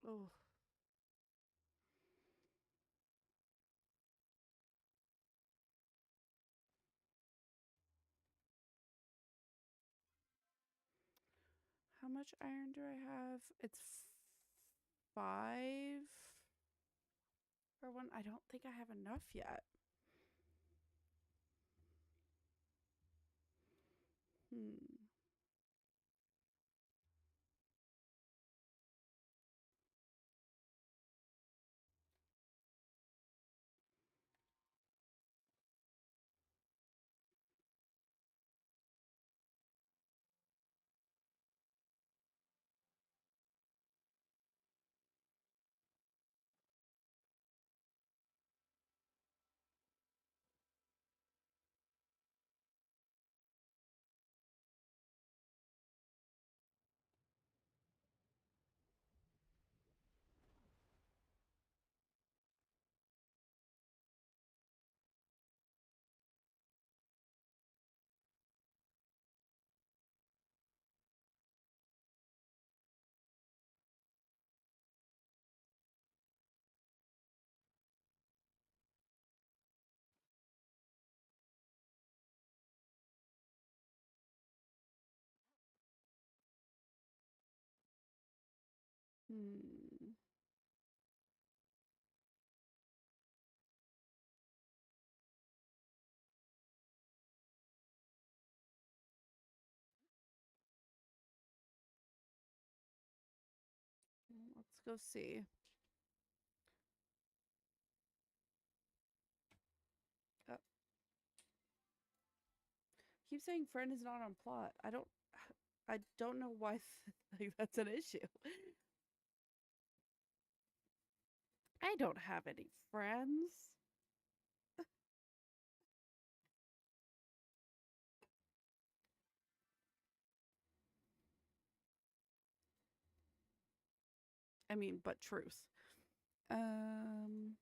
Oh. How much iron do I have? It's 5 for one. I don't think I have enough yet. Hmm. Hmm. Let's go see. Oh. Keep saying friend is not on plot. I don't know why like, that's an issue. I don't have any friends. I mean, but truth. Um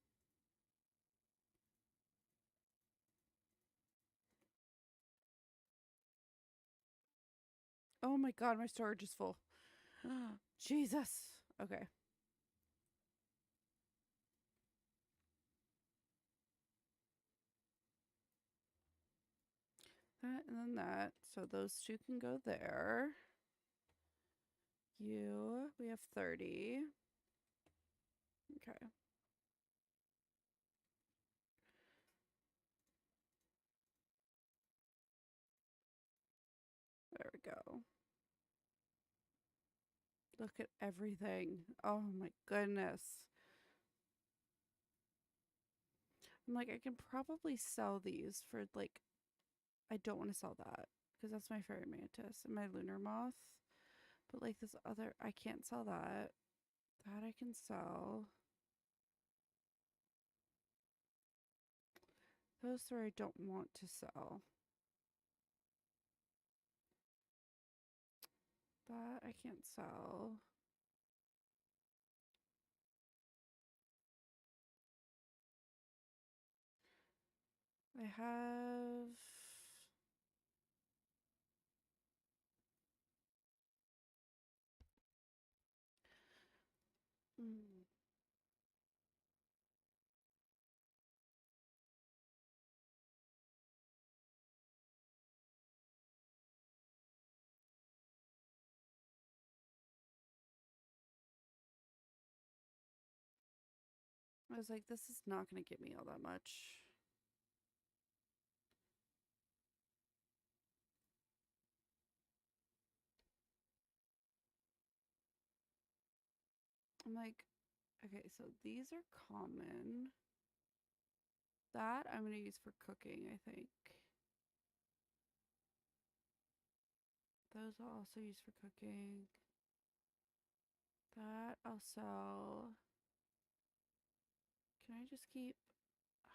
Oh my god, my storage is full. Jesus. Okay. That and then that. So those two can go there. We have 30. Okay. There we go. Look at everything. Oh my goodness. I'm like, I can probably sell these for like, I don't want to sell that because that's my fairy mantis and my lunar moth. But like this other, I can't sell that. That I can sell. Those three I don't want to sell. That I can't sell. I have. Mm. I was like, this is not going to get me all that much. I'm like, okay, so these are common. That I'm going to use for cooking, I think. Those I'll also use for cooking. That I'll sell. Can I just keep,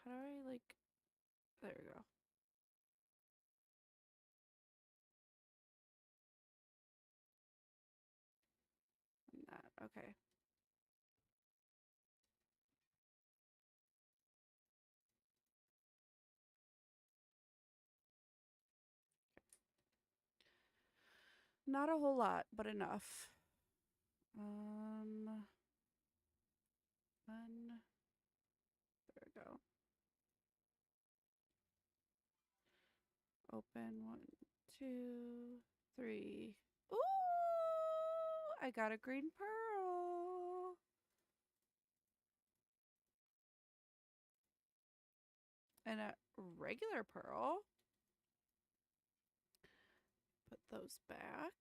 how do I like, there we go. And that, okay. Not a whole lot, but enough. open. 1, 2, 3. Ooh, I got a green pearl. And a regular pearl. Put those back.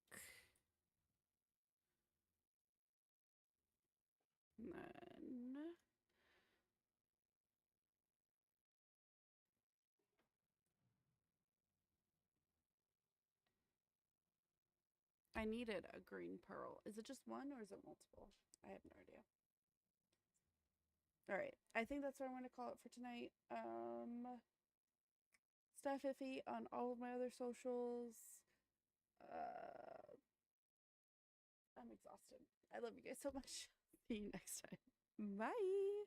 And then I needed a green pearl. Is it just one or is it multiple? I have no idea. All right. I think that's what I'm going to call it for tonight. Stuff iffy on all of my other socials. I'm exhausted. I love you guys so much. See you next time. Bye.